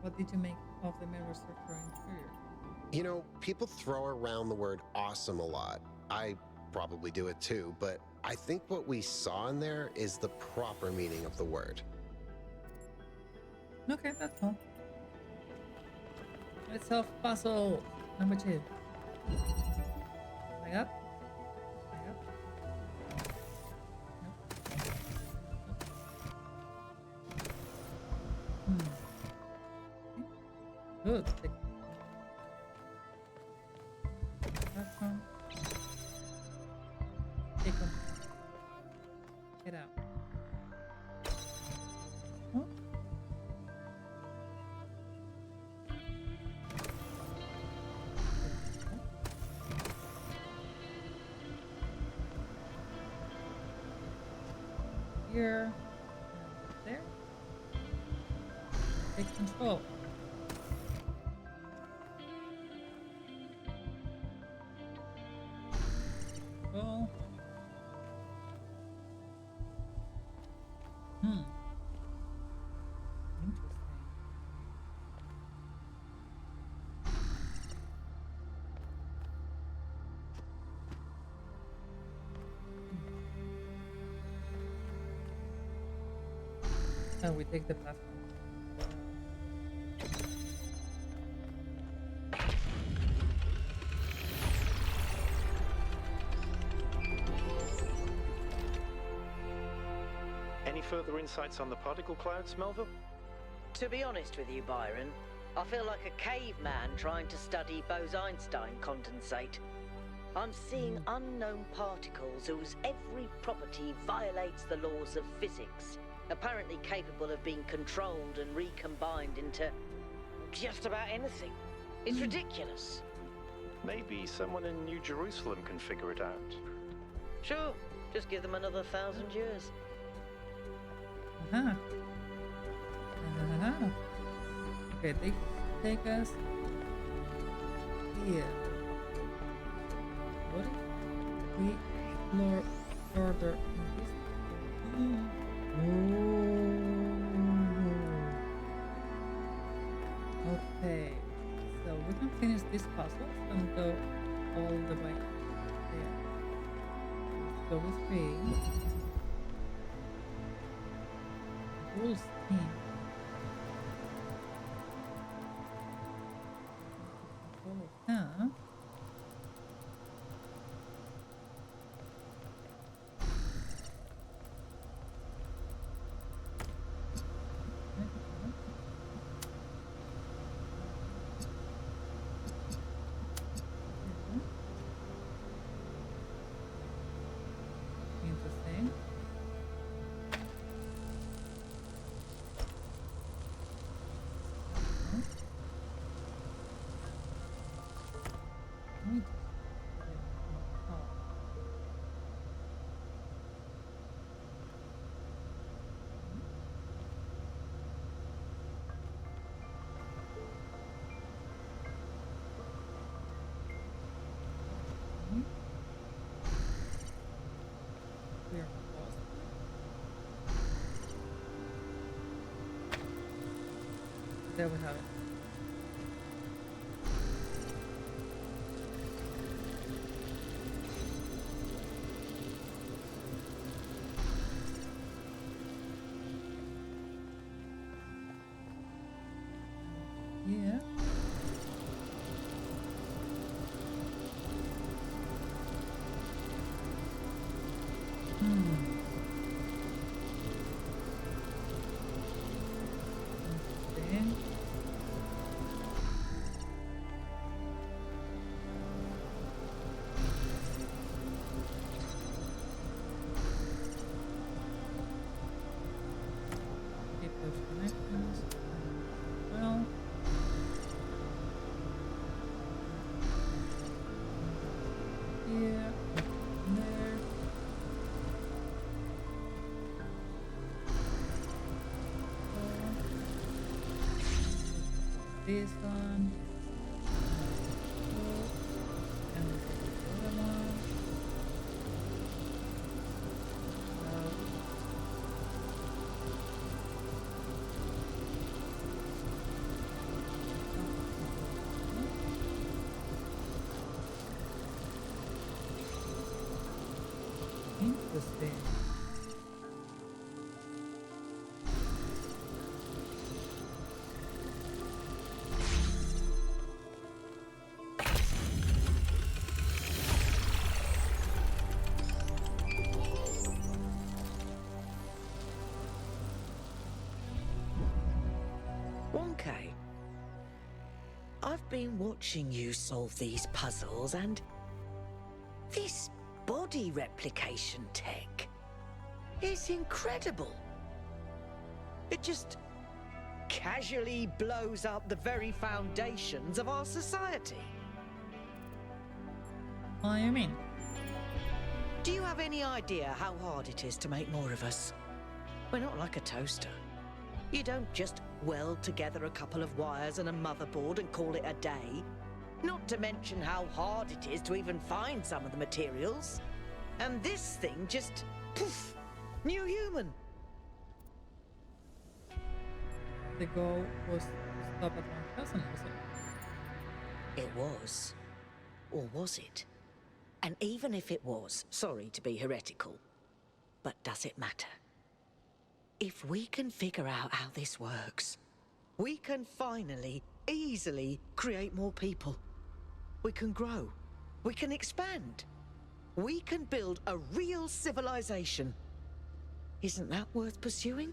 What did you make of the mirror structure interior? You know, people throw around the word awesome a lot. I probably do it too, but I think what we saw in there is the proper meaning of the word. Okay, that's all. Let's solve puzzle number 2. Leg up. Leg up. Nope. Good. That's one. Take them. Get out. Huh? Here. And there. Take control. Well. Interesting. And we take the platform. Any further insights on the particle clouds, Melville? To be honest with you, Byron, I feel like a caveman trying to study Bose-Einstein condensate. I'm seeing unknown particles whose every property violates the laws of physics, apparently capable of being controlled and recombined into just about anything. It's ridiculous. Maybe someone in New Jerusalem can figure it out. Sure, just give them another 1,000 years. Uh-huh. Uh-huh. Okay, take us here. What if we explore further in this? Okay, so we can finish this puzzle and go all the way there. Let's go with 3. Full steam. Control of that. Interesting. There we have it. Yeah. Hmm. Interesting. Keep those connections. Well. Here. There. This one. And this is the other one. Interesting. Wonkai, I've been watching you solve these puzzles, and this body replication tech is incredible. It just casually blows up the very foundations of our society. What do you mean? Do you have any idea how hard it is to make more of us? We're not like a toaster. You don't just weld together a couple of wires and a motherboard and call it a day. Not to mention how hard it is to even find some of the materials. And this thing just, poof, new human. The goal was to stop at 1,000, was it? It was. Or was it? And even if it was, sorry to be heretical, but does it matter? If we can figure out how this works, we can finally, easily create more people. We can grow. We can expand. We can build a real civilization. Isn't that worth pursuing?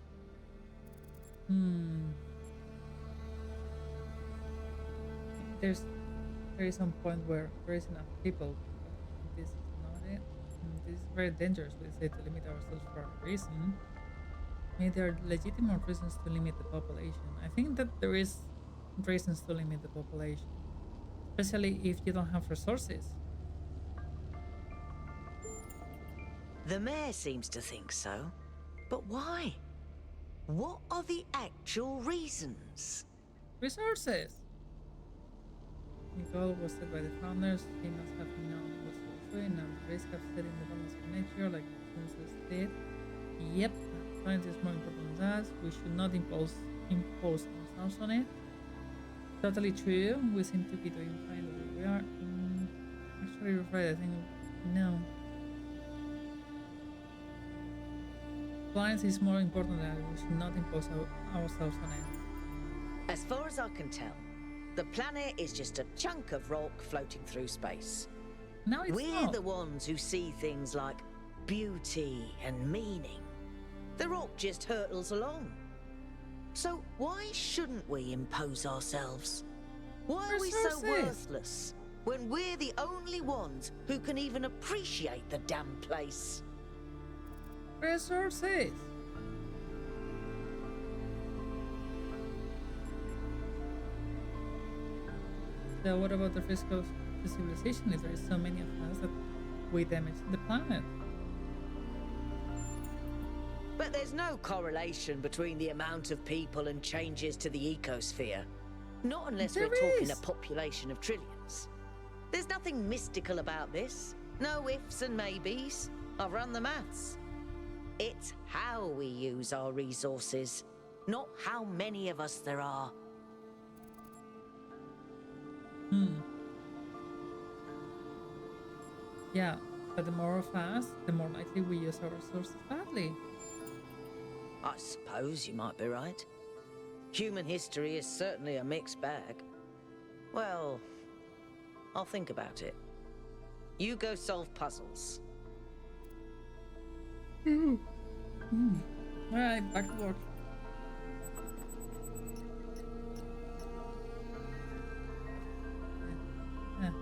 There is some point where there is enough people. But this is not it. This is very dangerous. We say to limit ourselves for a reason. Maybe there are legitimate reasons to limit the population. I think that there is reasons to limit the population, especially if you don't have resources. The mayor seems to think so. But why? What are the actual reasons? Resources! The goal was set by the founders. He must have known what he was doing and the risk of setting the balance of nature like the princess did. Yep, science is more important than us. We should not impose ourselves on it. Totally true. We seem to be doing fine the way we are. Actually, you're right. I think no. Science is more important than we should not impose ourselves on it. As far as I can tell, the planet is just a chunk of rock floating through space. No, it's We're not. the ones who see things like beauty and meaning. The rock just hurtles along. So why shouldn't we impose ourselves? Why are we so Resources. worthless when we're the only ones who can even appreciate the damn place? Resources. So what about the risk of the civilization if there is so many of us that we damage the planet? But there's no correlation between the amount of people and changes to the ecosphere. Not unless There we're talking is. a population of trillions. There's nothing mystical about this. No ifs and maybes. I've run the maths. It's how we use our resources, not how many of us there are. Hmm. Yeah, but the more of us, the more likely we use our resources badly. I suppose you might be right. Human history is certainly a mixed bag. Well, I'll think about it. You go solve puzzles. Alright, back to work. Yeah.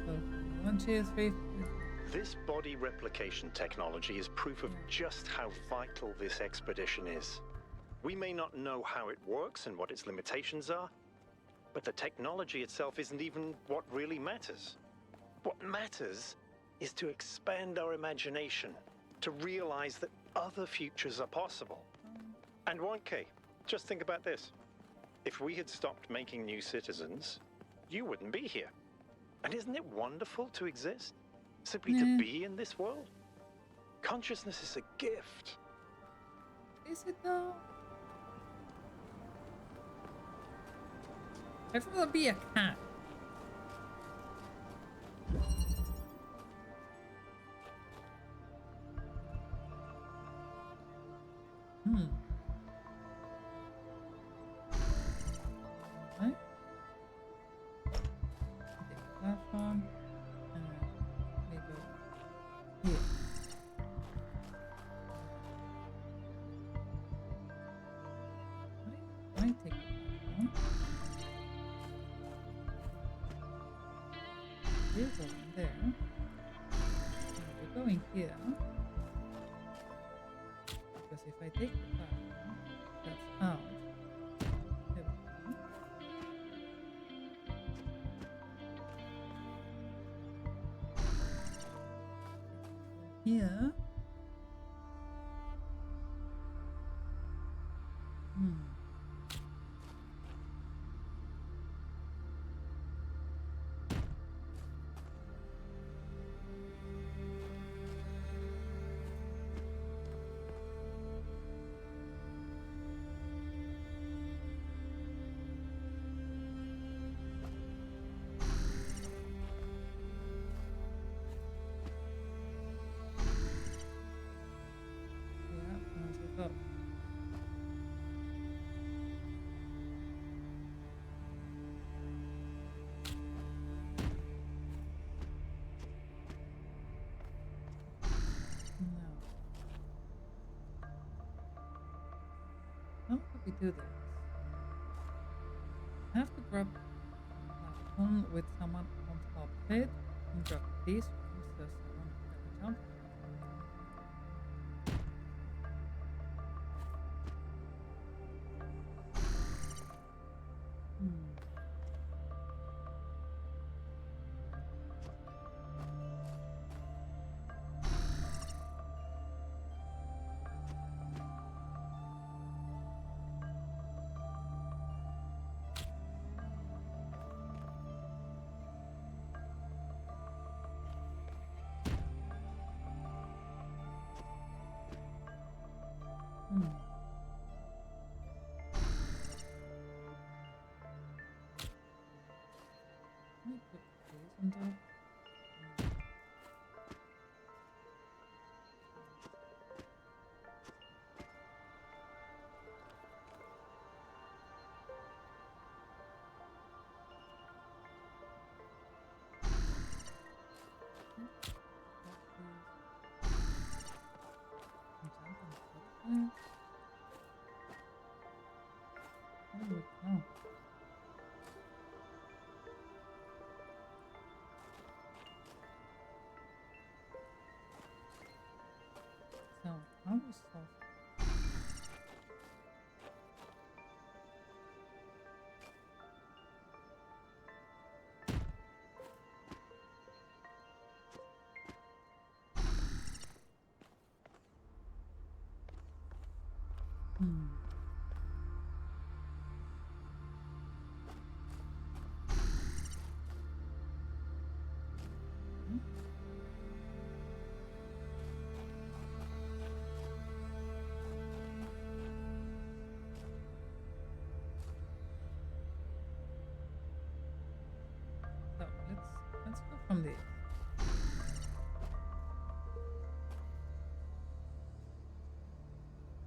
So 1, 2, 3. This body replication technology is proof of just how vital this expedition is. We may not know how it works and what its limitations are, but the technology itself isn't even what really matters. What matters is to expand our imagination, to realize that other futures are possible. And 1K, just think about this. If we had stopped making new citizens, you wouldn't be here. And isn't it wonderful to exist? Simply to be in this world? Consciousness is a gift. Is it though? I'd rather be a cat. Right? Take the platform and we go here. I take the platform. We're going there. And we're going here. Because if I take the platform, that's out. There we go. Here. Yeah, as I thought. Now, how do we do this? I have to grab the platform with someone on top of it and grab this one so someone can jump. Let me put this on top. There we go. So how we solve from this.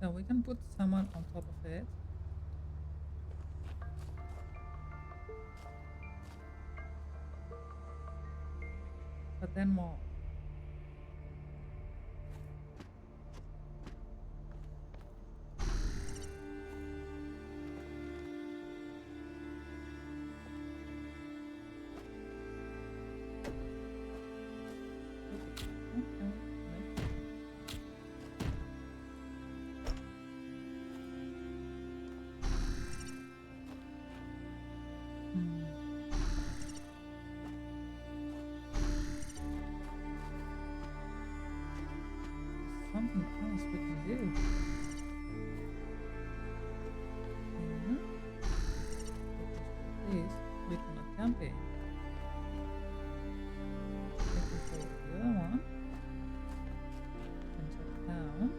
So we can put someone on top of it. But then what? Something else we can do. This we cannot jump in. We can follow the other one. And jump down.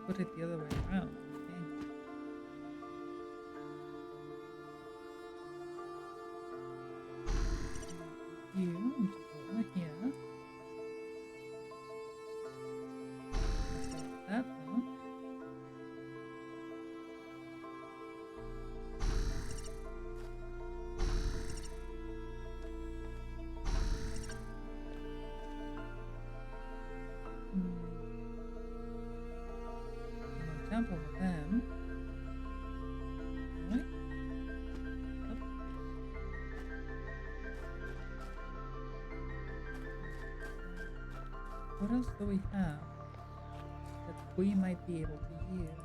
Put it the other way around. Okay. You need to go over here. Like that one. Jump over them. Right? Up. What else do we have that we might be able to use?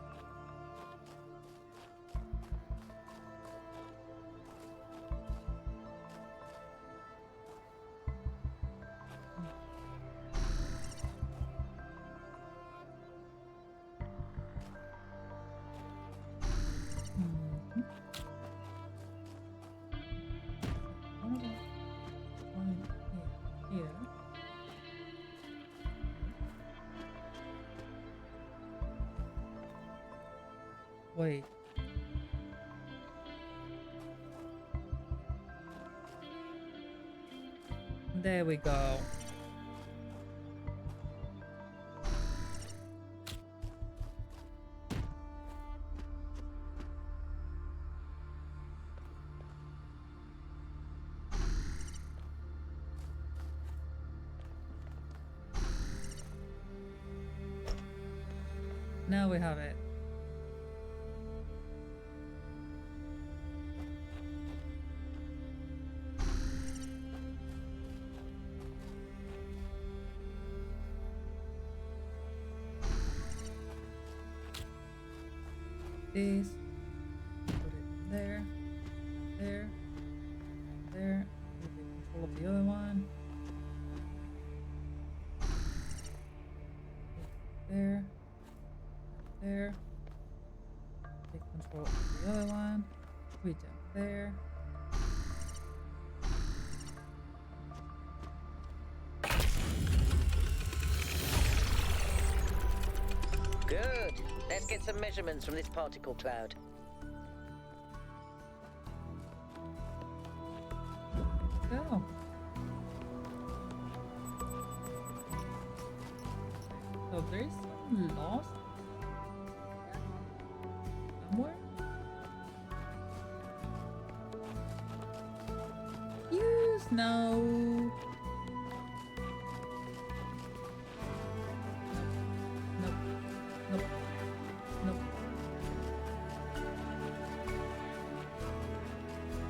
Wait. There we go. Now we have it. This, put it there, there, there, we take control of the other one. There, there, take control of the other one, we jump there. Good. Let's get some measurements from this particle cloud. Go. So there's some lost somewhere. Use no. Nope. Nope. Nope.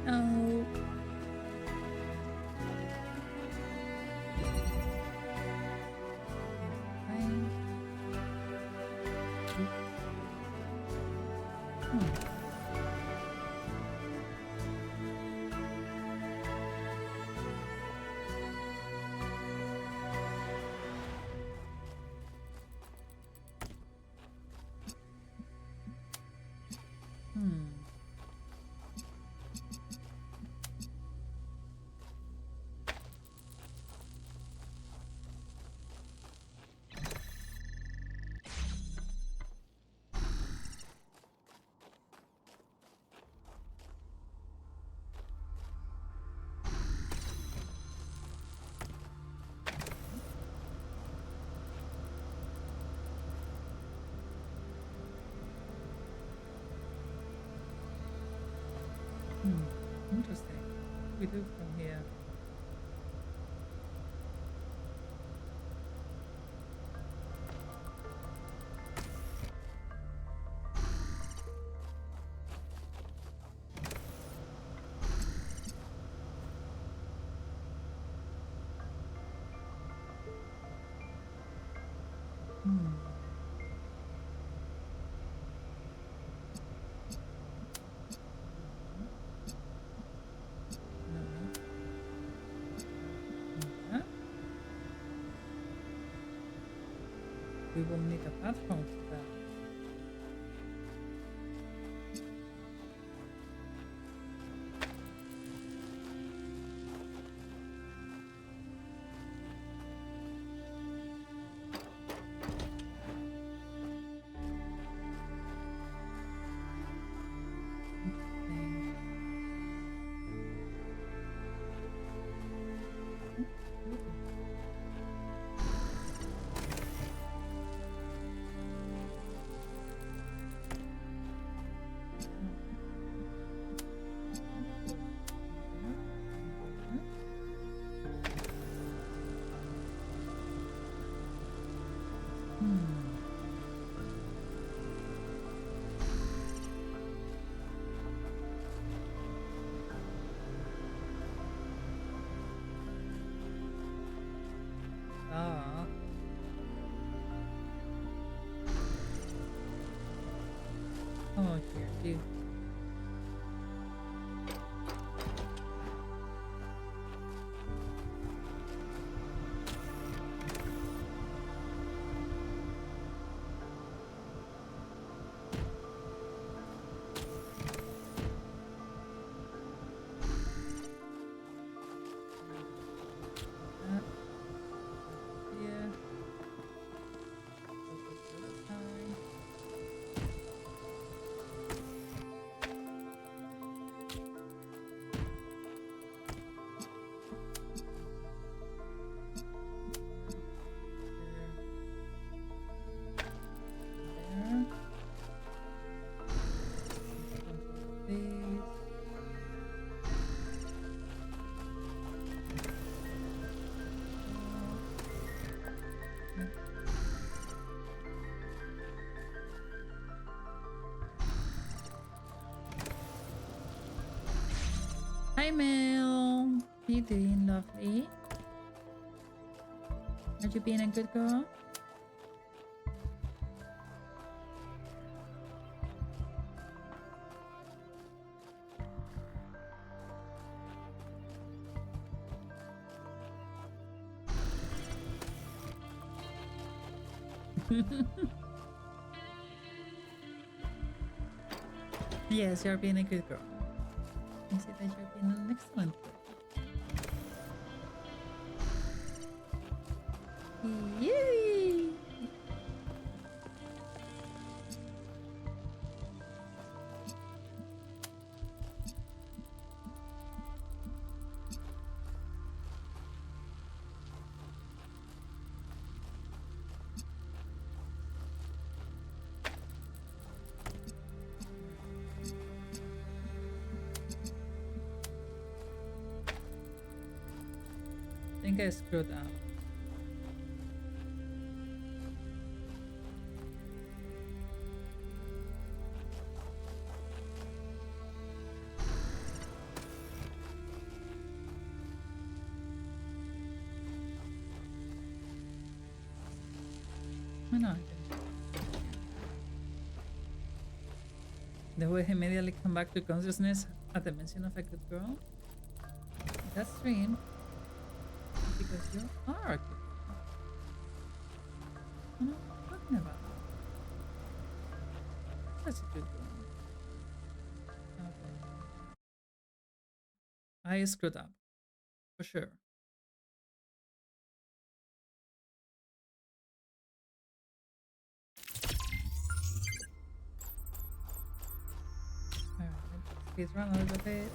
No. Interesting. We do from here. We will need a platform for that. Oh, dear, dude. Hi, Mel. How you doing, lovely? Are you being a good girl? Yes, you're being a good girl. I see that you're being an excellent girl. Yay! I think I screwed up. I know I did. They will immediately come back to consciousness at the mention of a good girl. That's strange. Because you are a good girl. What am I talking about? That's a good girl. Okay. I screwed up. For sure. Alright, let's speed run a little bit.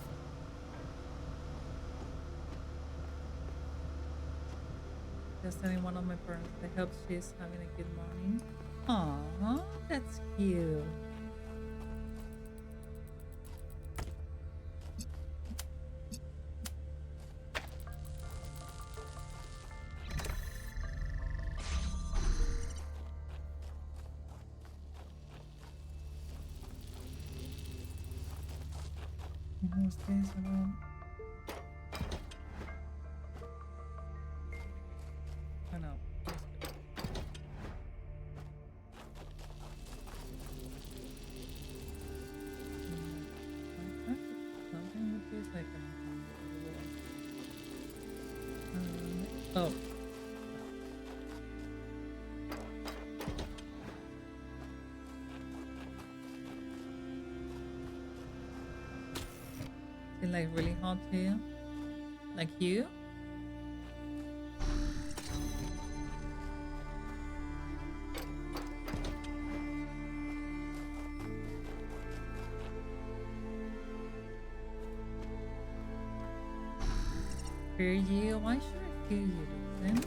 Just telling one of my parents. I hope she's having a good morning. Aww, that's cute. Who's this around? Oh no. Something with this I can oh. Is it like really hot here? Like you? Fear you? Why should I fear you, Vincent?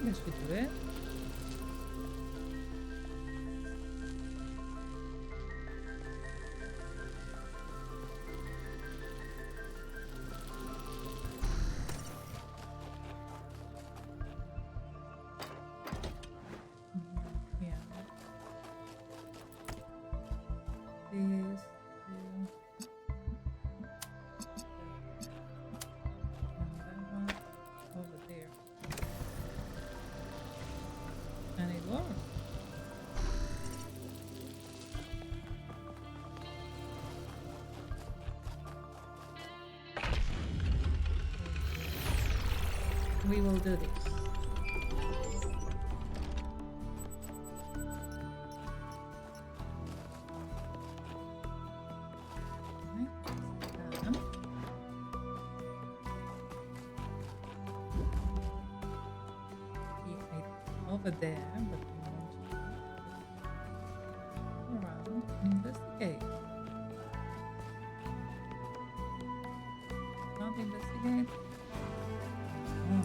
Yes, we do it. Yeah. This. And that one over there. And it works. We will do this. Over there, but we want to go around and investigate. Not investigate. Oh.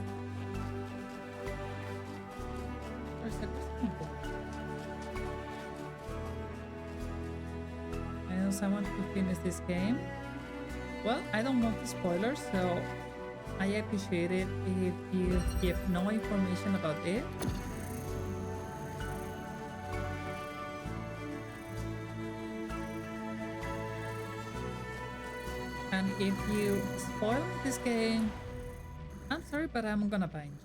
There's a crystal ball. I also want to finish this game. Well, I don't want spoilers, so I appreciate it if you give no information about it. And if you spoil this game, I'm sorry, but I'm gonna bind you.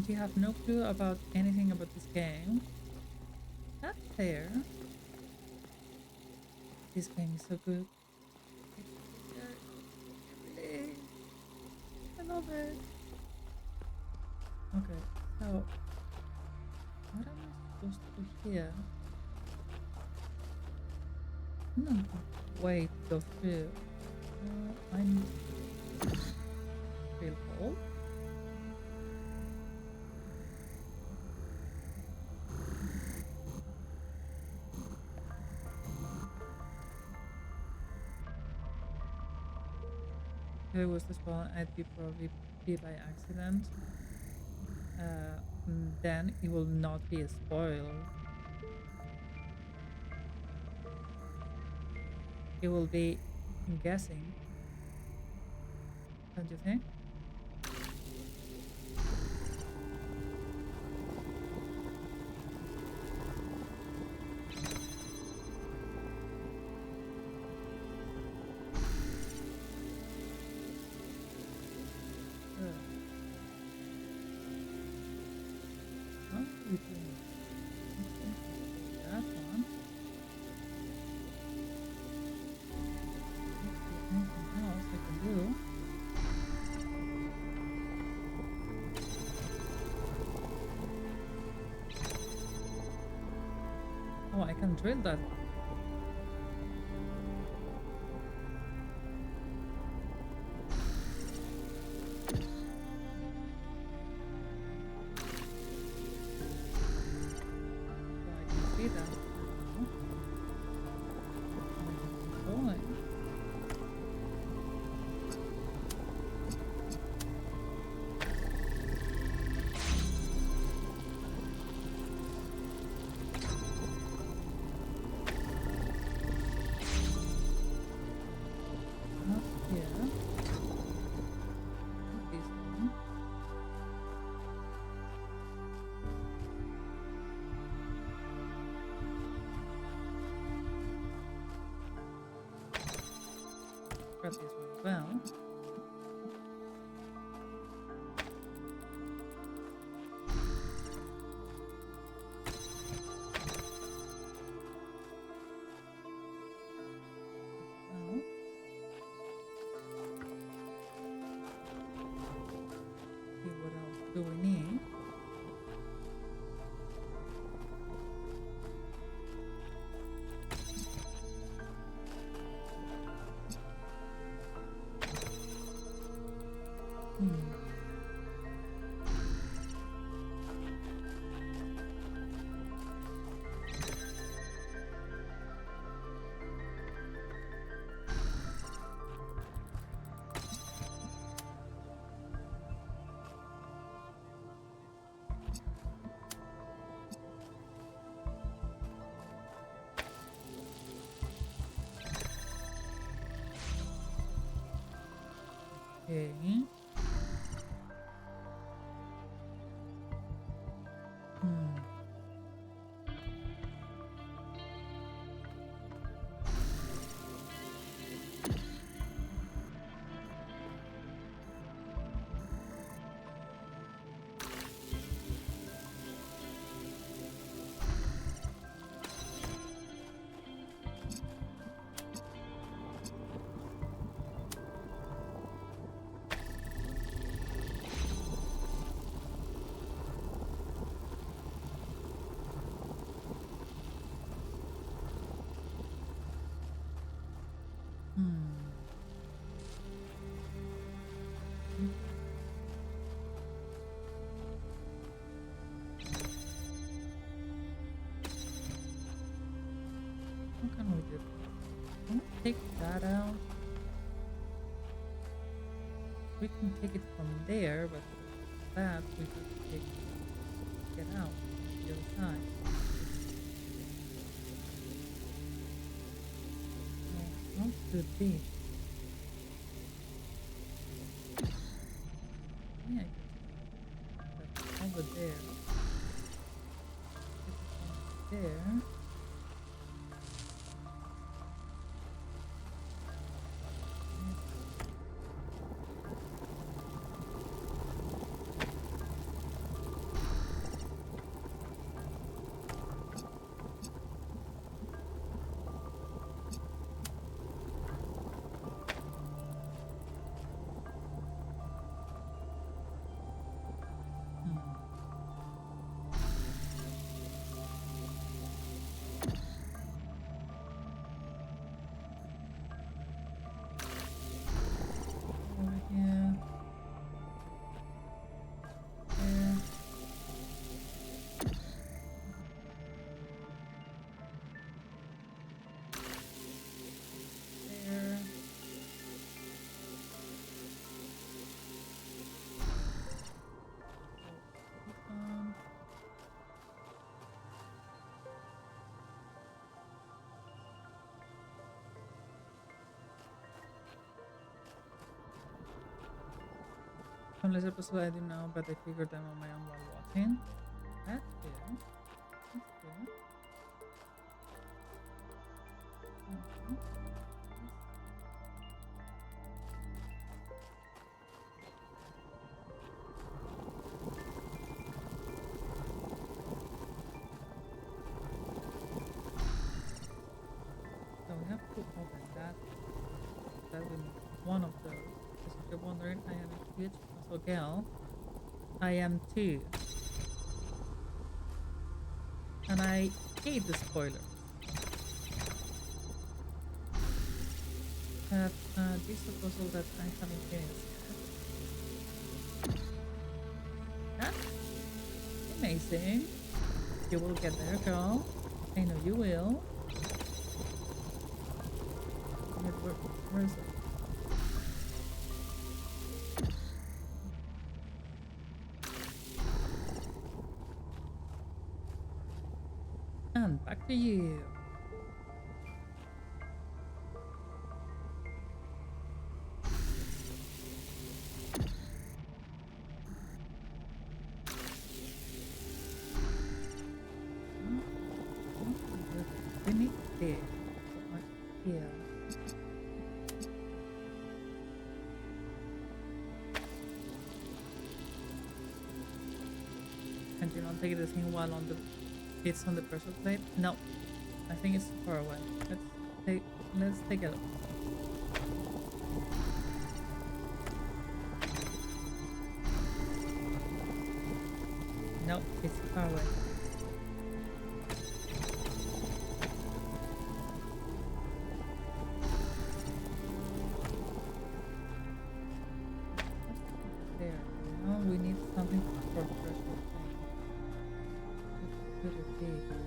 you have no clue about anything about this game, that's fair. This game is so good. Really, I love it. Okay, so what am I supposed to do here? No way to go through. I need to drill hole. If it was the spawn, I'd be probably be by accident. Then it will not be a spoil. It will be guessing. Don't you think? How are we doing? That one. Anything else I can do? Oh, I can drill that. So I can see that. Going. Not here. Not this one. Grab this one as well. Well, see what else do we need? Hmm. Okay. Hmm. Hmm. How can we do this? Can we take that out? We can take it from there, but that we have to get out the other side. Well, let's do this. Yeah, I can put that over there. Get it over there. some laser puzzles I didn't know, but I figured them on my own while watching. That's good. That's good. Mhm. So we have to open that. That we need one of those. Because if you're wondering, I am a huge puzzle girl. I am too. And I hate the spoilers. But this is a puzzle that I haven't finished yet. That's amazing. You will get there, girl. I know you will. Where is it? And back to you. We need this. Here. Can you not take the thing while on the it's on the pressure plate? No. I think it's too far away. Let's take a look. No, it's too far away. There. No, we need something for the pressure plate. What could it be?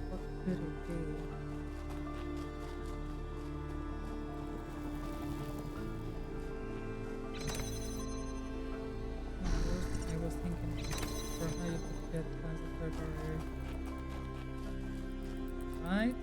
What could it be? I was thinking for how you could get past the third barrier. Right?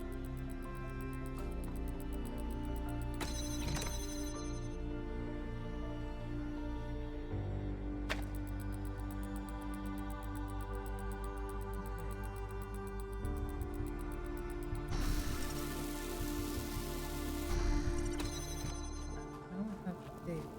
Now we have to take.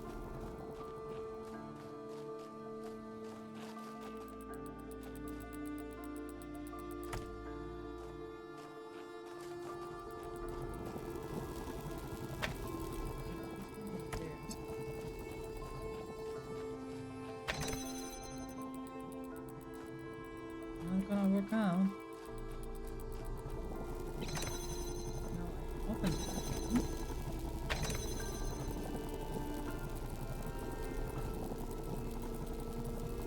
Not gonna work out. No, I opened it.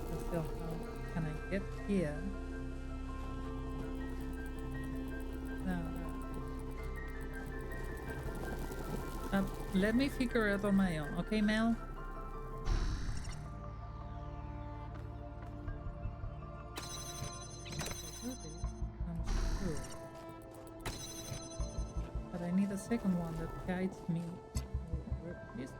But still, how can I get here? No. Let me figure it on my own, okay, Mel? But I need a second one that guides me over this way.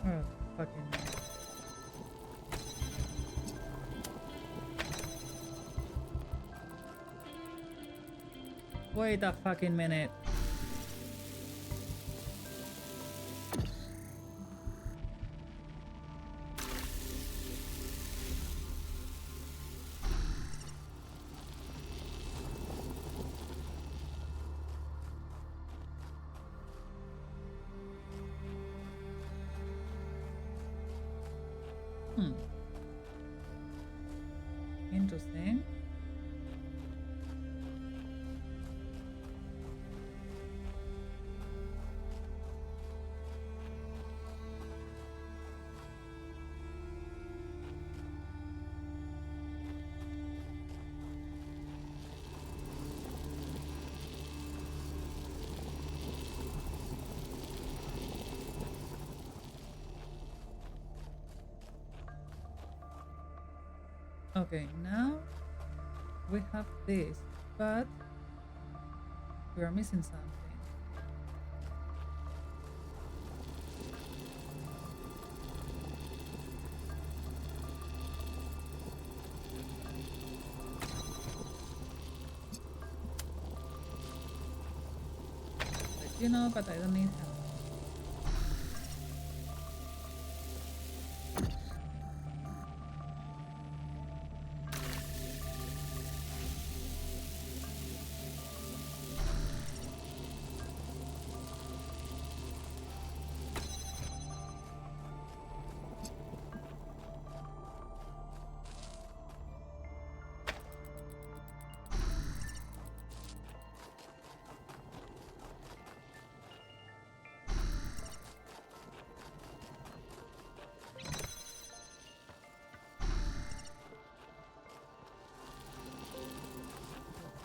Oh, fucking. Wait a fucking minute. Interesting. Okay, now we have this, but we are missing something. You know, but I don't need help.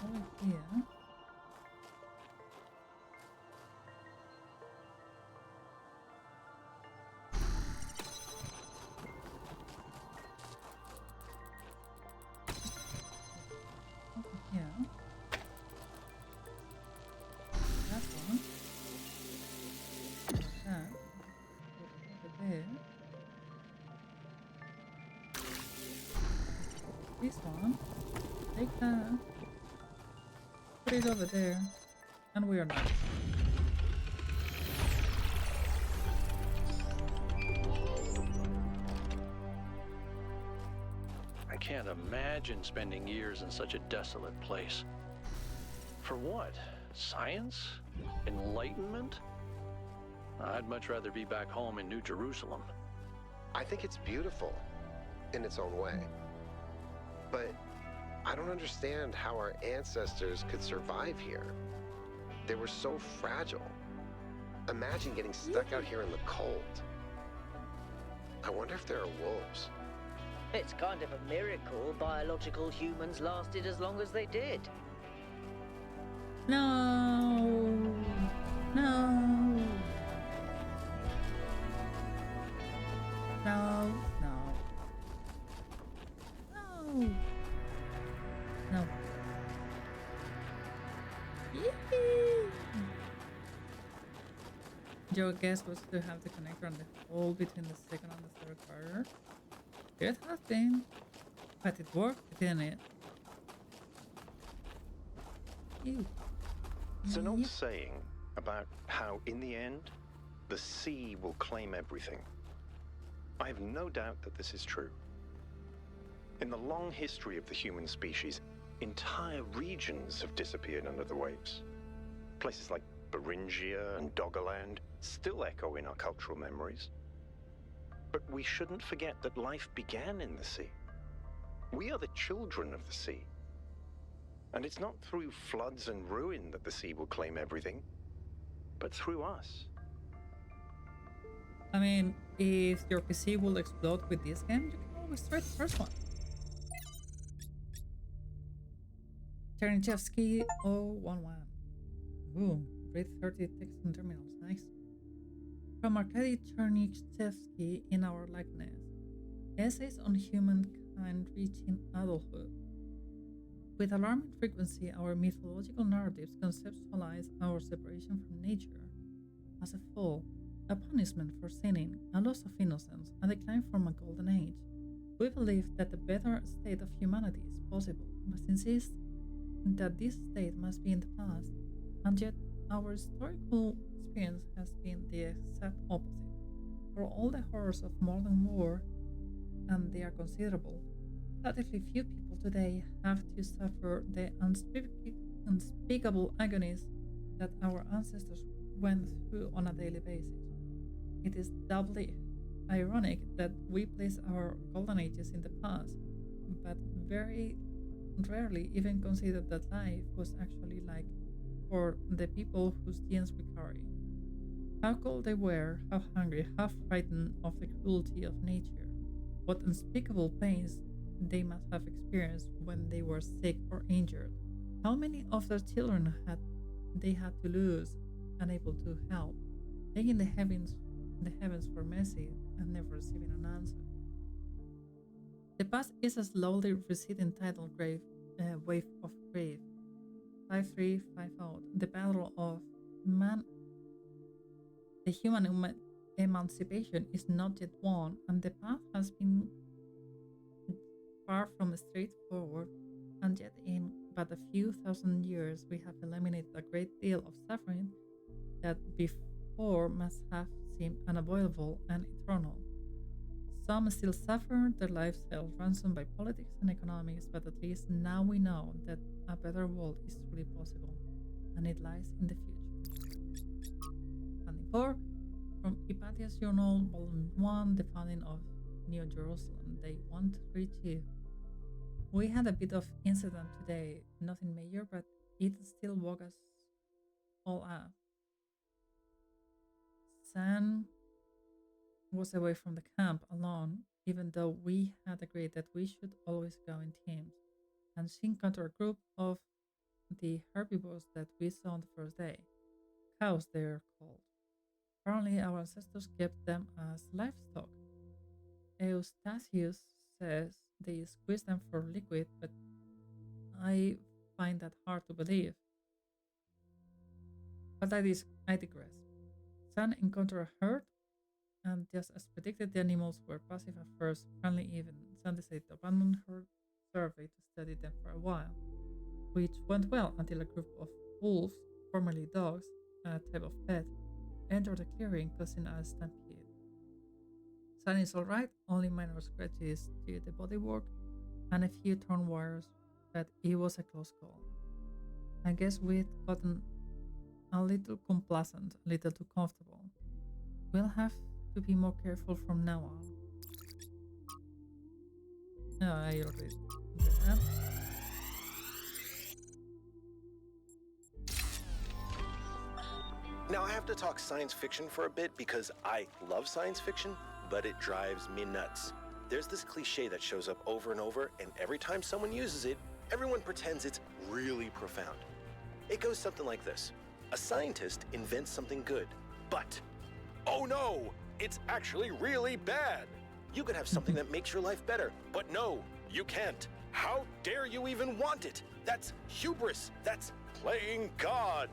Over here. Over here. That one. That. Over there. This one. Take that. Put it over there. And we are done. I can't imagine spending years in such a desolate place. For what? Science? Enlightenment? I'd much rather be back home in New Jerusalem. I think it's beautiful in its own way. But I don't understand how our ancestors could survive here. They were so fragile. Imagine getting stuck out here in the cold. I wonder if there are wolves. It's kind of a miracle biological humans lasted as long as they did. No. No. No. No. No. No. Yee! Your guess was to have the connector on the hole between the second and the third quarter. It has been, but it worked, didn't it? Ew. It's an old Yep. saying about how, in the end, the sea will claim everything. I have no doubt that this is true. In the long history of the human species, entire regions have disappeared under the waves. Places like Beringia and Doggerland still echo in our cultural memories. But we shouldn't forget that life began in the sea. We are the children of the sea. And it's not through floods and ruin that the sea will claim everything, but through us. I mean, if your PC will explode with this game, you can always try the first one. Chernyshevsky 011. Boom. Read 30 text and terminals. Nice. From Arkady Chernyshevsky in Our Likeness. Essays on humankind reaching adulthood. With alarming frequency, our mythological narratives conceptualize our separation from nature as a fall, a punishment for sinning, a loss of innocence, a decline from a golden age. We believe that a better state of humanity is possible, but insist that this state must be in the past, and yet our historical experience has been the exact opposite. For all the horrors of modern war, and they are considerable, relatively few people today have to suffer the unspeakable agonies that our ancestors went through on a daily basis. It is doubly ironic that we place our golden ages in the past, but very rarely even consider that life was actually like for the people whose genes we carry. How cold they were, how hungry, how frightened of the cruelty of nature, what unspeakable pains they must have experienced when they were sick or injured. How many of their children had to lose, unable to help, begging the heavens for mercy and never receiving an answer. The past is a slowly receding tidal wave of grief. 5350. The battle of man. The human emancipation is not yet won, and the path has been far from straightforward, and yet in but a few thousand years we have eliminated a great deal of suffering that before must have seemed unavoidable and eternal. Some still suffer, their lives held ransom by politics and economics, but at least now we know that a better world is truly possible, and it lies in the future. Funding 4 from Hypatia's Journal, Volume 1, The Founding of New Jerusalem, Day 132. We had a bit of incident today, nothing major, but it still woke us all up. San was away from the camp alone, even though we had agreed that we should always go in teams, and she encountered a group of the herbivores that we saw on the first day. Cows, they're called. Apparently, our ancestors kept them as livestock. Eustathius says they squeeze them for liquid, but I find that hard to believe. But I digress. San encountered a herd, and just as predicted, the animals were passive at first, friendly even. San decided to abandon her survey to study them for a while, which went well until a group of wolves, formerly dogs, a type of pet, entered the clearing, causing a stampede. San is alright, only minor scratches to the bodywork and a few torn wires, but it was a close call. I guess we'd gotten a little complacent, a little too comfortable. We'll have to be more careful from now on. No, I already did that. Now I have to talk science fiction for a bit because I love science fiction, but it drives me nuts. There's this cliche that shows up over and over, and every time someone uses it, everyone pretends it's really profound. It goes something like this. A scientist invents something good, but, oh no, it's actually really bad. You could have something that makes your life better, but no, you can't. How dare you even want it? That's hubris. That's playing God.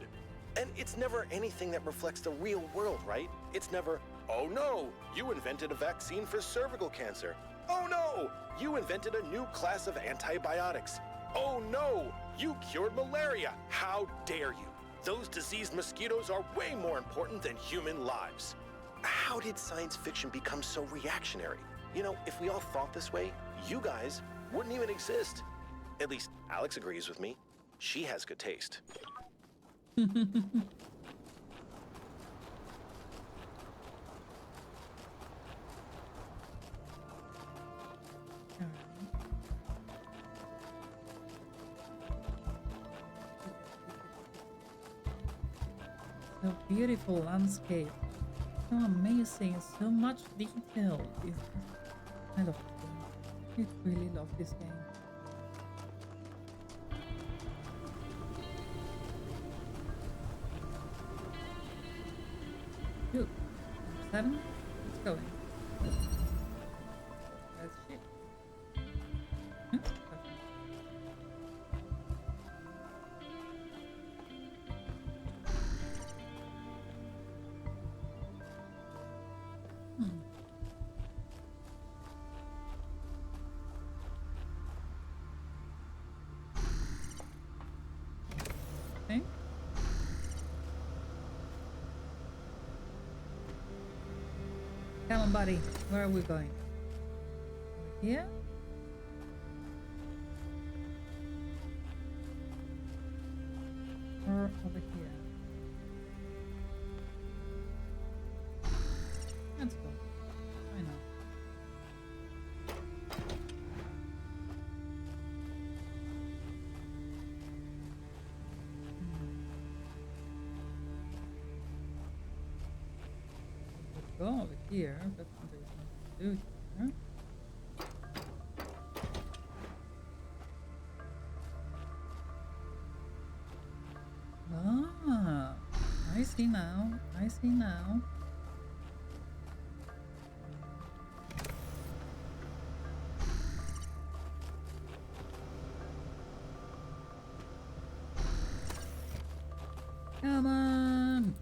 And it's never anything that reflects the real world, right? It's never, oh no, you invented a vaccine for cervical cancer. Oh no, you invented a new class of antibiotics. Oh no, you cured malaria. How dare you? Those diseased mosquitoes are way more important than human lives. How did science fiction become so reactionary? You know, if we all thought this way, you guys wouldn't even exist. At least Alex agrees with me. She has good taste. So beautiful landscape. So amazing, so much detail. I love this game. I really love this game. Look, 7, it's going. That's shit. Okay. Come on, buddy. Where are we going? Over here? Or over here? Let's go. Why not? Let's go over here, but there's nothing to do here. Ah, I see now. I see now. Come on!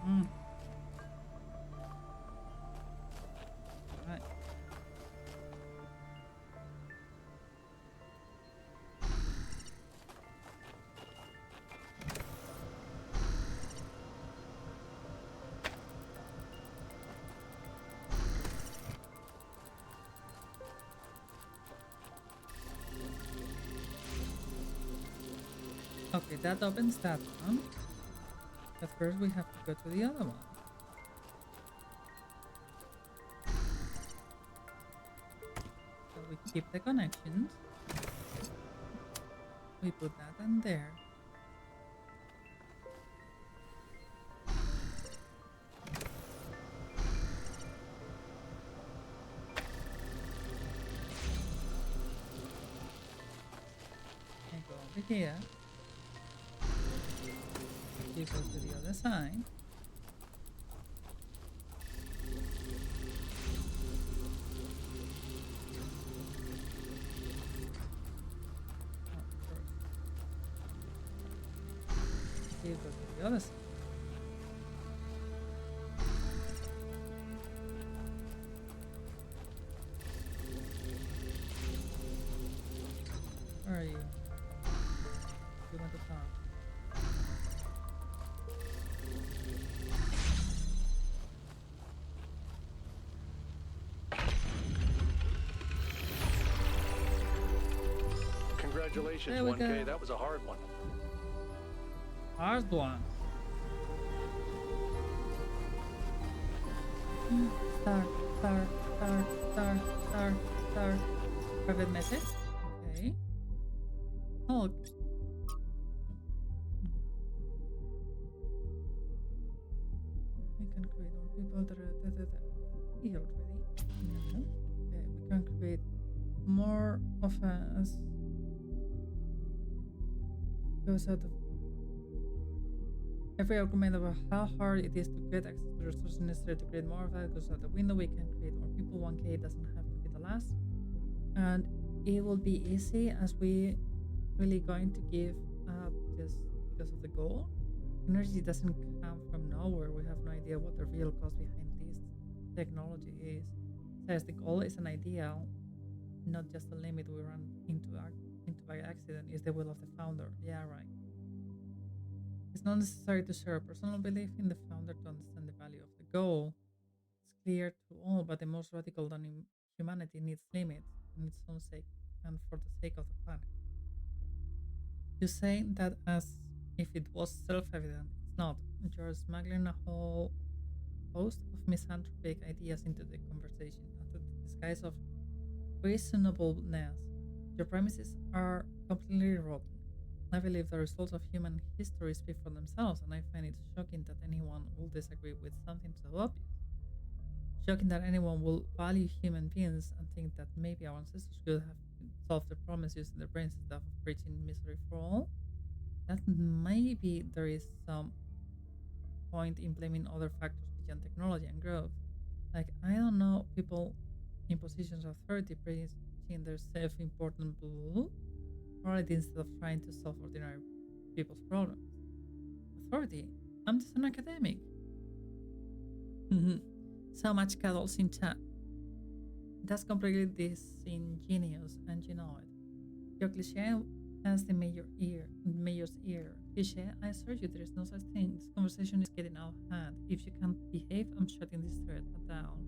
Mm. Right. Okay, that opens that one. But first we have to go to the other one. So we keep the connections. We put that in there. And go over here. You go to the other side. You go to the other side. Where are you? You want to talk? Congratulations, There we 1K. go. That was a hard one. Hard one. Star, star, star, star, star, star. Private message. Okay. Oh. We can create more people that are here already. No. Okay, we can create more of us. Goes out of every argument about how hard it is to get access to the resources necessary to create more of that goes out the window. We can create more people. 1K doesn't have to be the last. And it will be easy as we really going to give up just because of the goal. Energy doesn't come from nowhere. We have no idea what the real cause behind this technology is. Says the goal is an ideal, not just a limit we run into by accident. Is the will of the founder. Yeah, right. It's not necessary to share a personal belief in the founder to understand the value of the goal. It's clear to all, but the most radical than in humanity needs limits in its own sake and for the sake of the planet. You say that as if it was self-evident. It's not. You're smuggling a whole host of misanthropic ideas into the conversation under the disguise of reasonableness. Your premises are completely rotten. I believe the results of human history speak for themselves, and I find it shocking that anyone will disagree with something so obvious. Shocking that anyone will value human beings and think that maybe our ancestors could have solved the problems using their brains instead of preaching misery for all. That maybe there is some point in blaming other factors beyond technology and growth. Like, I don't know, people in positions of authority preaching their self important blah, right instead of trying to solve ordinary people's problems. Authority? I'm just an academic. So much cuddles in chat. That's completely disingenuous, and you know it. Your cliche has the mayor's ear. Cliche, I assure you there is no such thing. This conversation is getting out of hand. If you can't behave, I'm shutting this thread down.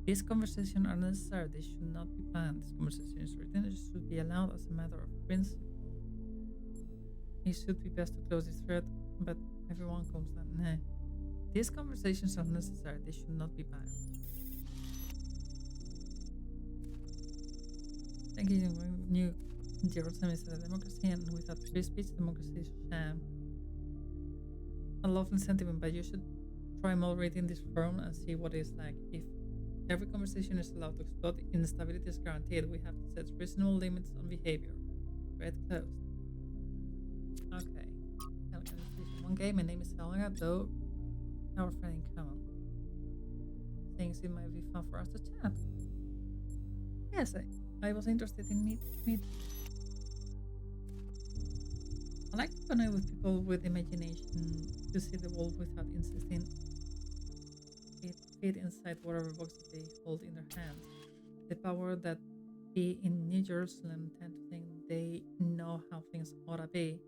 These conversations are necessary. They should not be banned. This conversation is written. It should be allowed as a matter of principle. It should be best to close this thread, but everyone comes down. Nah. These conversations are necessary. They should not be banned. Thank you. New Jerusalem is a democracy, and without free speech, democracy is a sham. A lovely sentiment, but you should try moderating this forum and see what it's like. If every conversation is allowed to explode, instability is guaranteed. We have to set reasonable limits on behavior. Great closed. Okay. Organization. One game, my name is Helga, though our friend in common. Thinks it might be fun for us to chat. Yes, I was interested in meet. I like to connect with people with imagination to see the world without insisting it fit inside whatever box they hold in their hands. The power that be in New Jerusalem tend to think they know how things ought to be.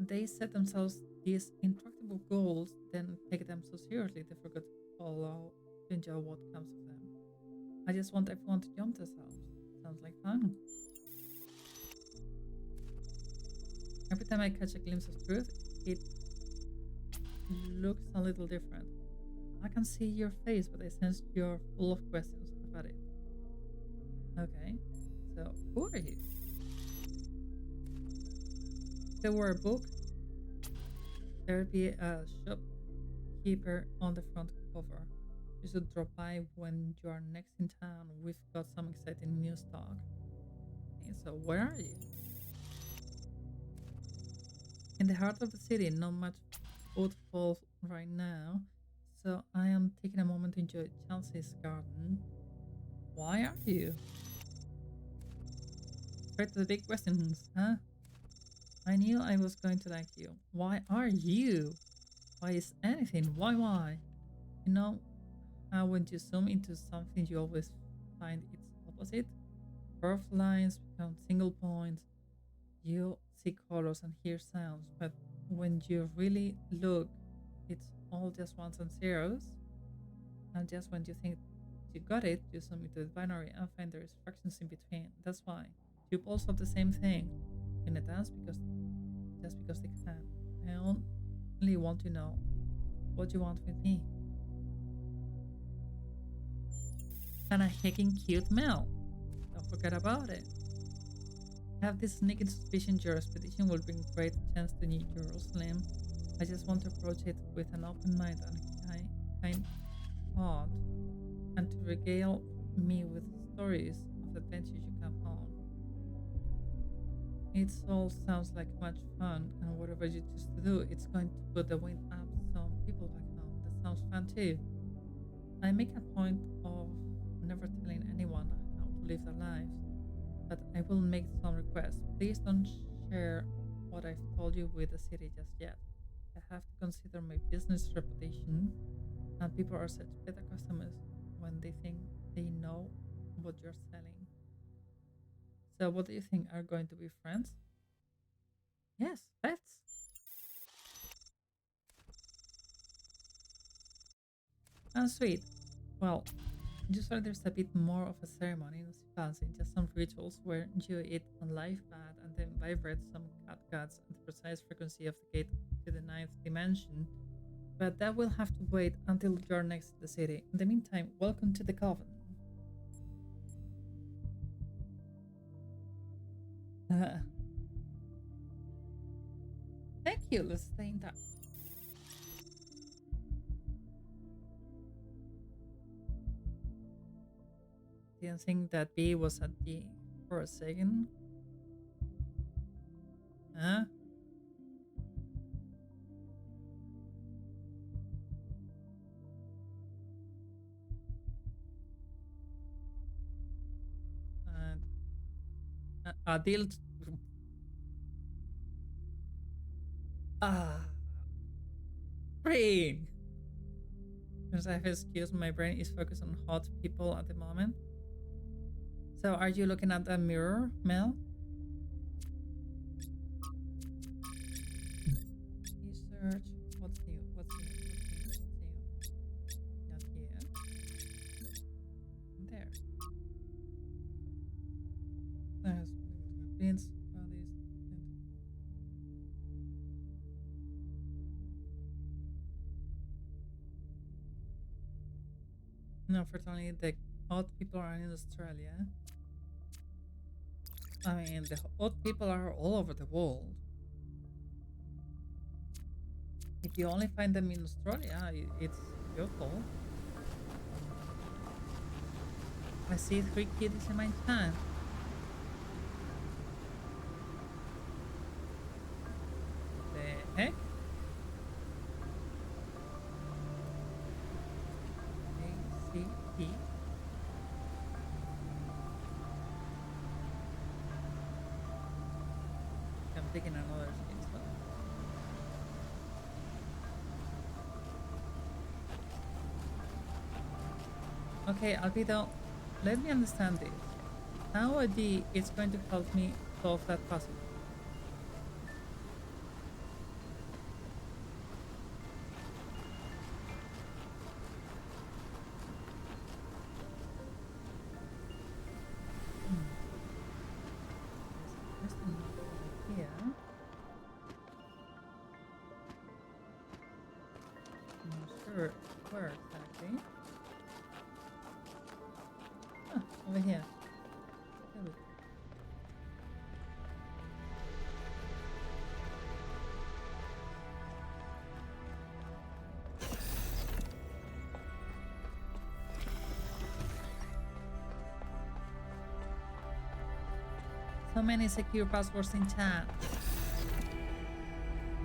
They set themselves these intractable goals, then take them so seriously they forget to follow to enjoy what comes of them. I just want everyone to jump themselves. Sounds like fun. Every time I catch a glimpse of truth, it looks a little different. I can see your face, but I sense you're full of questions about it. Okay, so who are you? If there were a book, there'd be a shopkeeper on the front cover. You should drop by when you are next in town. We've got some exciting new stock. Okay, so where are you? In the heart of the city, not much footfall right now, so I am taking a moment to enjoy Chelsea's garden. Why are you? Straight to the big questions, huh? I knew I was going to like you. Why are you? Why is anything? Why? You know how when you zoom into something you always find its opposite? Curved lines become single points. You see colors and hear sounds, but when you really look, it's all just ones and zeros. And just when you think you got it, you zoom into the binary and find there is fractions in between. That's why two poles of the same thing in a dance just because they can. I only want to know what you want with me. And a heckin' cute Mel. Don't forget about it. I have this sneaking suspicion your expedition will bring great chance to New Jerusalem. I just want to approach it with an open mind and kind heart, and to regale me with stories of adventures you come home. It all sounds like much fun, and whatever you choose to do, it's going to put the wind up some people back home. That sounds fun too. I make a point of never telling anyone how to live their lives, but I will make some requests. Please don't share what I've told you with the city just yet. I have to consider my business reputation, and people are such better customers when they think they know what you're selling. So, what do you think? Are going to be friends? Yes, pets. Oh, sweet. Well, usually there's a bit more of a ceremony in fancy, just some rituals where you eat a live bat and then vibrate some cat guts at the precise frequency of the gate to the ninth dimension. But that will have to wait until you're next to the city. In the meantime, welcome to the Coven. Thank you, let's stay in touch. Didn't think that B was at D for a second. Huh? And Adil. Brain. Because I have excuse, my brain is focused on hot people at the moment. So, are you looking at the mirror, Mel? Research. What's new? What's new? What's new? What's new? Not here. There. There's bins, bodies. No, unfortunately, the hot people are in Australia. I mean, the hot people are all over the world. If you only find them in Australia, it's your fault. I see 3 kitties in my time. taking another screenshot. Okay, Albedo, let me understand this. How a D is going to help me solve that puzzle? Here. Not sure where exactly. Ah, over here. Here we go. So many secure passwords in chat.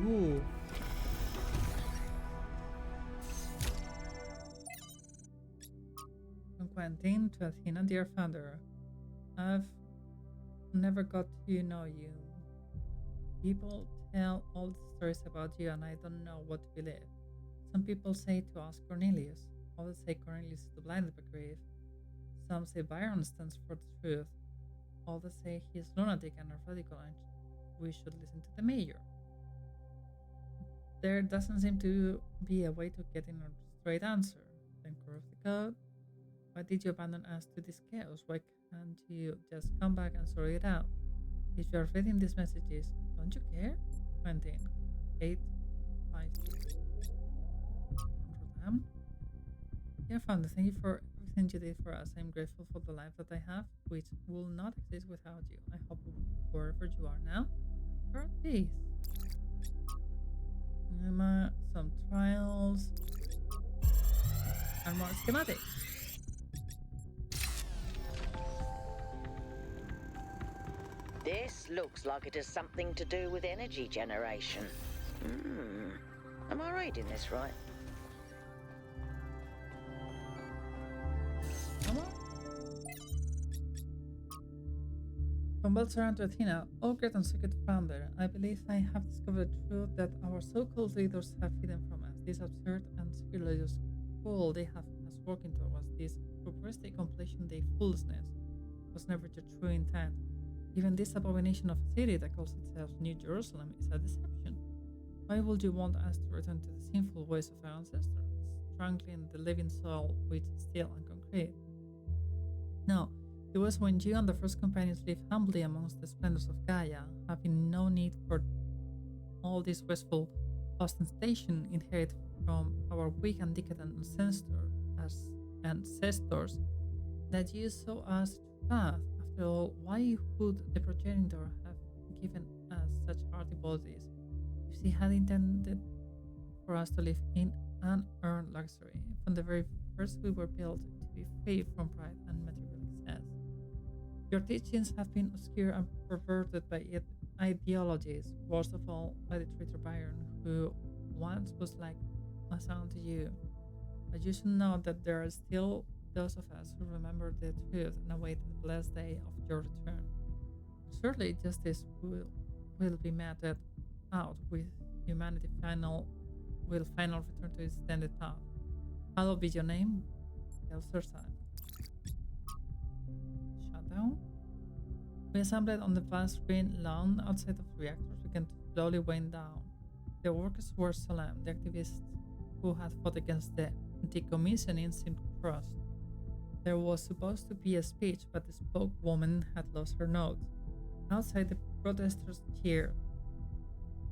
Ooh. From Quentin to Athena, dear founder. I've never got to know you. People tell all the stories about you and I don't know what to believe. Some people say to ask Cornelius. Others say Cornelius is the blinded by grief. Some say Byron stands for the truth. Others say he is lunatic and radical and we should listen to the mayor. There doesn't seem to be a way to get in a straight answer. Then correct the code. Why did you abandon us to this chaos? Why can't you just come back and sort it out? If you are reading these messages, don't you care? Quentin, 852. Rotterdam. Dear founder, thank you for everything you did for us. I'm grateful for the life that I have, which will not exist without you. I hope wherever you are now, you're at peace. Some trials and more schematics. This looks like it has something to do with energy generation. Am I reading this right? From Beltran to Athena, all great and secret founder, I believe I have discovered the truth that our so-called leaders have hidden from us. This absurd and spurious goal they have us working towards, this futuristic completion day foolishness, was never your true intent. Even this abomination of a city that calls itself New Jerusalem is a deception. Why would you want us to return to the sinful ways of our ancestors, strangling the living soul with steel and concrete? No, it was when you and the first companions lived humbly amongst the splendors of Gaia, having no need for all this wasteful ostentation inherited from our weak and decadent ancestors, that you saw us path. After all, why would the progenitor have given us such hardy bodies if he had intended for us to live in unearned luxury? From the very first, we were built to be free from pride and material excess. Your teachings have been obscure and perverted by ideologies, worst of all by the traitor Byron, who once was like a son to you. But you should know that there are still those of us who remember the truth and await the blessed day of your return. Surely justice will be meted out with humanity will final return to its intended path. Hallowed be your name, Elserside. Shutdown. We assembled on the vast green lawn outside of the reactors began to slowly wind down. The workers were solemn. The activists who had fought against the decommissioning seemed crushed. There was supposed to be a speech, but the spokeswoman had lost her notes. Outside, the protesters cheered.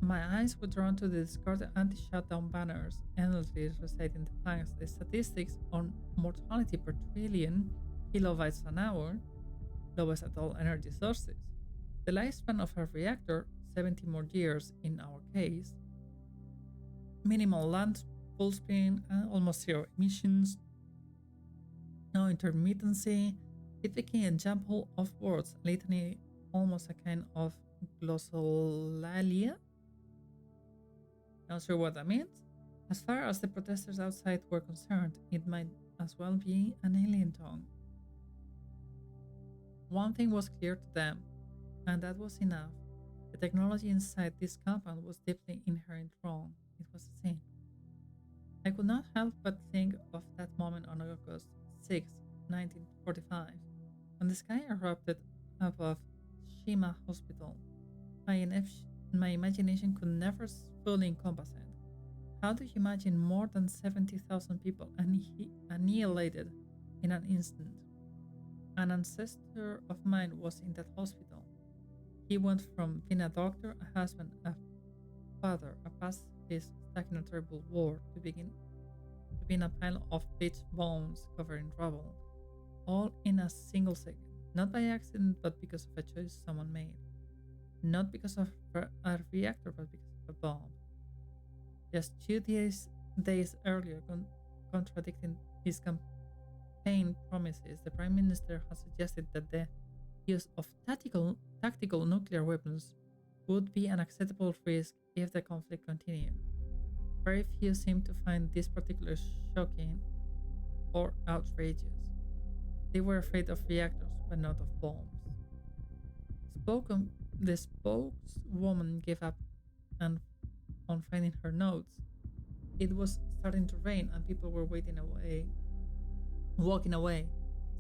My eyes were drawn to the discarded anti-shutdown banners, endlessly reciting the planks, the statistics on mortality per trillion kilobytes an hour, lowest at all energy sources. The lifespan of a reactor, 70 more years in our case, minimal land full spin and almost zero emissions, no intermittency. It became a jumble of words, litany, almost a kind of glossolalia. Not sure what that means. As far as the protesters outside were concerned, it might as well be an alien tongue. One thing was clear to them, and that was enough. The technology inside this compound was deeply inherent wrong. It was a sin. I could not help but think of that moment on August 6, 1945, when the sky erupted above Shima Hospital. My imagination could never fully encompass it. How do you imagine more than 70,000 people annihilated in an instant? An ancestor of mine was in that hospital. He went from being a doctor, a husband, a father, a pacifist stuck in a terrible war, to being a pile of pitch bones covered in rubble, all in a single second. Not by accident, but because of a choice someone made. Not because of a reactor, but because of a bomb. Just 2 days earlier, contradicting his campaign promises, the Prime Minister has suggested that the use of tactical nuclear weapons would be an acceptable risk if the conflict continued. Very few seem to find this particularly shocking or outrageous. They were afraid of reactors, but not of bombs. The spokeswoman gave up and on finding her notes. It was starting to rain and people were walking away.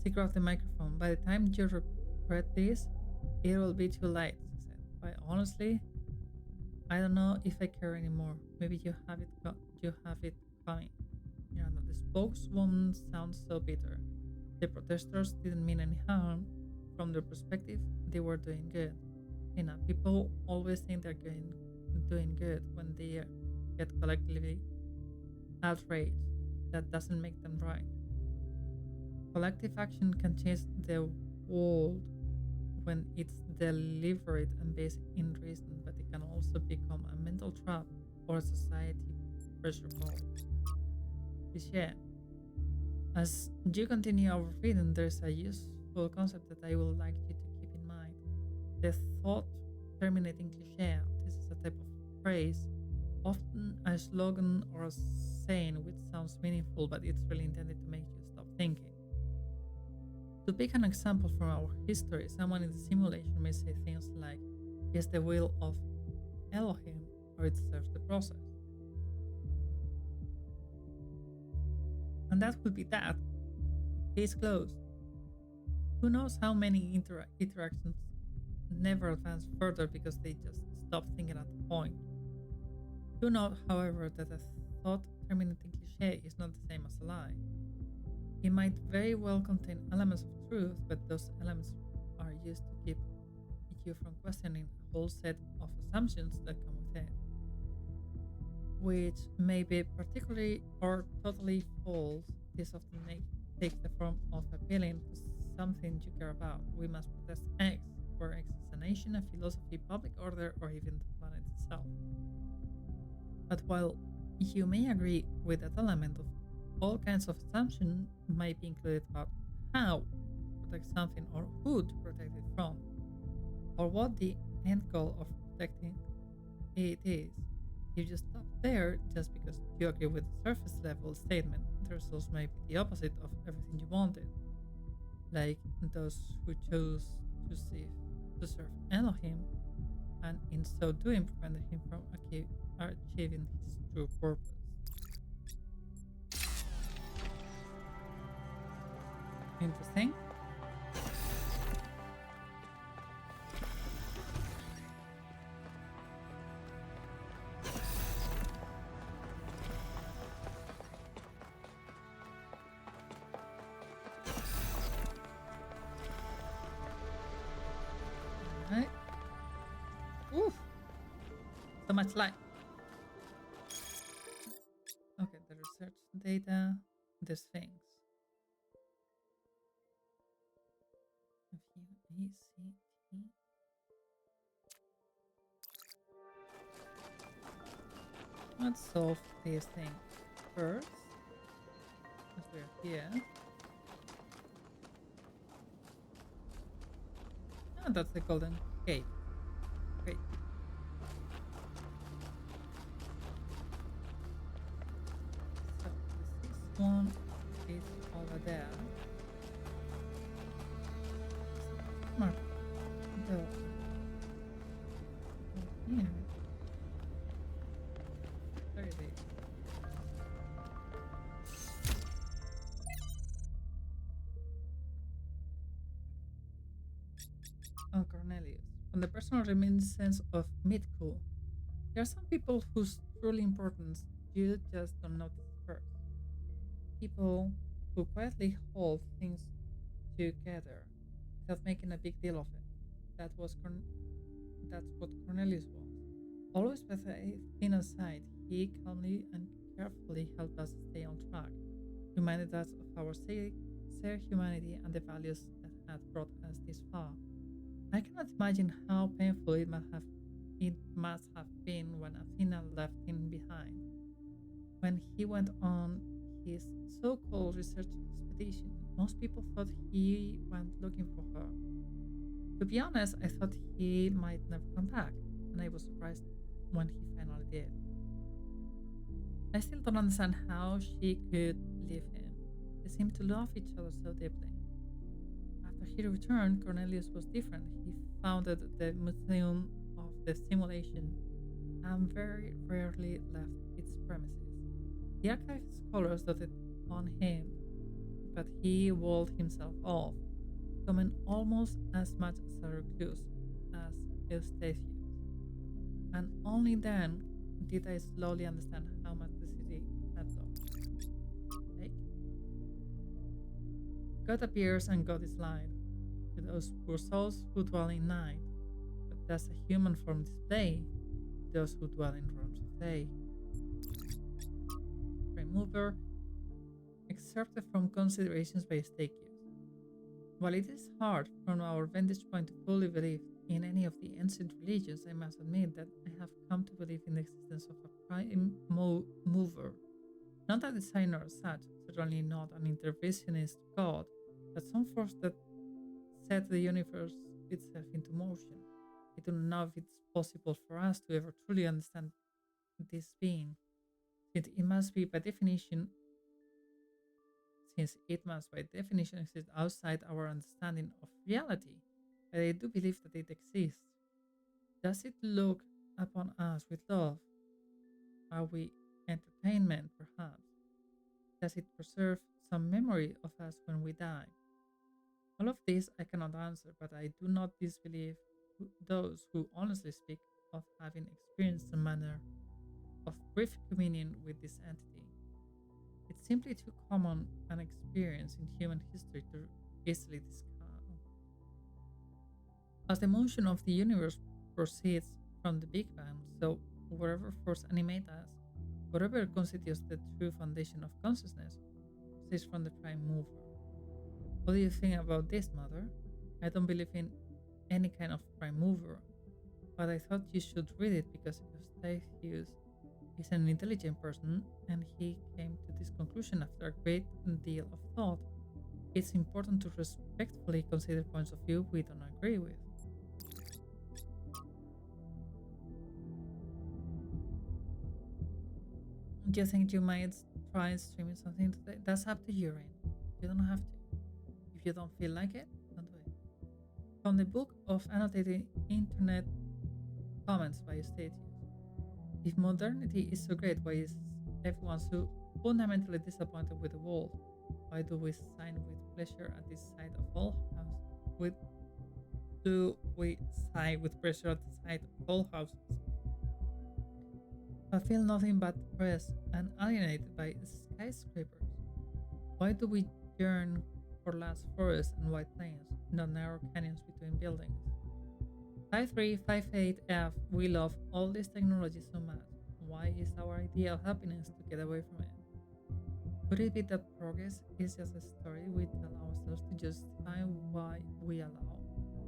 She grabbed the microphone. By the time you read this, it will be too late, she said. But honestly, I don't know if I care anymore. Maybe you have it coming. The spokeswoman sounds so bitter. The protesters didn't mean any harm. From their perspective, they were doing good. People always think they're doing good when they get collectively outraged. That doesn't make them right. Collective action can change the world when it's deliberate and based in reason, but it can also become a mental trap or a society pressure point. Yeah. As you continue our reading, there's a useful concept that I would like you to keep in mind. The thought terminating cliché. This is a type of phrase, often a slogan or a saying which sounds meaningful, but it's really intended to make you stop thinking. To pick an example from our history, someone in the simulation may say things like, "It's the will of Elohim," or "it serves the process." And that would be that. Case closed. Who knows how many interactions never advance further because they just stop thinking at the point. Do note, however, that a thought terminating cliché is not the same as a lie. It might very well contain elements of truth, but those elements are used to keep you from questioning a whole set of assumptions that come with it, which may be particularly or totally false. This often takes the form of appealing to something you care about. We must protest X, where X is a nation, a philosophy, public order, or even the planet itself. But while you may agree with that element of all kinds of assumption might be included about how to protect something or who to protect it from, or what the end goal of protecting it is. If you stop there just because you agree with the surface level statement, the results may be the opposite of everything you wanted. Like those who chose to serve Elohim, and in so doing prevented him from achieving his true purpose. Interesting. Alright. Oof. So much light. Okay, the research data, these things. ACT. Let's solve these things first, as we're here. Ah, that's the golden gate. Great. So this one is over there. Mark. Cornelius, from the personal reminiscence of Midcool. There are some people whose truly importance you just don't notice first. People who quietly hold things together without making a big deal of it. That was that's what Cornelius was. Always with a thin aside, he calmly and carefully helped us stay on track, reminded us of our shared humanity and the values that had brought us this far. I cannot imagine how painful it must have been when Athena left him behind. When he went on his so-called research expedition, most people thought he went looking for her. To be honest, I thought he might never come back, and I was surprised when he finally did. I still don't understand how she could leave him. They seemed to love each other so deeply. After he returned, Cornelius was different. He founded the Museum of the Simulation and very rarely left its premises. The archive scholars doted on him, but he walled himself off, becoming almost as much as a recluse as Eustathius. And only then did I slowly understand how much the city had lost. Like, God appears and God is light, to those poor souls who dwell in night, but that's a human form display, to those who dwell in realms of day. Remover, excerpted from Considerations by Statius. While it is hard from our vantage point to fully believe in any of the ancient religions, I must admit that I have come to believe in the existence of a prime mover, not a designer as such, certainly not an interventionist god, but some force that set the universe itself into motion. I do not know if it's possible for us to ever truly understand this being, since it must be by definition since it must by definition exist outside our understanding of reality, but I do believe that it exists. Does it look upon us with love? Are we entertainment, perhaps? Does it preserve some memory of us when we die? All of this I cannot answer, but I do not disbelieve those who honestly speak of having experienced a manner of brief communion with this entity. It's simply too common an experience in human history to easily discount. As the motion of the universe proceeds from the Big Bang, so whatever force animates us, whatever constitutes the true foundation of consciousness, proceeds from the prime mover. What do you think about this, Mother? I don't believe in any kind of prime mover, but I thought you should read it because Eustathius is an intelligent person and he came to this conclusion after a great deal of thought. It's important to respectfully consider points of view we don't agree with. Do you think you might try streaming something today? That's up to you, Rain. You don't have to. If you don't feel like it, don't do it. From the book of annotated internet comments by Statius. If modernity is so great, why is everyone so fundamentally disappointed with the world? Why do we sigh with pleasure at the sight of all houses? Do we sigh with pleasure at the sight of all houses? I feel nothing but depressed and alienated by skyscrapers. Why do we yearn for lush forests and wide plains, not narrow canyons between buildings? 5358F, we love all this technology so much. Why is our idea of happiness to get away from it? Could it be that progress is just a story we tell ourselves to justify why we allow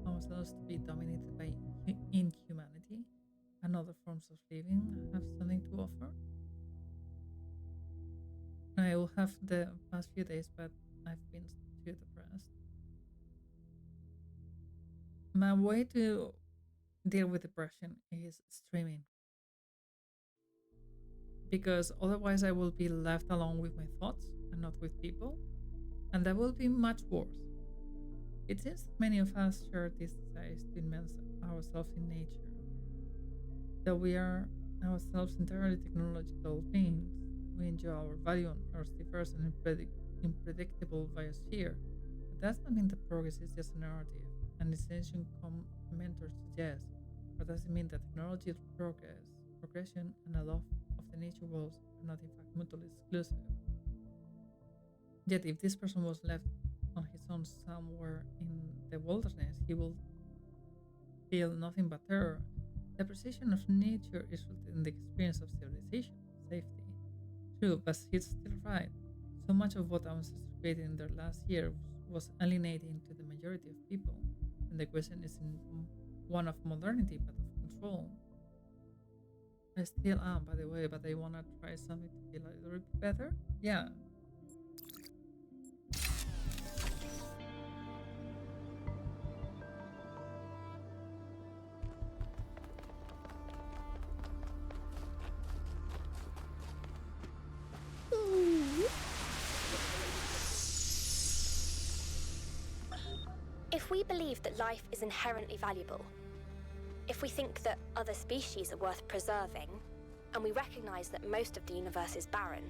ourselves to be dominated by inhumanity and other forms of living have something to offer? I will have the past few days, but I've been too depressed. My way to deal with depression is streaming. Because otherwise I will be left alone with my thoughts and not with people, and that will be much worse. It seems that many of us share this desire to immerse ourselves in nature. Though we are ourselves entirely technological beings, we enjoy our value on Earth's diverse and unpredictable biosphere. But does not mean that progress is just a narrative, an ancient commentator suggests, or does it mean that technology progression, and a love of the nature worlds are not in fact mutually exclusive? Yet, if this person was left on his own somewhere in the wilderness, he will feel nothing but terror. The precision of nature is rooted in the experience of civilization, safety. True, but he's still right. So much of what ancestors created in their last year was alienating to the majority of people, and the question isn't one of modernity, but of control. I still am, by the way, but I wanna try something to feel a little bit better. Yeah. If we believe that life is inherently valuable, if we think that other species are worth preserving, and we recognize that most of the universe is barren,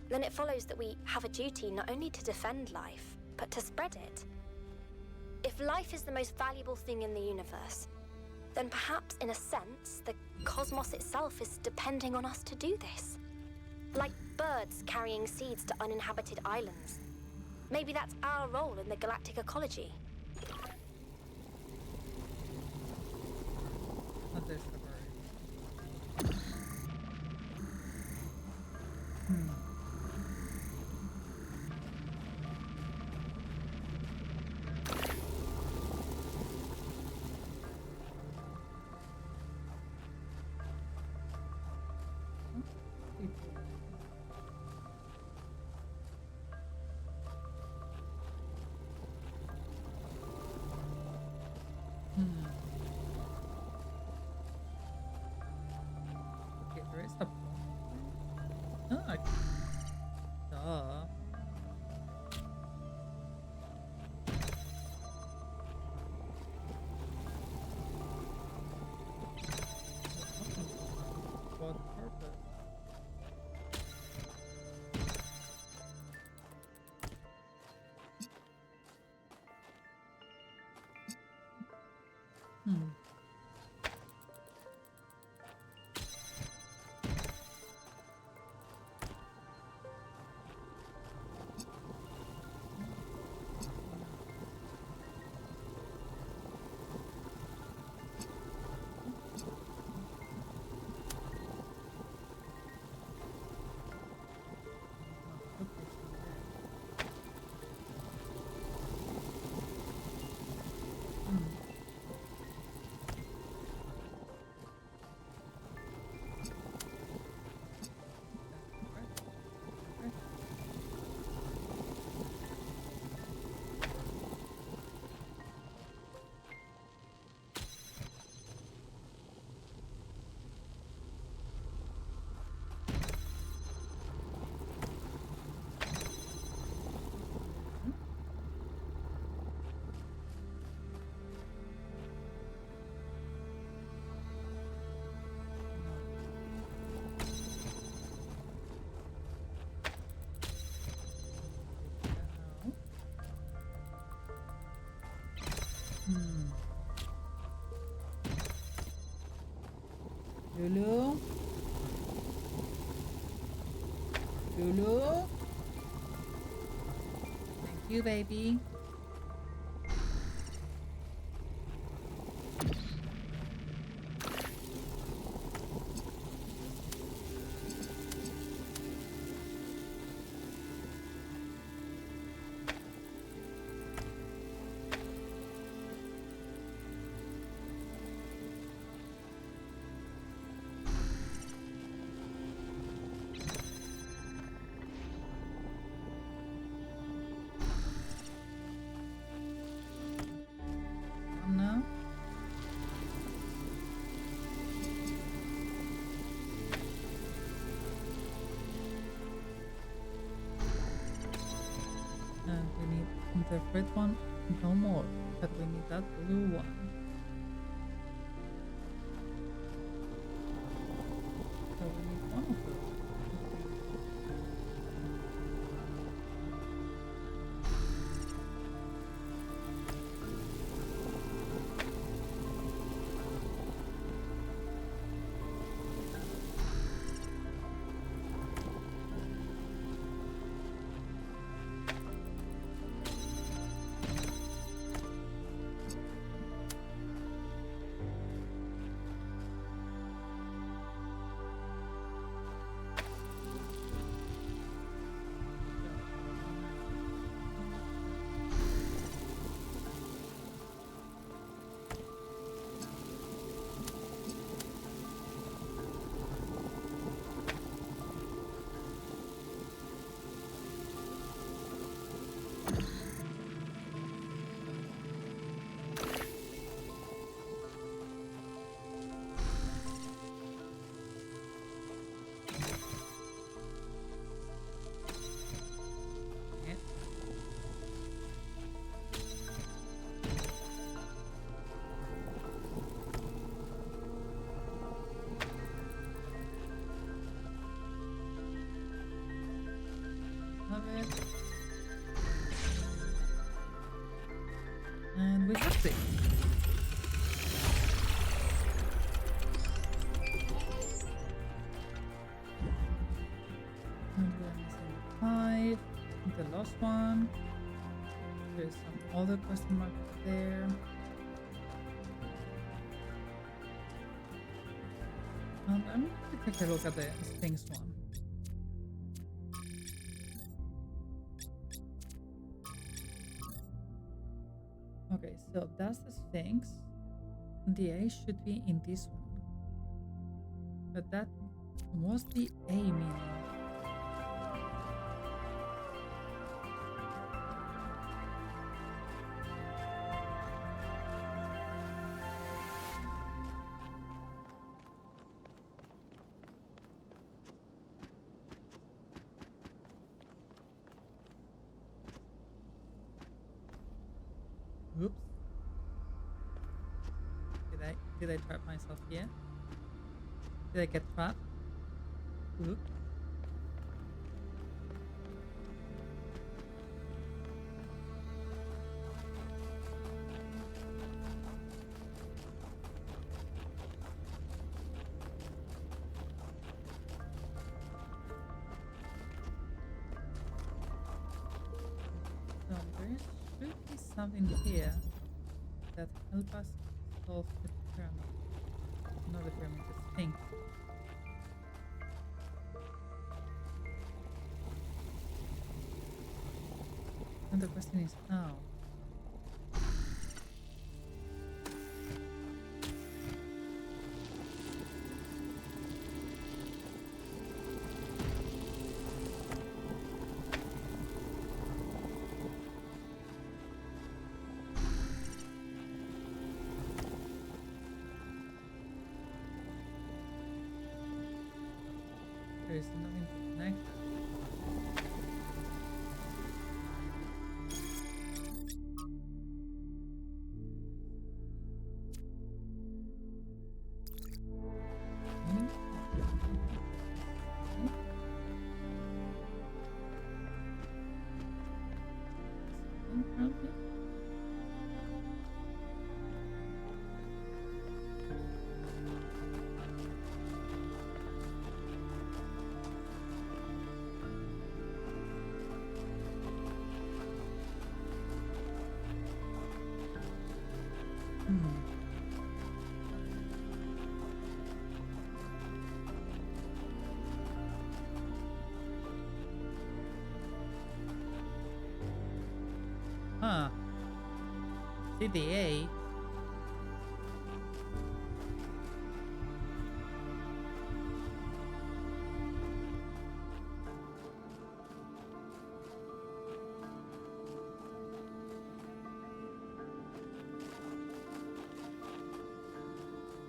then it follows that we have a duty not only to defend life, but to spread it. If life is the most valuable thing in the universe, then perhaps, in a sense, the cosmos itself is depending on us to do this. Like birds carrying seeds to uninhabited islands. Maybe that's our role in the galactic ecology. Not this story. Okay, there is a. Ah, duh. What purpose? Hmm. Lulu? Lulu? Thank you, baby. No? And we need the red one, no more, but we need that blue one. So we need one of those. And we have 6. And we're missing 5. The last one. There's some other question mark there. I'm going to take a look at the Sphinx one. Okay, so that's the Sphinx. The A should be in this one. But that was the A meaning. Oops. Did I trap myself here? Did I get trapped? Oops. So there should be something here that help us solve the pyramid. Not the pyramid, the Sphinx. And the question is how? There is nothing to connect. Apparently. Huh. CDA.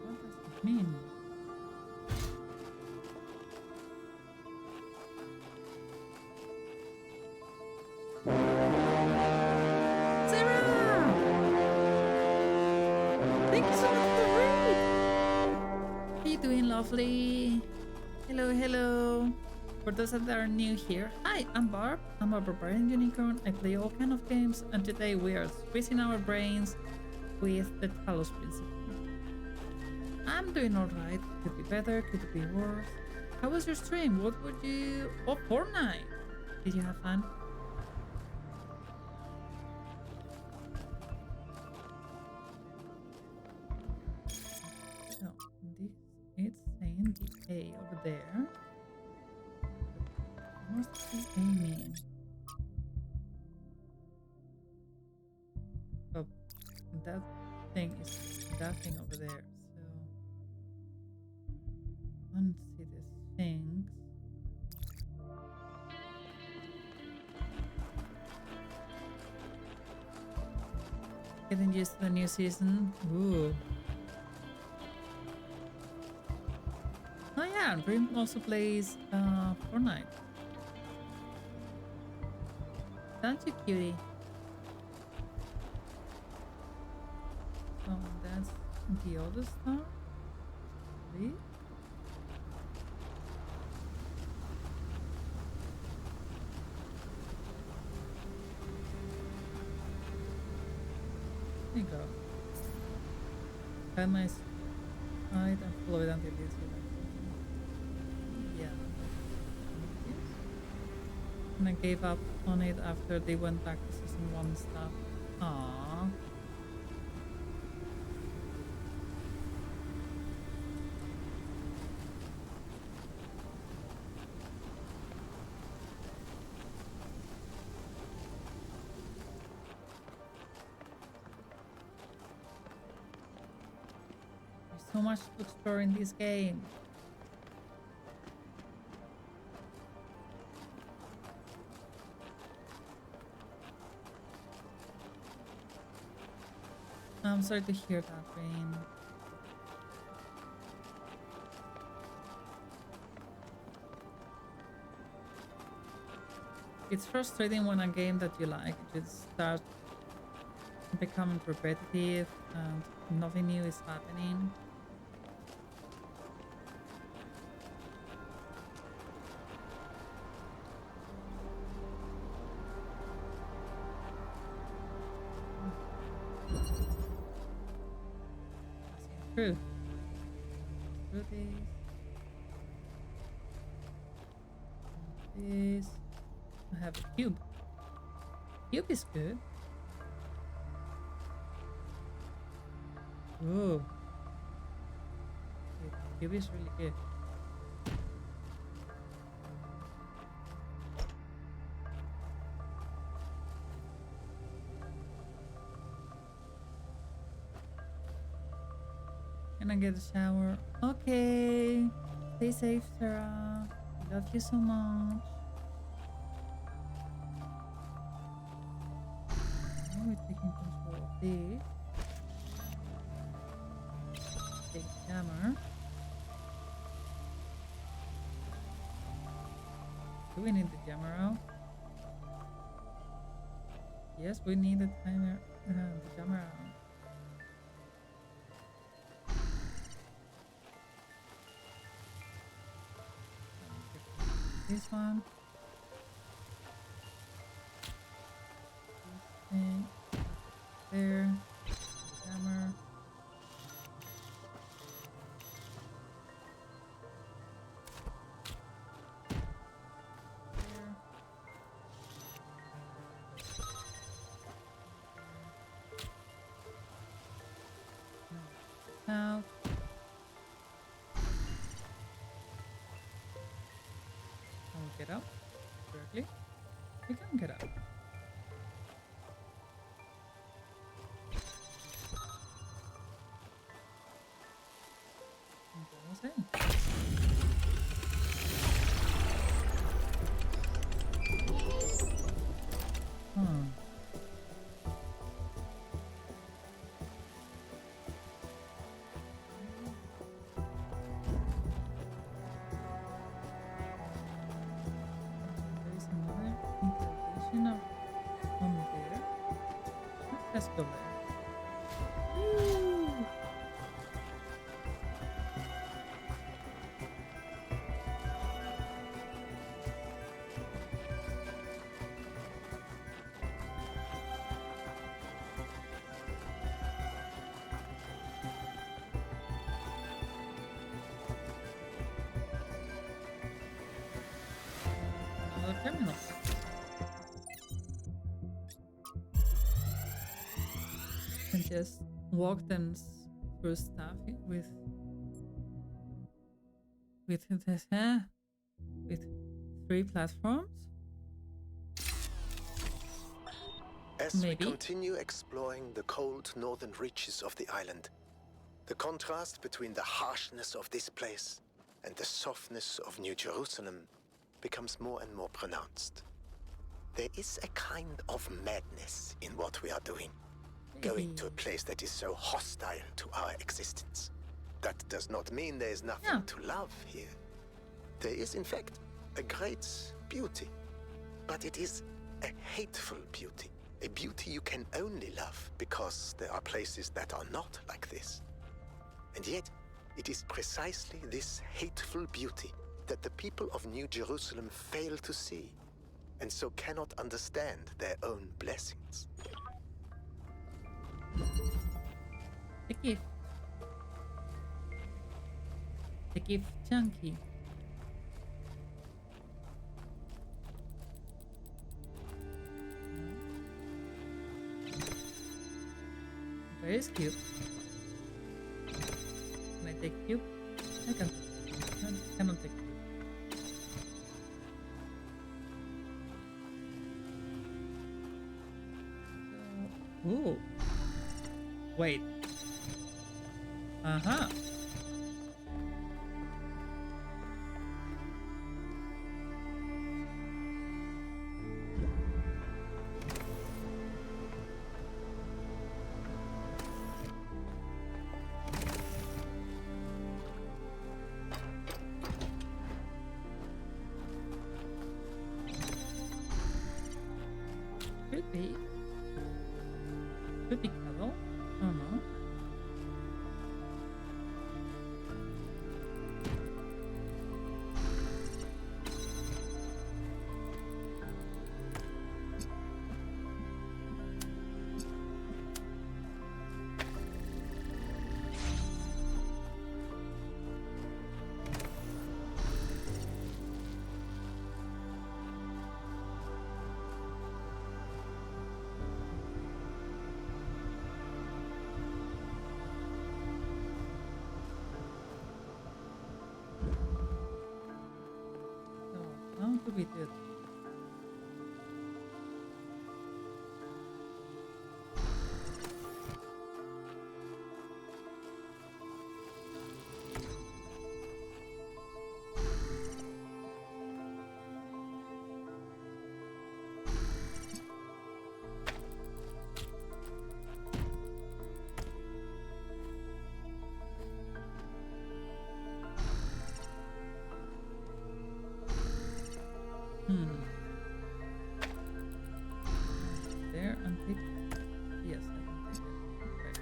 What does it mean? Thank you so much for the raid. How you doing, lovely? Hello, hello. For those that are new here, hi, I'm Barb. I'm a barbarian unicorn. I play all kind of games, and today we are squeezing our brains with the Talos Principle. I'm doing alright. Could be better, could be worse. How was your stream? What would you... Oh, Fortnite! Did you have fun? So, this it's saying the A over there. What's the A mean? Oh, that thing is that thing over there. So, I don't see this thing. Getting used to the new season. Ooh. Oh yeah, Dream also plays Fortnite. Don't you, cutie? So that's the other star. See? you go. Find my side and follow it until it's here. Yeah. And I gave up on it after they went back to season 1 stuff. Aww. There's so much to explore in this game. I'm sorry to hear that, Rain. It's frustrating when a game that you like just starts becoming repetitive and nothing new is happening. True. Through this. I have a cube. Cube is good. Ooh. Cube is really good. Can I get a shower? Okay. Stay safe, Sarah. Love you so much. Now we're taking control of this. Take the hammer. Do we need the jammer out? Yes, we need the timer, the jammer out. This one. This thing. There. Hammer. There. Out. Get up directly. We can get up. And that was it. There's another interrogation on there. Let's go there. Woo! Another terminal. And just walk them through stuff with this, with 3 platforms. As Maybe. we continue exploring the cold northern reaches of the island, the contrast between the harshness of this place and the softness of New Jerusalem becomes more and more pronounced. There is a kind of madness in what we are doing. Going to a place that is so hostile to our existence. That does not mean there is nothing to love here. There is, in fact, a great beauty. But it is a hateful beauty. A beauty you can only love because there are places that are not like this. And yet, it is precisely this hateful beauty that the people of New Jerusalem fail to see, and so cannot understand their own blessings. gift. The gift chunky. Very cute. Can I take cube? I can. I cannot take cube. Ooh. Wait. Uh-huh. Could be. Could be cuddle. I don't know. So, how do we do it? There and take. Yes, I can take it. Okay.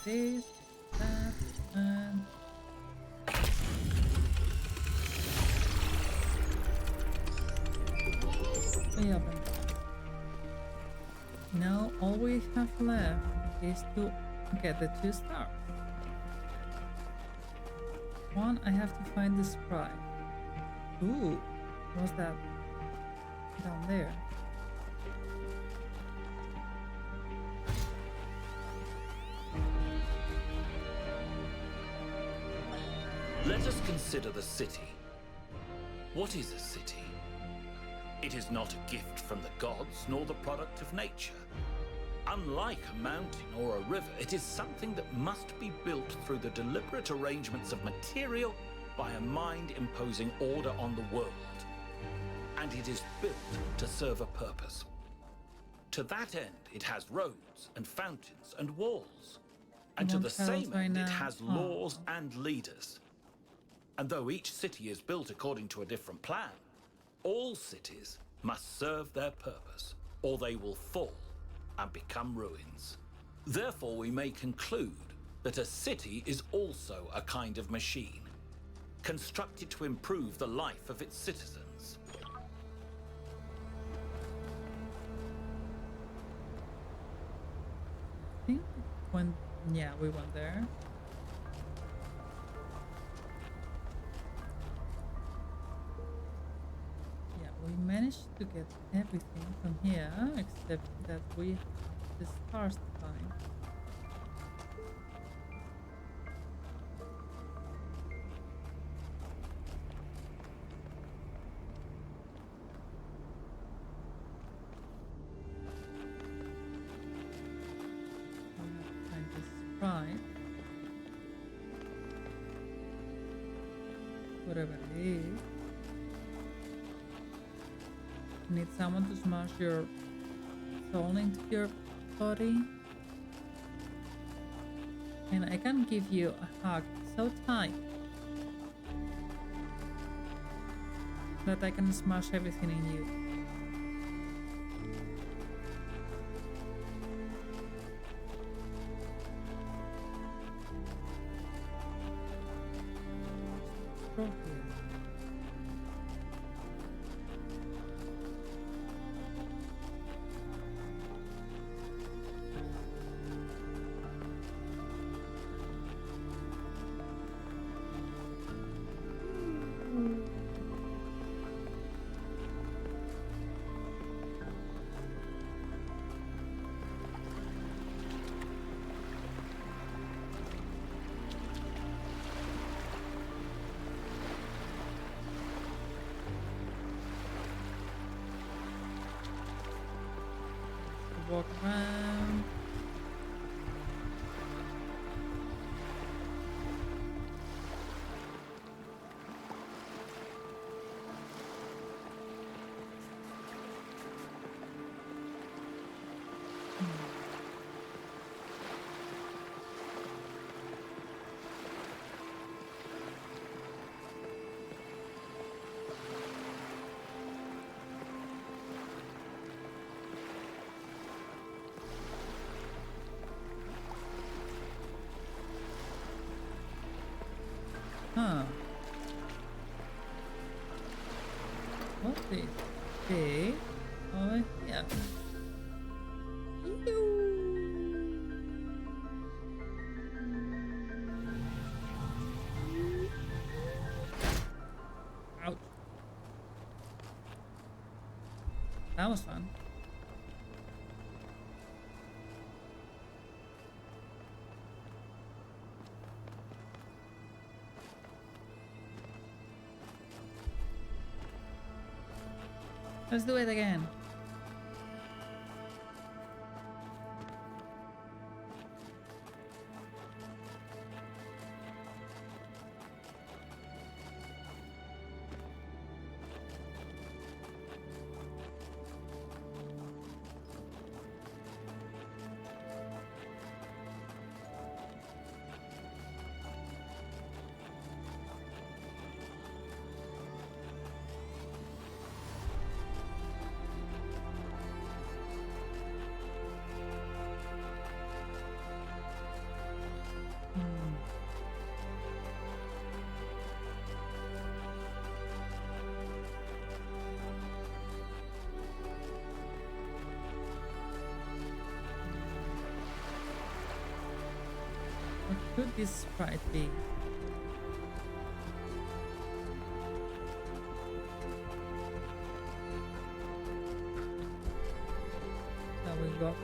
This, that, and we open. Now all we have left is to get the 2 stars. One, I have to find the sprite. Ooh, what's that down there? Let us consider the city. What is a city? It is not a gift from the gods, nor the product of nature. Unlike a mountain or a river, it is something that must be built through the deliberate arrangements of material by a mind imposing order on the world. And it is built to serve a purpose. To that end, it has roads and fountains and walls. And to the same end, it has laws and leaders. And though each city is built according to a different plan, all cities must serve their purpose, or they will fall and become ruins. Therefore, we may conclude that a city is also a kind of machine, constructed to improve the life of its citizens. I think when, yeah, we went there. Yeah, we managed to get everything from here, except that we have the stars to find. Find this sprite. Whatever it is. You need someone to smash your soul into your body. And I can give you a hug so tight that I can smash everything in you. go here? Walk around. Huh. What the heck? Over here. Ouch. That was fun. Let's do it again. What could this sprite be? So we got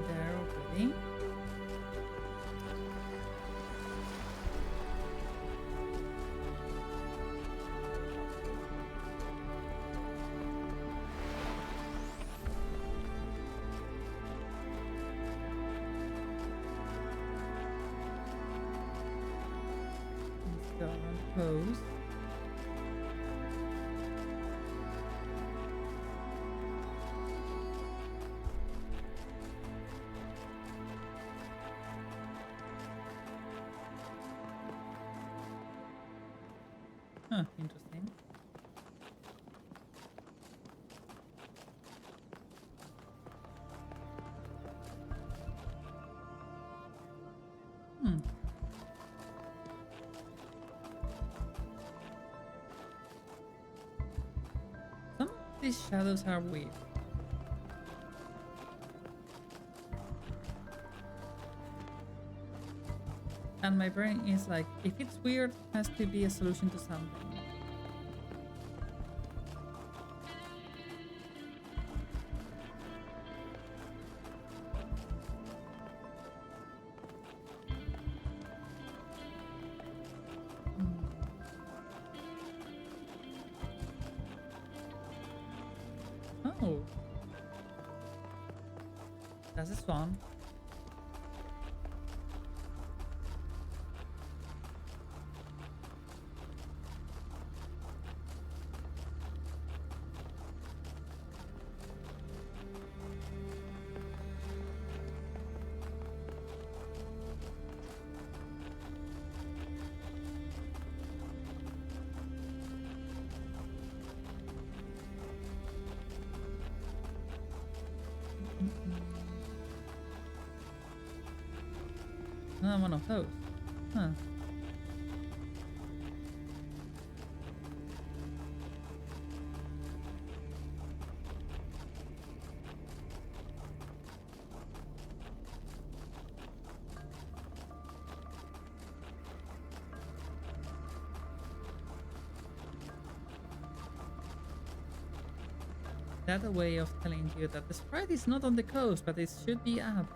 there already. Let's go on pose. Huh, interesting. Hmm. Some of these shadows are weird. And my brain is like, if it's weird, it has to be a solution to something. Oh. That's a swan. Another one of those. Huh. that a way of telling you that the sprite is not on the coast, but it should be up?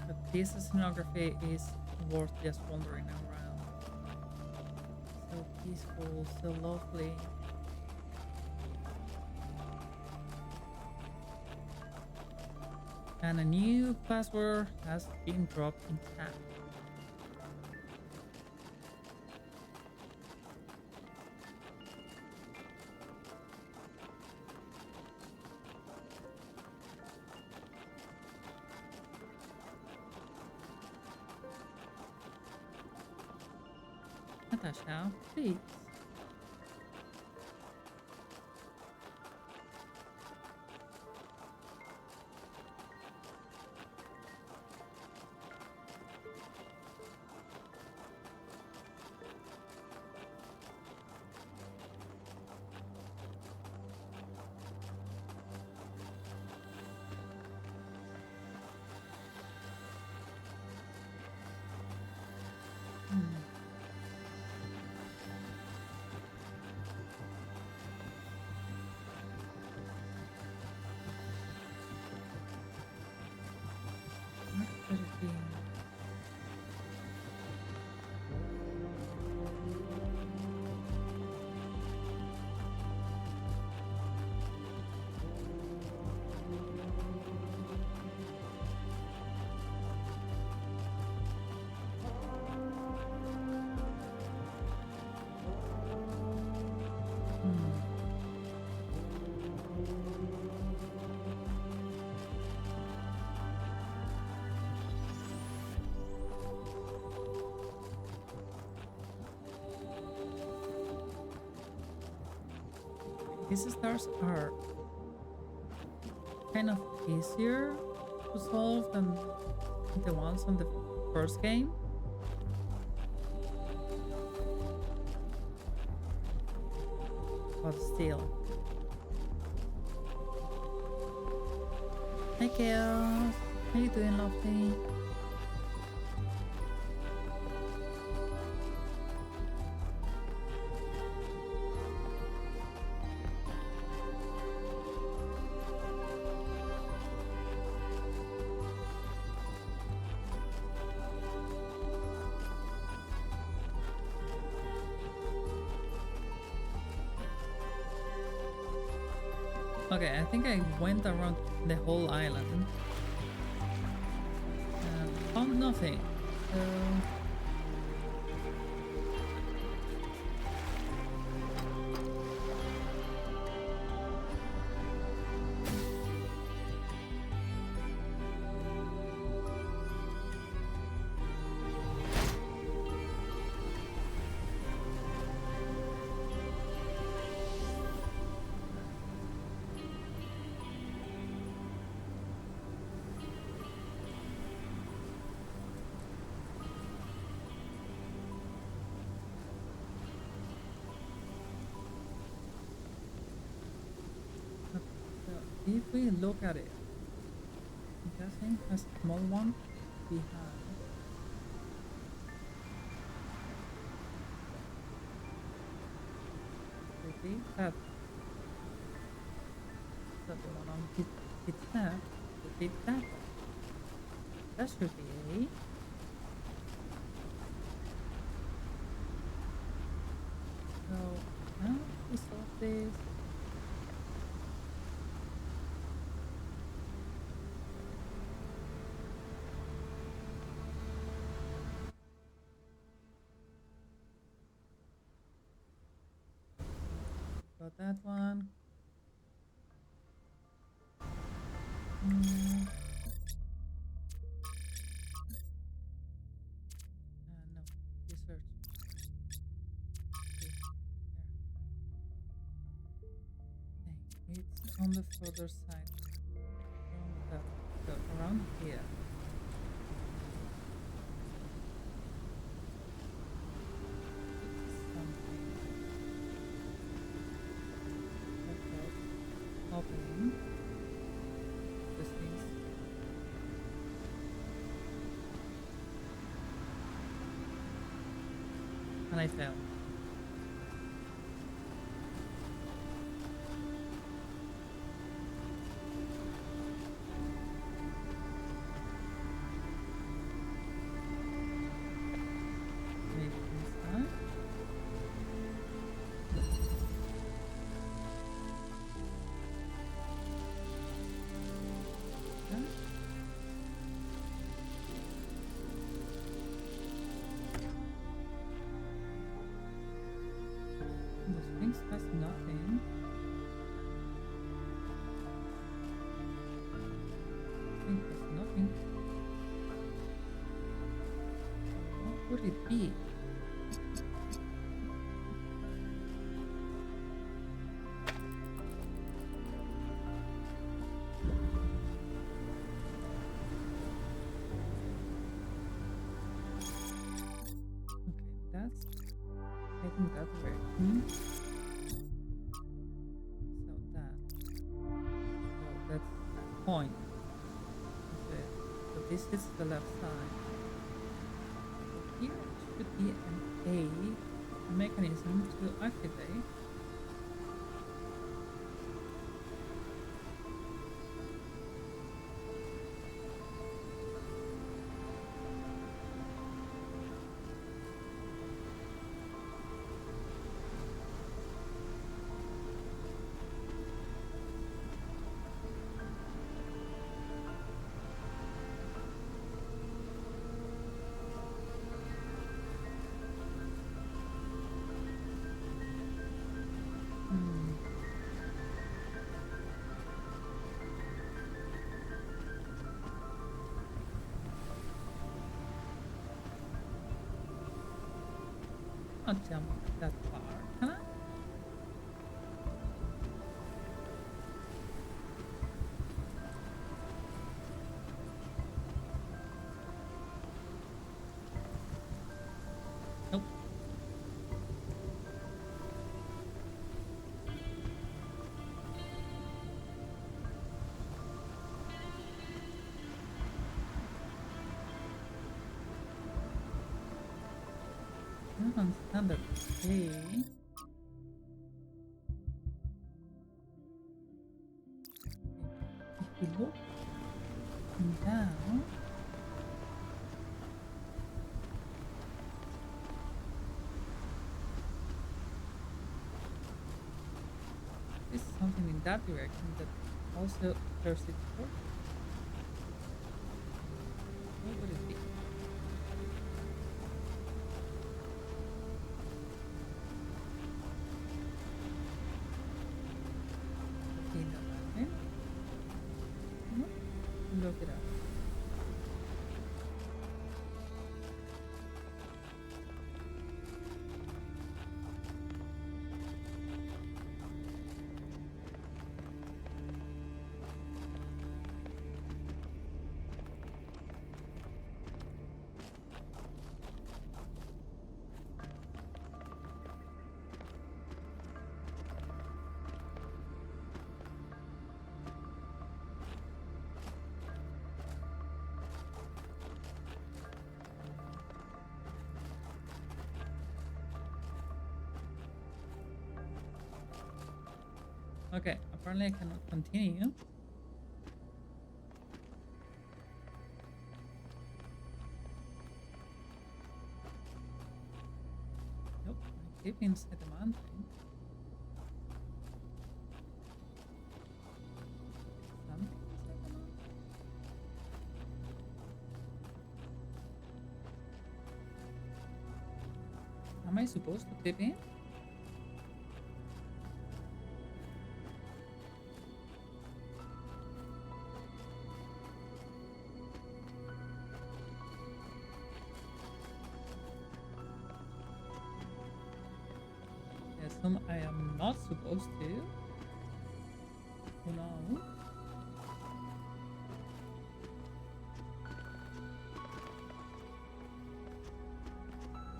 But this scenography is worth just wandering around. So peaceful, so lovely. And a new password has been dropped in chat. Natasha, please. What could it be? These stars are kind of easier to solve than the ones on the first game. But still. Hi Chaos, how you doing, lovely? Okay, I think I went around the whole island and found nothing. So if we look at it, that thing has a small one behind. Okay, that's the one on it's that. It's that one. That should be A. So now we solve this. Got that one. No, you search. Okay, it's on the further side from around here. Something. I fell. Maybe this time. Yeah. Those things has nothing. Thing has nothing. What would it be? Okay, that's heading that direction. So that's point. Is it? So this is the left side. So here should be an A mechanism to activate. Hmm. Not jump that far, can I? Nope. I don't understand that A. If we look down, there's something in that direction that also thirsty for. What would it be? In the line? No? Look it up. Okay, apparently I cannot continue. Nope, I keep inside the mountain. Something inside the mountain? Am I supposed to tip in? I assume I am not supposed to. Who knows?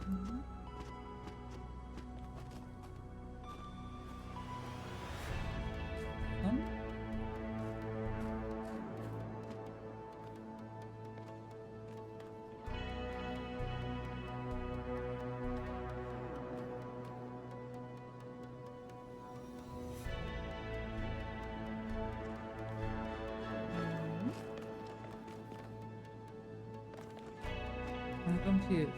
Mhm. Some? confused.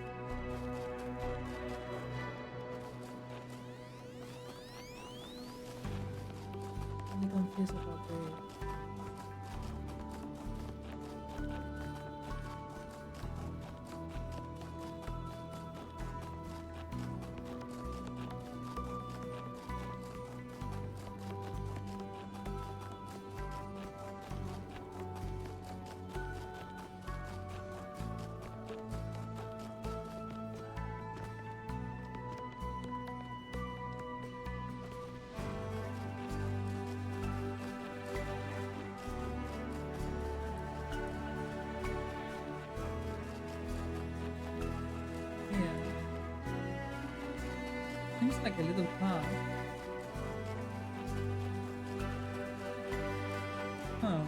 I'm confused about the. Yeah. Seems like a little path. Huh.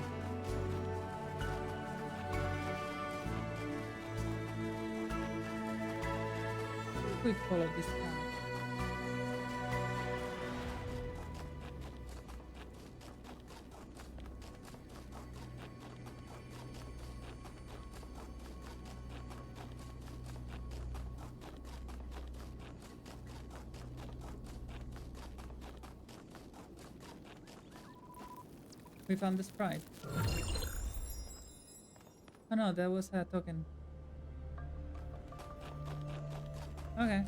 If we follow this path. We found the sprite. Oh no, that was a token. Okay.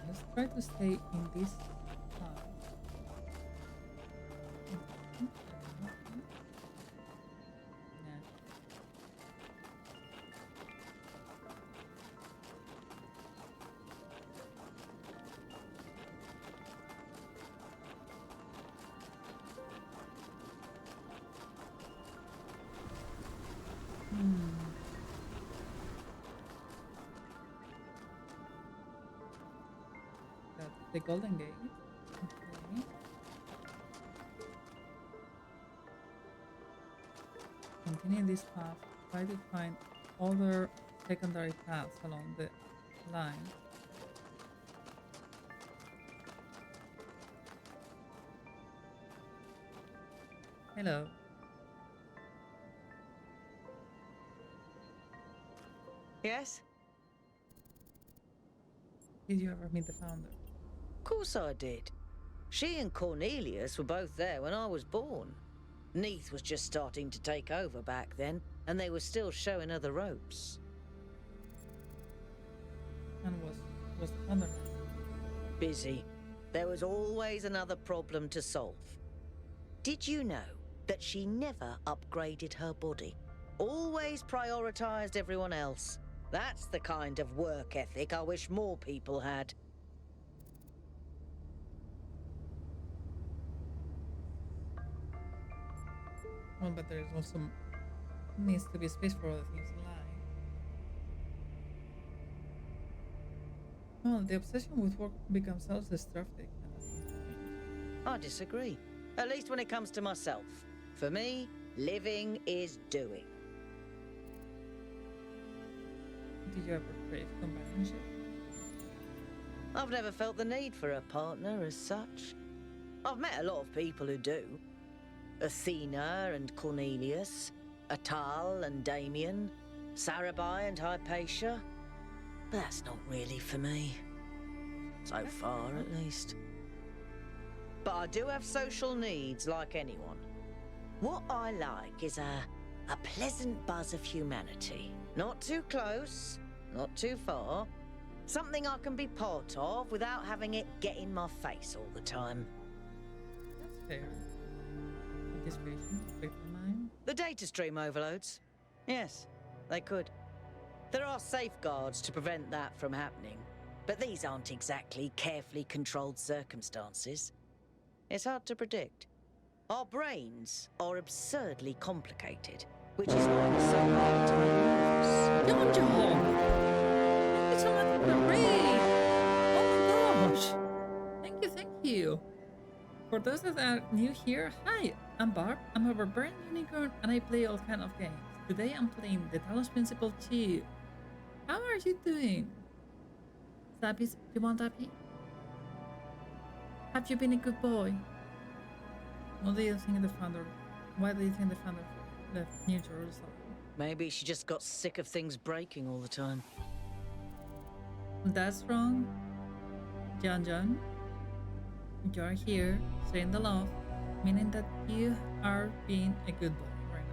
Let's try to stay in this path. Nah. That's the golden gate. Okay. Continue this path. Try to find other secondary paths along the line. Hello. Yes? Did you ever meet the founder? Of course I did. She and Cornelius were both there when I was born. Neath was just starting to take over back then, and they were still showing her the ropes. And was the founder? Busy. There was always another problem to solve. Did you know that she never upgraded her body? Always prioritized everyone else. That's the kind of work ethic I wish more people had. Well, but there is also needs to be space for other things in life. Well, the obsession with work becomes self-destructive at some point. I disagree. At least when it comes to myself. For me, living is doing. Did you ever crave companionship? I've never felt the need for a partner as such. I've met a lot of people who do. Athena and Cornelius, Atal and Damien, Sarabai and Hypatia. But that's not really for me. So far, at least. But I do have social needs like anyone. What I like is a pleasant buzz of humanity. Not too close, not too far. Something I can be part of without having it get in my face all the time. That's fair. Anticipation, victim mind. The data stream overloads. Yes, they could. There are safeguards to prevent that from happening, but these aren't exactly carefully controlled circumstances. It's hard to predict. Our brains are absurdly complicated, which is why it's so hard to make moves. Thank you so much for the raid! Oh my gosh! Thank you! For those that are new here, hi! I'm Barb, I'm a barbarian unicorn, and I play all kind of games. Today I'm playing the Talos Principle II. How are you doing? Zappy, do you want Zappy? Have you been a good boy? What do you think the founder? Why do you think the founder left New Jerusalem? Maybe she just got sick of things breaking all the time. That's wrong. John, you're here saying the law, meaning that you are being a good boy right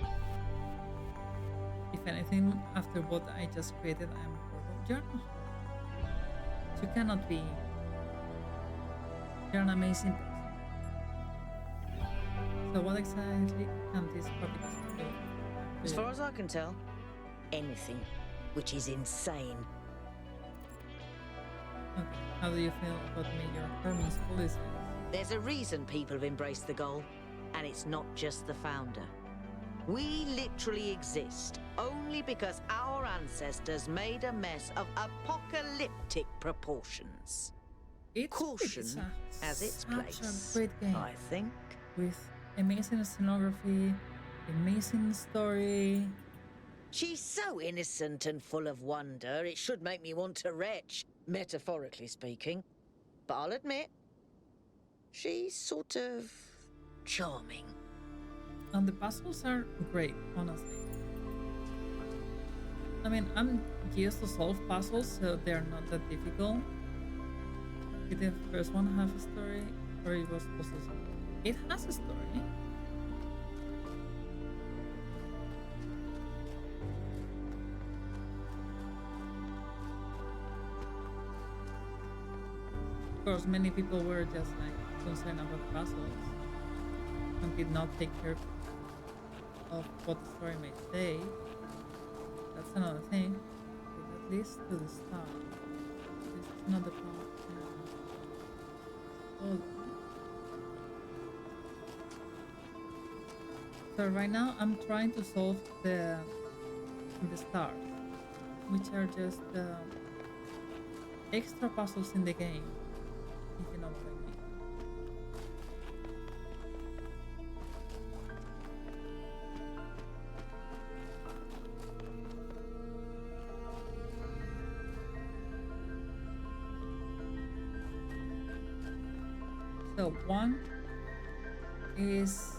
now. If anything, after what I just created, I am horrible. You're not horrible. You cannot be. You're an amazing person. So what exactly can this public do? As far as I can tell, anything, which is insane. Okay. How do you feel about Major Herman's policies? There's a reason people have embraced the goal, and it's not just the founder. We literally exist only because our ancestors made a mess of apocalyptic proportions. Caution has its place, such a great game. I think. With amazing scenography, amazing story. She's so innocent and full of wonder, it should make me want to retch, metaphorically speaking. But I'll admit, she's sort of charming. And the puzzles are great, honestly. I mean, I'm used to solve puzzles, so they're not that difficult. Did the first one have a story? Or it was supposed to? It has a story. Of course, many people were just like concerned about puzzles and did not take care of what the story may say. That's another thing. But at least to the start. This is not the part. Hold on. So right now I'm trying to solve the stars, which are just extra puzzles in the game, if you know what I mean. So one is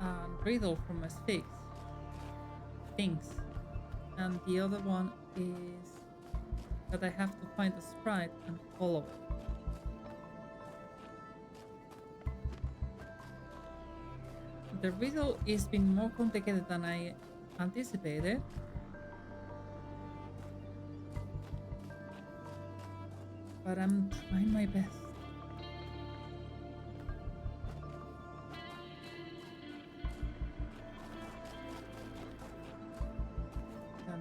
a riddle from a Sphinx, and the other one is that I have to find a sprite and follow it. The riddle is been more complicated than I anticipated. But I'm trying my best.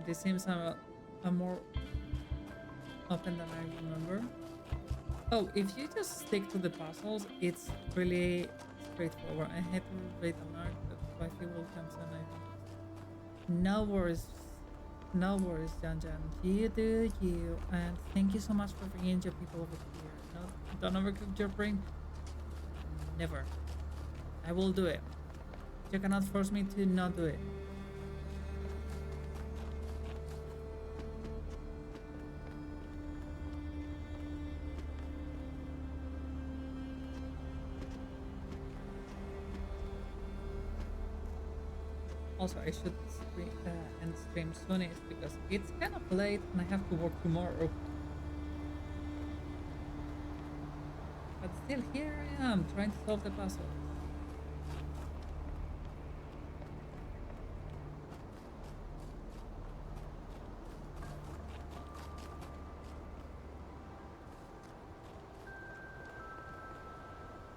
This seems a more open than I remember. Oh, if you just stick to the puzzles, it's really straightforward. I had to read the mark, but wifey will come soon. No worries, Jan. You do you, and thank you so much for bringing your people over here. No, don't overcook your brain. Never. I will do it. You cannot force me to not do it. Also, I should end stream soonest because it's kind of late and I have to work tomorrow. But still, here I am trying to solve the puzzle.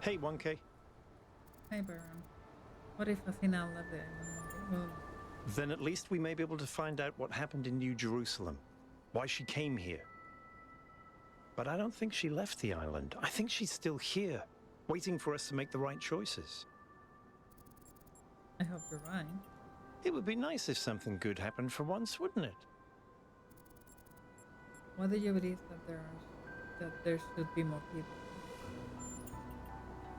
Hey, 1K. Hey, Baron. What if Athena left the island? Well, Then at least we may be able to find out what happened in New Jerusalem, why she came here. But I don't think she left the island. I think she's still here, waiting for us to make the right choices. I hope you're right. It would be nice if something good happened for once, wouldn't it? Why do you believe that there should be more people?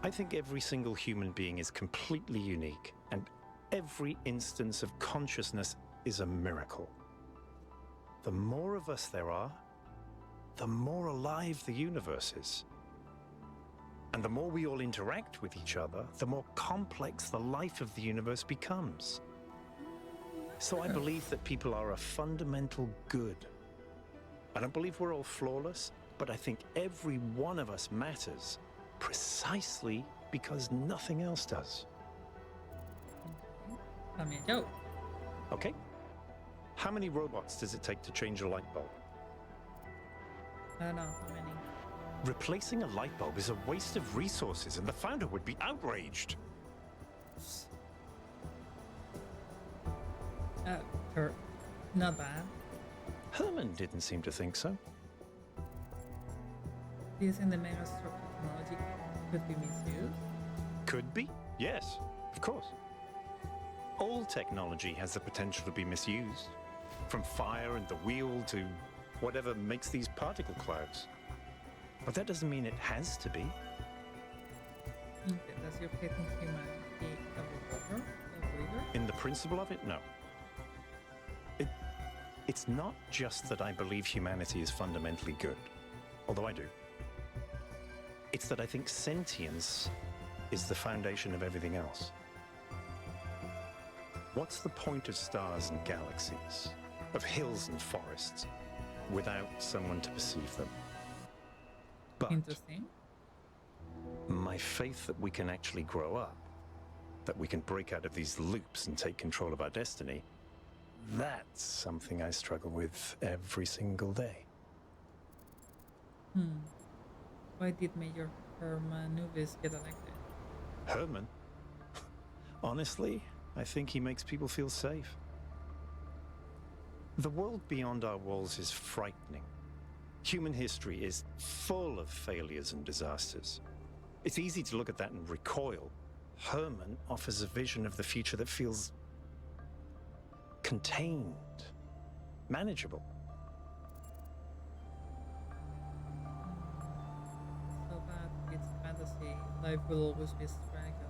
I think every single human being is completely unique, and every instance of consciousness is a miracle. The more of us there are, the more alive the universe is. And the more we all interact with each other, the more complex the life of the universe becomes. So I believe that people are a fundamental good. I don't believe we're all flawless, but I think every one of us matters precisely because nothing else does. I mean, yo. Okay? How many robots does it take to change a light bulb? I don't know how many. Replacing a light bulb is a waste of resources, and the founder would be outraged. Not bad. Herman didn't seem to think so. Do you think the megastructure technology could be misused? Could be, yes, of course. All technology has the potential to be misused, from fire and the wheel to whatever makes these particle clouds. But that doesn't mean it has to be. Okay, does your faith in humanity have a believer? In the principle of it, no. It's not just that I believe humanity is fundamentally good, although I do. It's that I think sentience is the foundation of everything else. What's the point of stars and galaxies, of hills and forests, without someone to perceive them? But Interesting. my faith that we can actually grow up, that we can break out of these loops and take control of our destiny, that's something I struggle with every single day. Why did Major Herman Nuvis get elected? Herman? Honestly, I think he makes people feel safe. The world beyond our walls is frightening. Human history is full of failures and disasters. It's easy to look at that and recoil. Herman offers a vision of the future that feels contained, manageable. So that it's fantasy. Life will always be a struggle.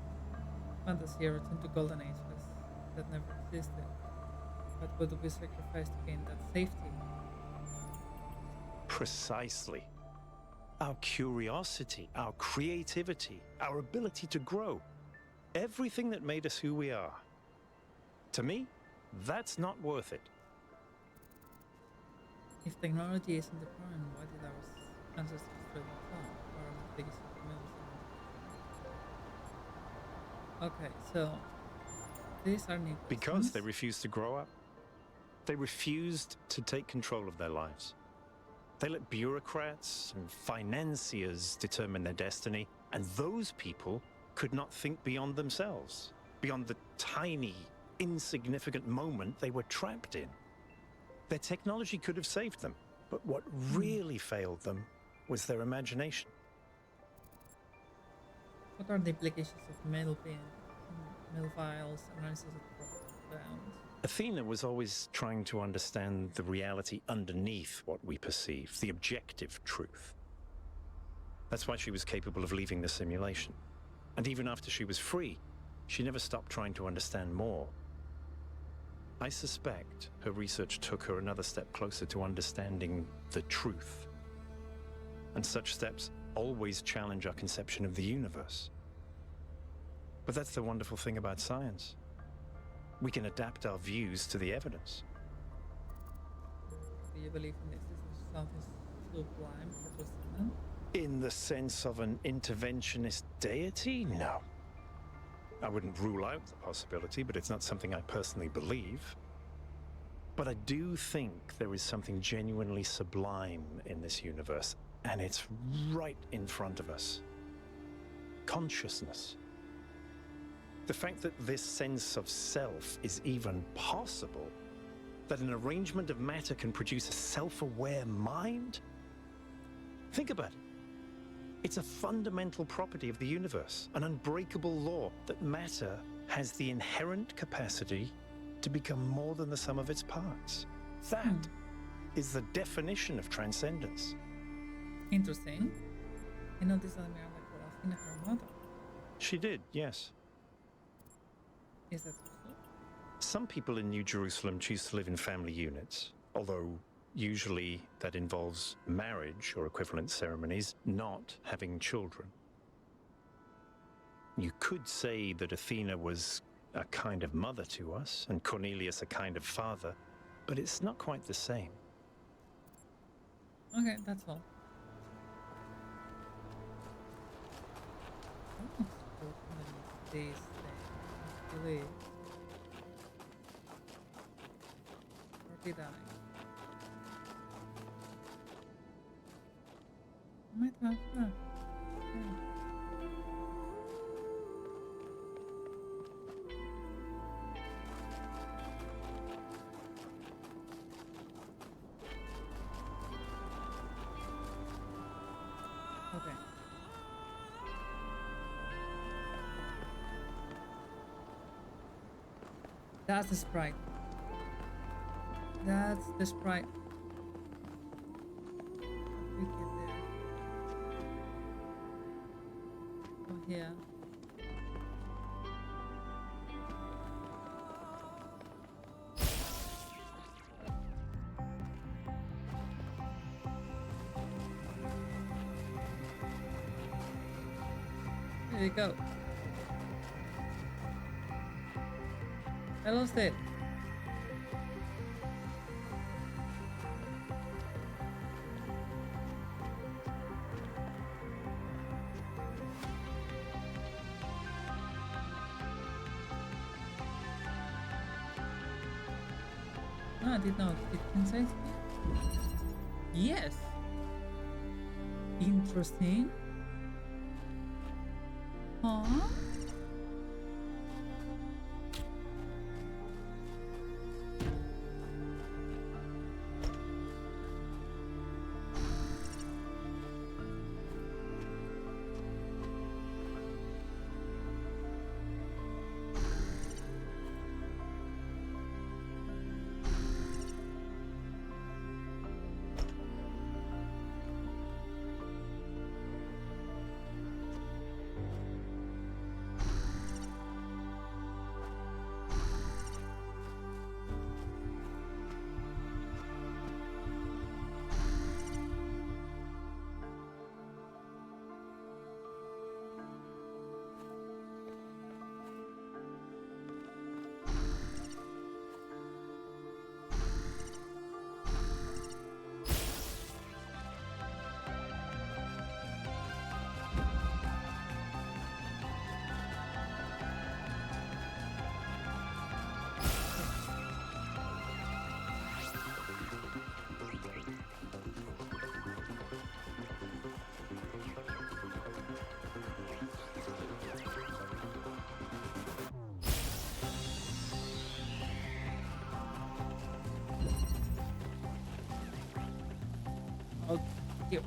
Fantasy returned to golden ages that never existed. But what do we sacrifice to gain that safety? Precisely. Our curiosity, our creativity, our ability to grow. Everything that made us who we are. To me, that's not worth it. If technology isn't the problem, why did our ancestors fail to fall? Or are the biggest Okay, so these are new Because questions. they refused to grow up. They refused to take control of their lives. They let bureaucrats and financiers determine their destiny, and those people could not think beyond themselves, beyond the tiny, insignificant moment they were trapped in. Their technology could have saved them, but what really failed them was their imagination. What are the implications of metal files, analysis of ground? Athena was always trying to understand the reality underneath what we perceive, the objective truth. That's why she was capable of leaving the simulation. And even after she was free, she never stopped trying to understand more. I suspect her research took her another step closer to understanding the truth. And such steps always challenge our conception of the universe. But that's the wonderful thing about science. We can adapt our views to the evidence. Do you believe in this? Is something sublime or transcendent? In the sense of an interventionist deity? No. I wouldn't rule out the possibility, but it's not something I personally believe. But I do think there is something genuinely sublime in this universe, and it's right in front of us. Consciousness. The fact that this sense of self is even possible, that an arrangement of matter can produce a self-aware mind? Think about it. It's a fundamental property of the universe, an unbreakable law that matter has the inherent capacity to become more than the sum of its parts. That is the definition of transcendence. Interesting. I noticed that Miranda called Athena her mother. She did, yes. Is that useful? Some people in New Jerusalem choose to live in family units, although usually that involves marriage or equivalent ceremonies, not having children. You could say that Athena was a kind of mother to us, and Cornelius a kind of father, but it's not quite the same. Okay, that's all. Unfortunately, this thing really. Or did I? I might have. Yeah. Okay. That's the sprite. That's the sprite. How do we get there? Oh, here. There you go. I lost it. No, I did not. It can say yes. Interesting. Huh? Oh, here.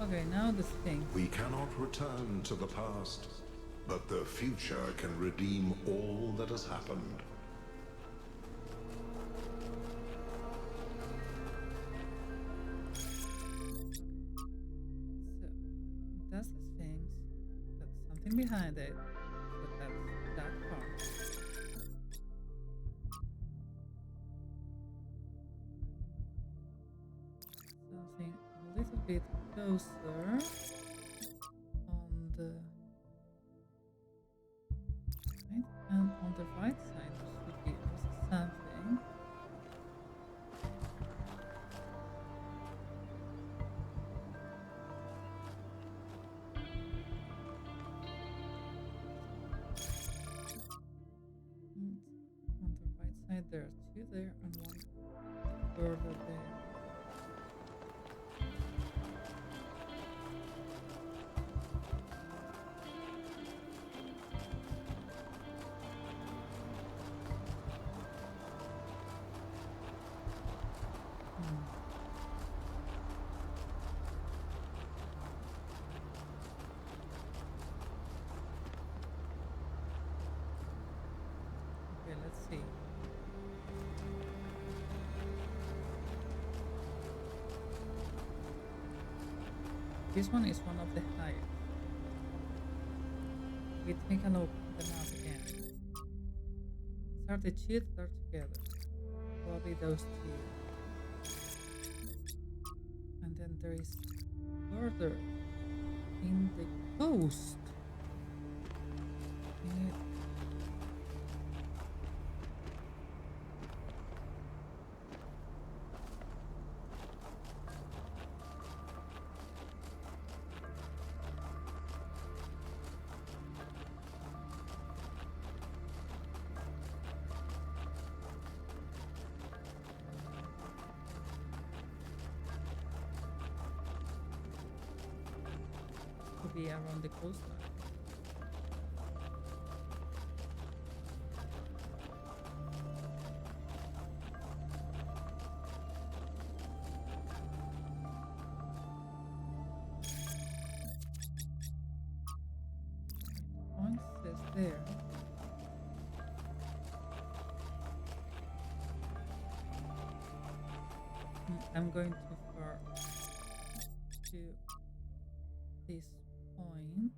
Okay, now this thing. We cannot return to the past, but the future can redeem all that has happened. So, that's the things. That's something behind it. So that's that part. Something a little bit closer on the There are two there and one further there. Okay, let's see. This one is one of the highest. We take a look at the map again. These are the two that are together. Probably those two. And then there is further in the coast. In it. To be around the coastline. Point says there. I'm going too far to this point.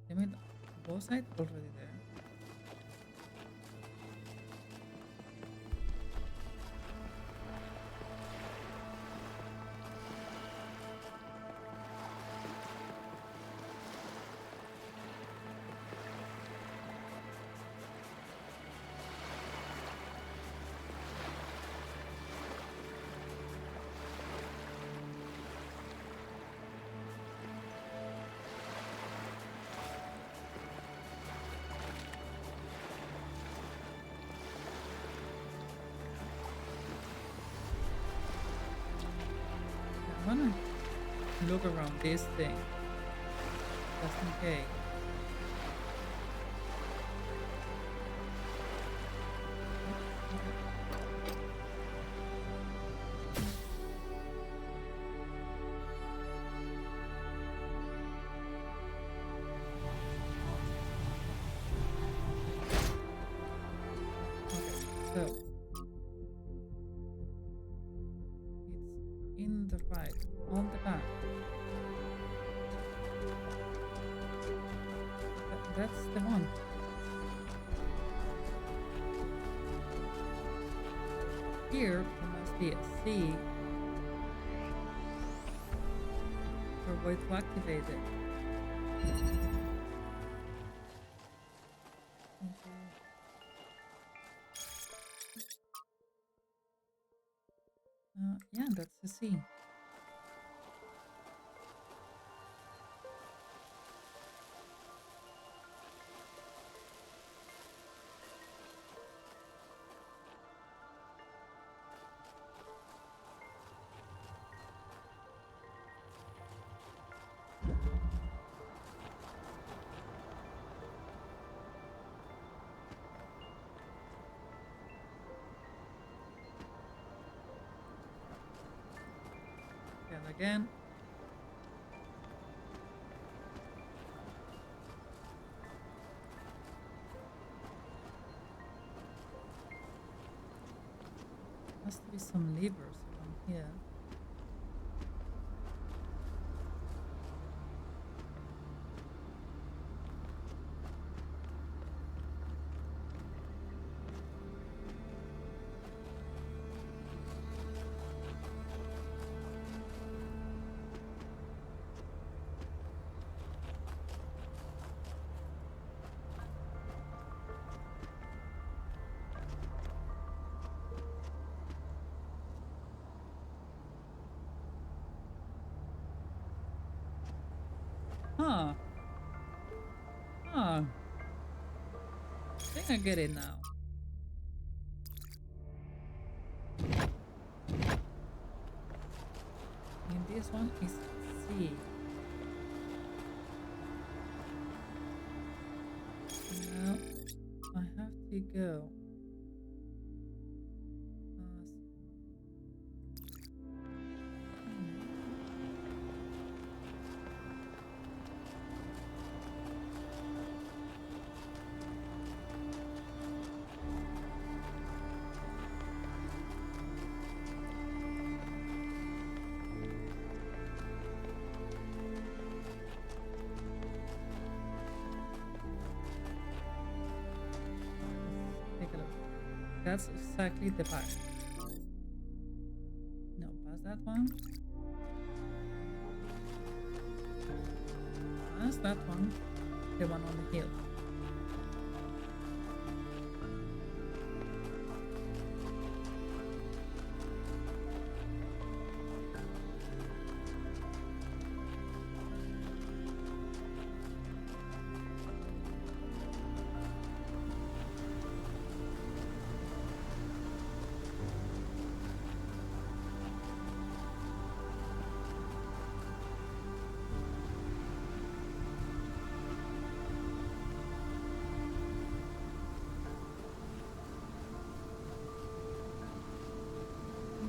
I mean, both sides already there. I wanna look around this thing just in case. So it's in the right, on the back. That's the one. Here there must be a C for a way to activate it. Yeah, that's a C. And again. Must be some levers around here. Huh. Huh. I think I get it now. And this one is C. Now I have to go. Take a look. That's exactly the back. No, pass that one. Pass that one. The one on the hill.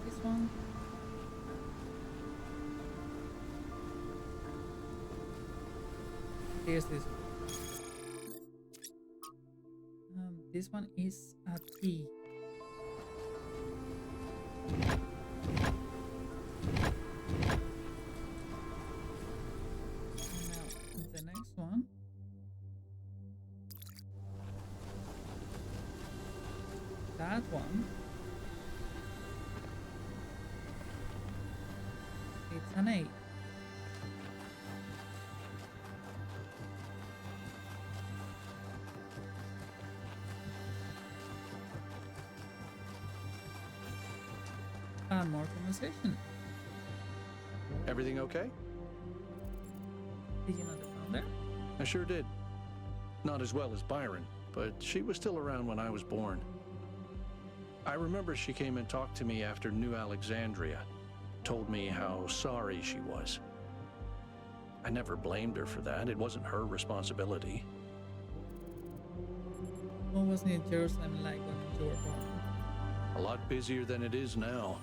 This one. Here's this one. This one is a T. Now the next one. That one. It's an 8. And more conversation. Everything okay? Did you know the founder? I sure did. Not as well as Byron, but she was still around when I was born. I remember she came and talked to me after New Alexandria, told me how sorry she was. I never blamed her for that. It wasn't her responsibility. What was New Jerusalem like when you were born? A lot busier than it is now.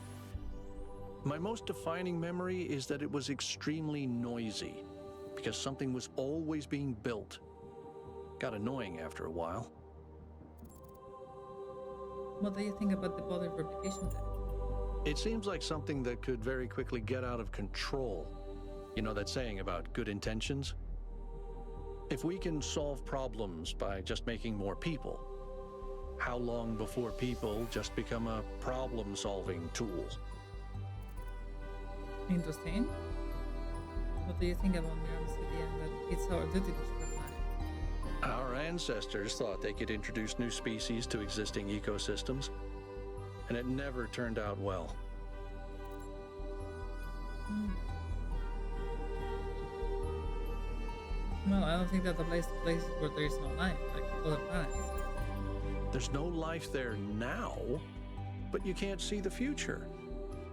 My most defining memory is that it was extremely noisy, because something was always being built. Got annoying after a while. What do you think about the body replication tech? It seems like something that could very quickly get out of control. You know that saying about good intentions? If we can solve problems by just making more people, how long before people just become a problem-solving tool? Interesting. What do you think about Miriam City and that it's our duty to spread life? Our ancestors thought they could introduce new species to existing ecosystems, and it never turned out well. Well, I don't think that applies to places where there is no life, like other planets. There's no life there now, but you can't see the future.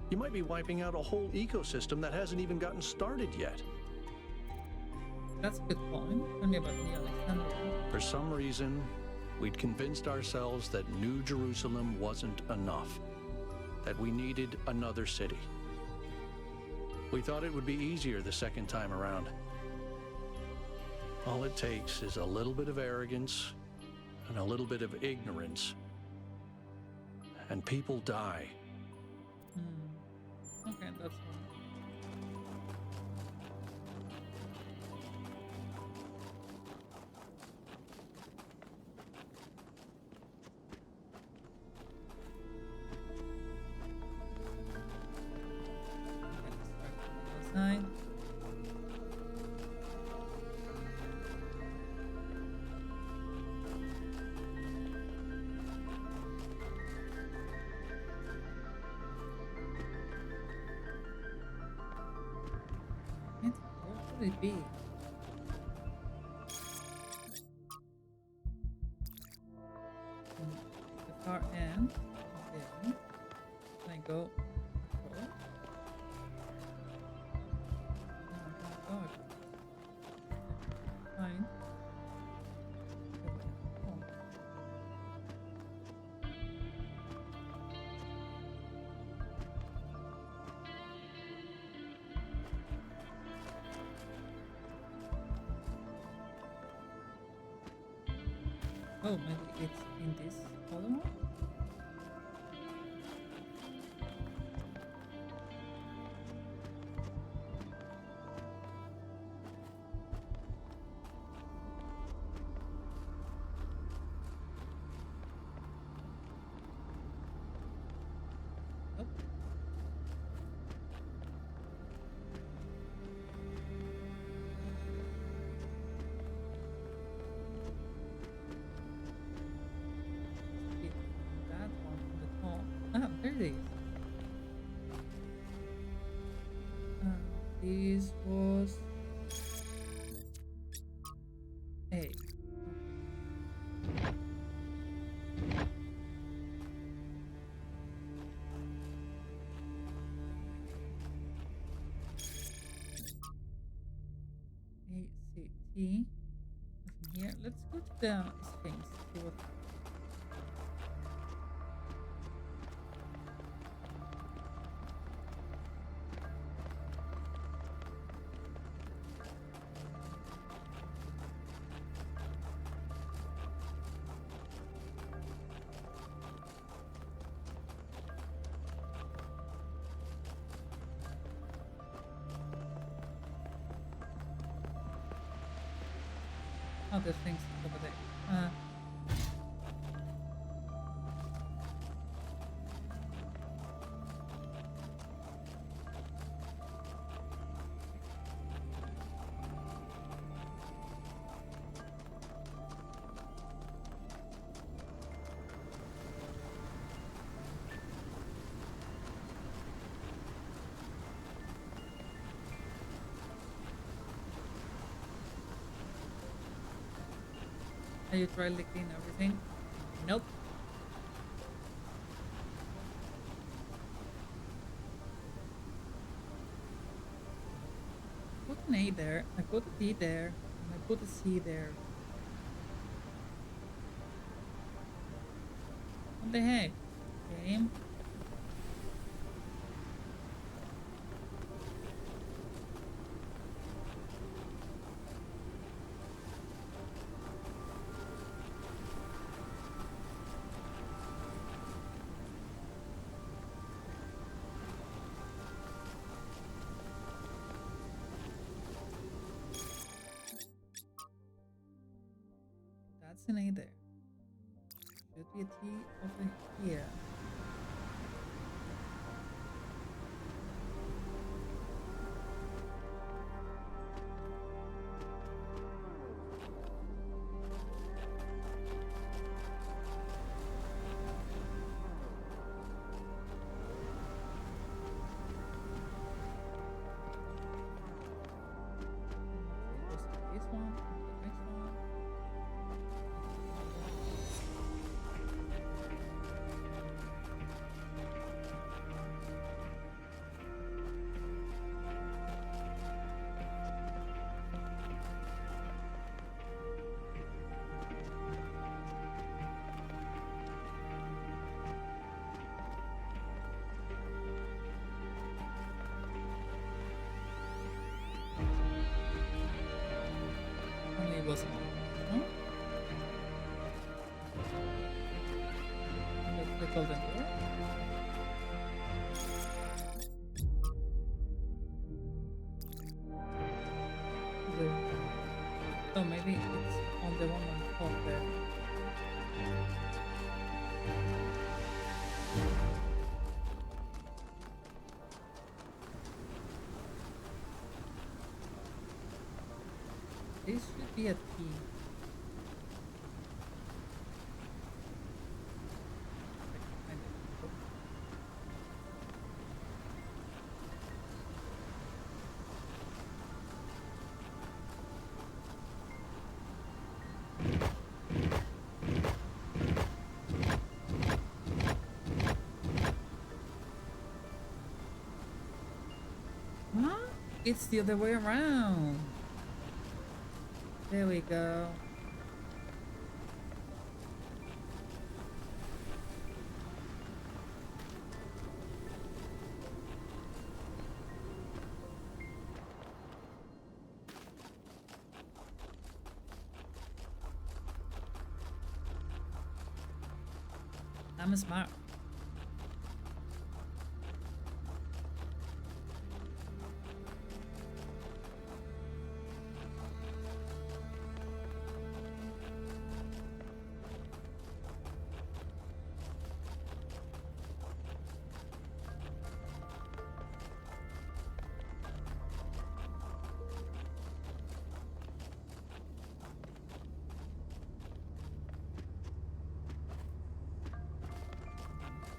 You might be wiping out a whole ecosystem that hasn't even gotten started yet. That's a good point. Tell me about New Alexandria. For some reason, we'd convinced ourselves that New Jerusalem wasn't enough, that we needed another city. We thought it would be easier the second time around. All it takes is a little bit of arrogance and a little bit of ignorance, and people die. Okay, that's fine. Side. It's awfully big. car end. Okay. Can I go across? No, I can't go across. Fine. Oh. Oh, maybe it's in this other one? Nope. It's that one on the top. Ah, there it is. This was A. Okay. A, C, T. Nothing here. Let's go to the Sphinx. See what. Oh, the Sphinx is over there. Have you tried licking everything? Nope. Put an A there, I put a D there, and I put a C there. What the heck? Game? That's an A there. Should be a T over here. This one, the next one. Only it wasn't. Huh? The golden door? Oh, maybe it's on the one on top there. This should be a T. It's the other way around. There we go. I'm smart.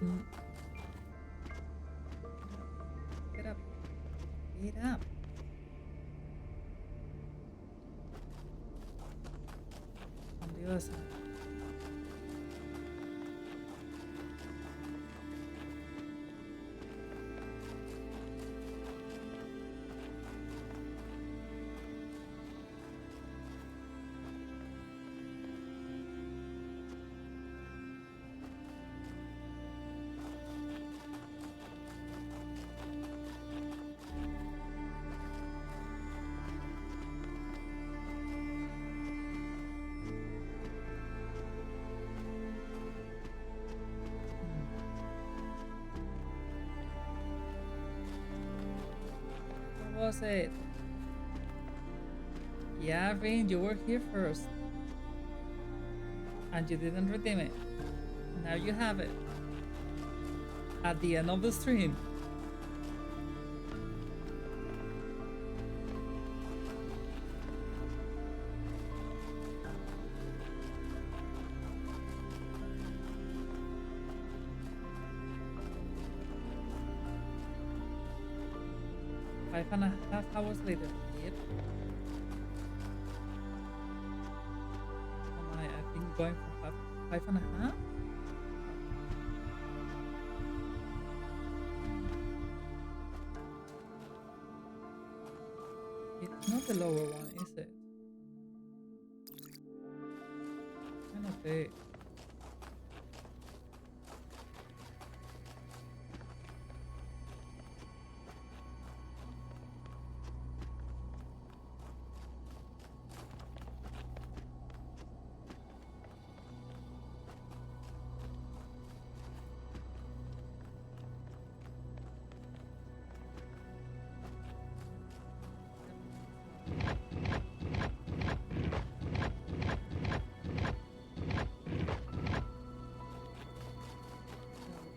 Mm. Get up. Get up. On the other side. What was it? Yeah, Vin, you were here first. And you didn't redeem it. Now you have it. At the end of the stream. Five and a half hours later. Yep. Oh my, I've been going for five and a half? It's not the lower one, is it? Kind of big.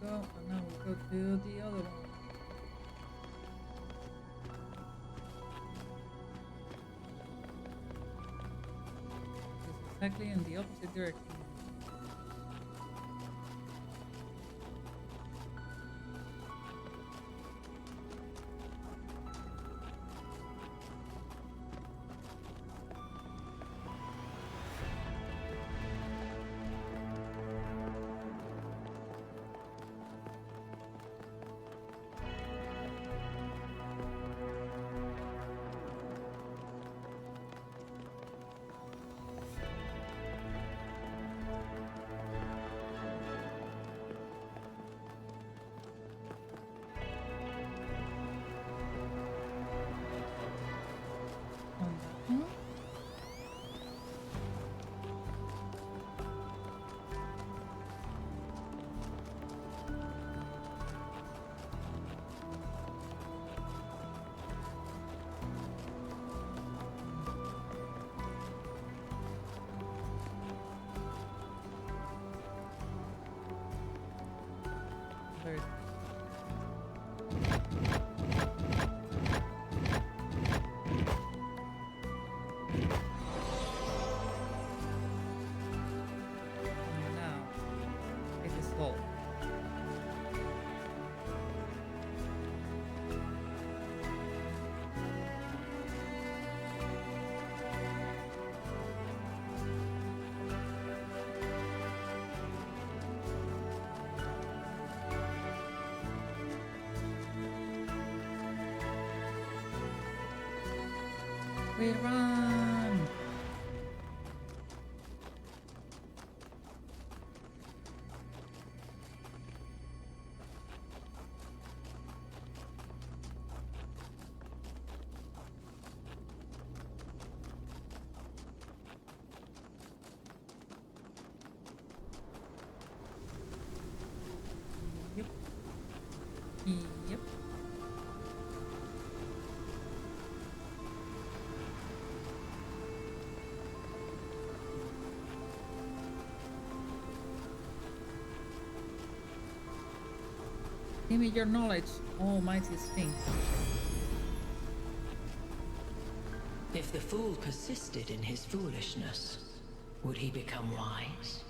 And now we go to the other one. It's exactly in the opposite direction. Very now it is solved. We run! Yep. Yep. Give me your knowledge, almighty Sphinx. If the fool persisted in his foolishness, would he become wise?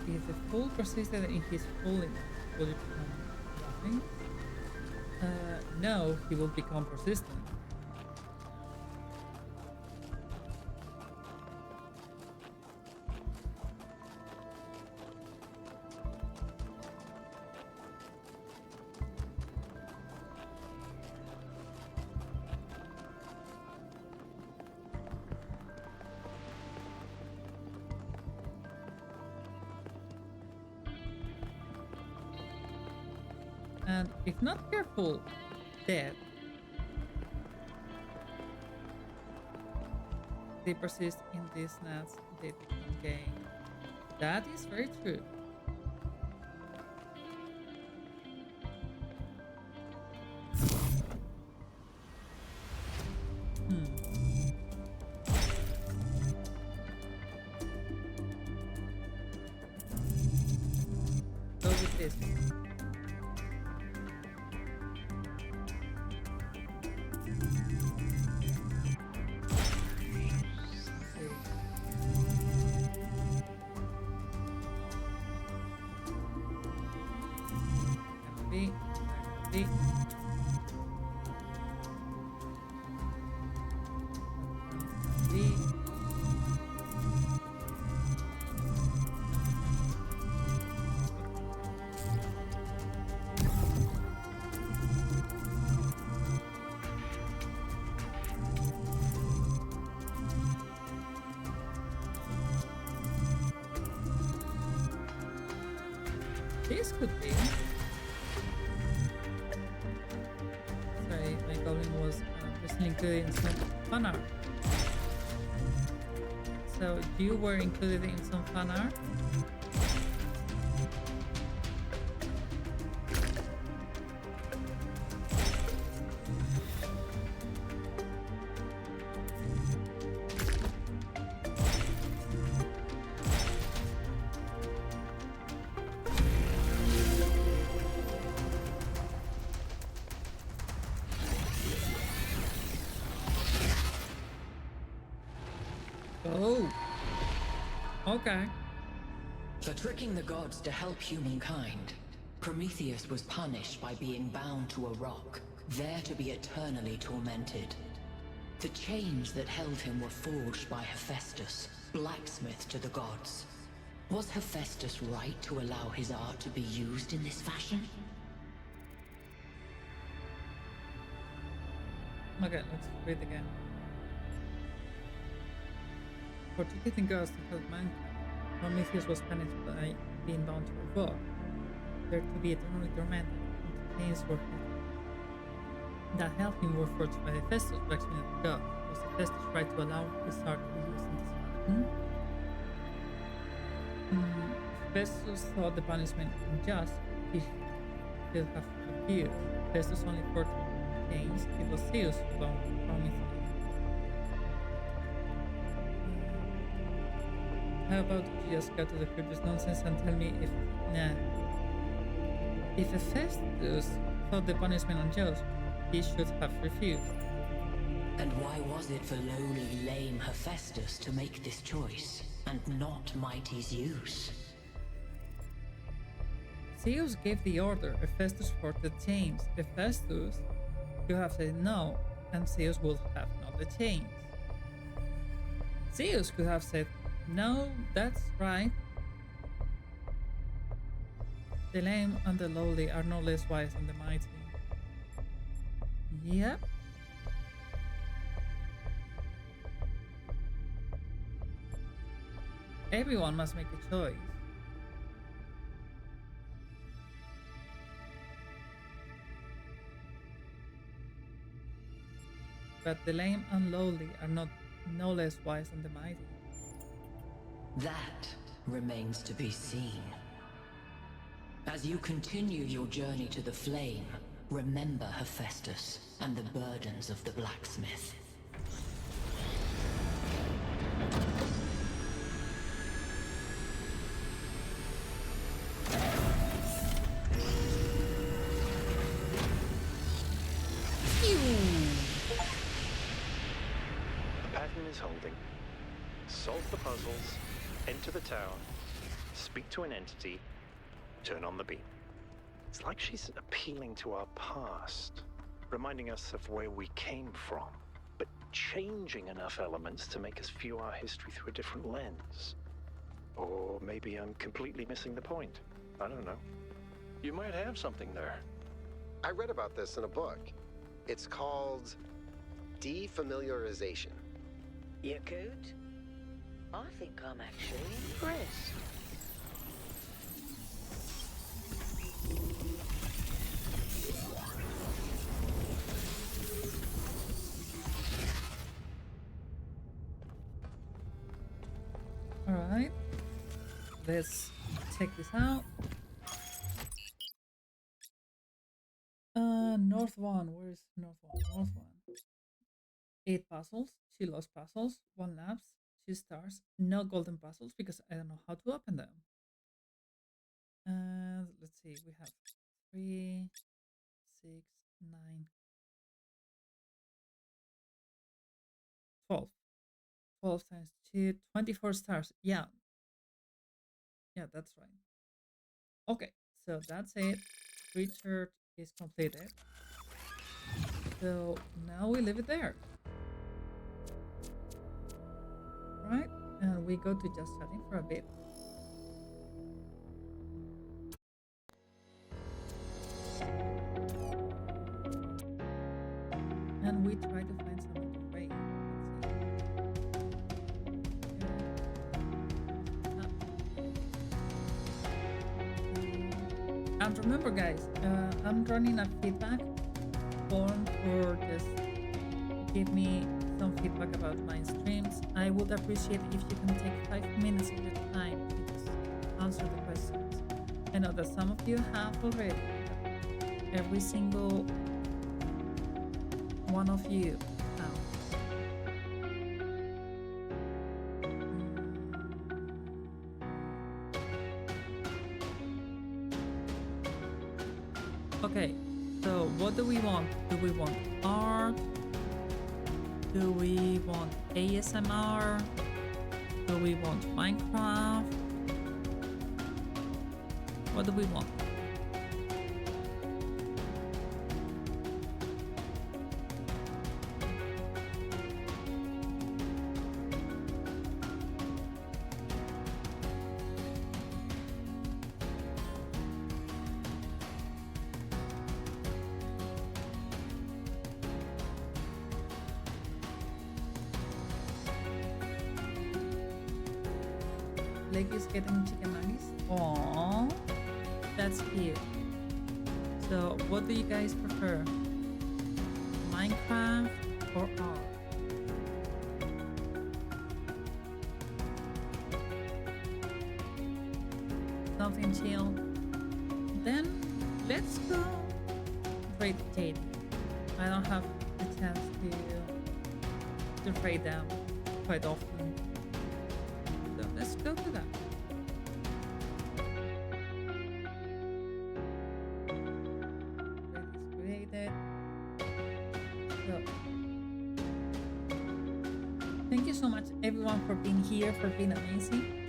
If the fool persisted in his foolishness, will it become wise? No, he will become persistent. And if not careful, dead. They persist in these nets, they become gay. That is very true. Go with this. B. B. B. This could be. Sorry, my goblin was recently included in some fan art. So you were included in some fan art? Oh. Okay. For tricking the gods to help humankind, Prometheus was punished by being bound to a rock, there to be eternally tormented. The chains that held him were forged by Hephaestus, blacksmith to the gods. Was Hephaestus right to allow his art to be used in this fashion? Okay, let's read again. For tricking gods to help mankind, Prometheus was punished by being bound to a rock, there to be eternally tormented, and chains were that held him were forged by Hephaestus, blacksmith of God. Was Hephaestus right to allow his art to be used in this fashion? Hephaestus thought the punishment unjust. He should have refused. Hephaestus only forged chains. It was Zeus who bound Prometheus. How about you just cut to the previous nonsense and tell me if... Nah. If Hephaestus thought the punishment unjust, he should have refused. And why was it for lowly, lame Hephaestus to make this choice, and not mighty Zeus? Zeus gave the order, Hephaestus forged the chains. Hephaestus could have said no, and Zeus would have not the chains. Zeus could have said, no, that's right. The lame and the lowly are no less wise than the mighty. Yep. Everyone must make a choice. But the lame and lowly are not no less wise than the mighty. That remains to be seen. As you continue your journey to the flame, remember Hephaestus and the burdens of the blacksmith. The pattern is holding. Solve the puzzles, enter the town, speak to an entity, turn on the beam. It's like she's appealing to our past, reminding us of where we came from, but changing enough elements to make us view our history through a different lens. Or maybe I'm completely missing the point. I don't know. You might have something there. I read about this in a book. It's called defamiliarization. Yakut? I think I'm actually impressed. Alright. Let's check this out. North one. Where is North one? North one. 8 puzzles, 2 lost puzzles, 1 lapse, 2 stars, no golden puzzles because I don't know how to open them. And let's see, we have 3, 6, 9, 12. 12 times 2, 24 stars. Yeah. Yeah, that's right. Okay, so that's it. Research is completed. So now we leave it there. Right? And we go to just chatting for a bit. And we try to find someone to raid. And remember, guys, I'm running a feedback form for just give me some feedback about my streams. I would appreciate if you can take 5 minutes of your time to just answer the questions. I know that some of you have already. Every single one of you have. Okay, so what do we want? Do we want art? Do we want ASMR? Do we want Minecraft? What do we want? Blake is getting chicken nuggets. Aww, that's cute. So, what do you guys prefer? Minecraft or art? Something chill. Then let's go trade Jade. I don't have the chance to trade them quite often. So let's go to that. Created. So thank you so much everyone for being here, for being amazing.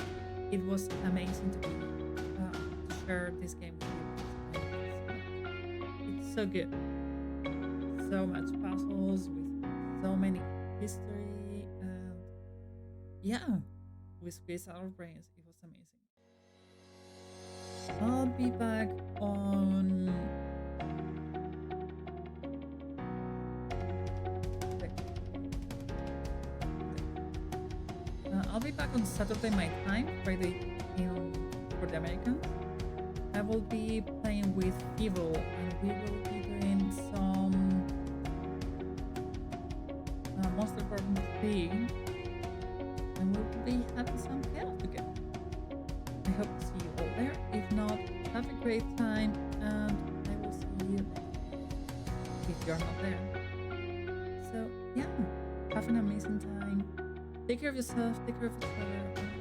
It was amazing to share this game with you. It's so good. So much puzzles with so many history and yeah, we squeezed our brains. It was amazing. I'll be back on I'll be back on Saturday my time, Friday for the Americans. I will be playing with Evil, and we will be doing some Monster Garden 3, and we'll be having some chaos together. I hope to see you all there. If not, have a great time, and I will see you if you're not there. So yeah, have an amazing time. Take care of yourself, take care of each other.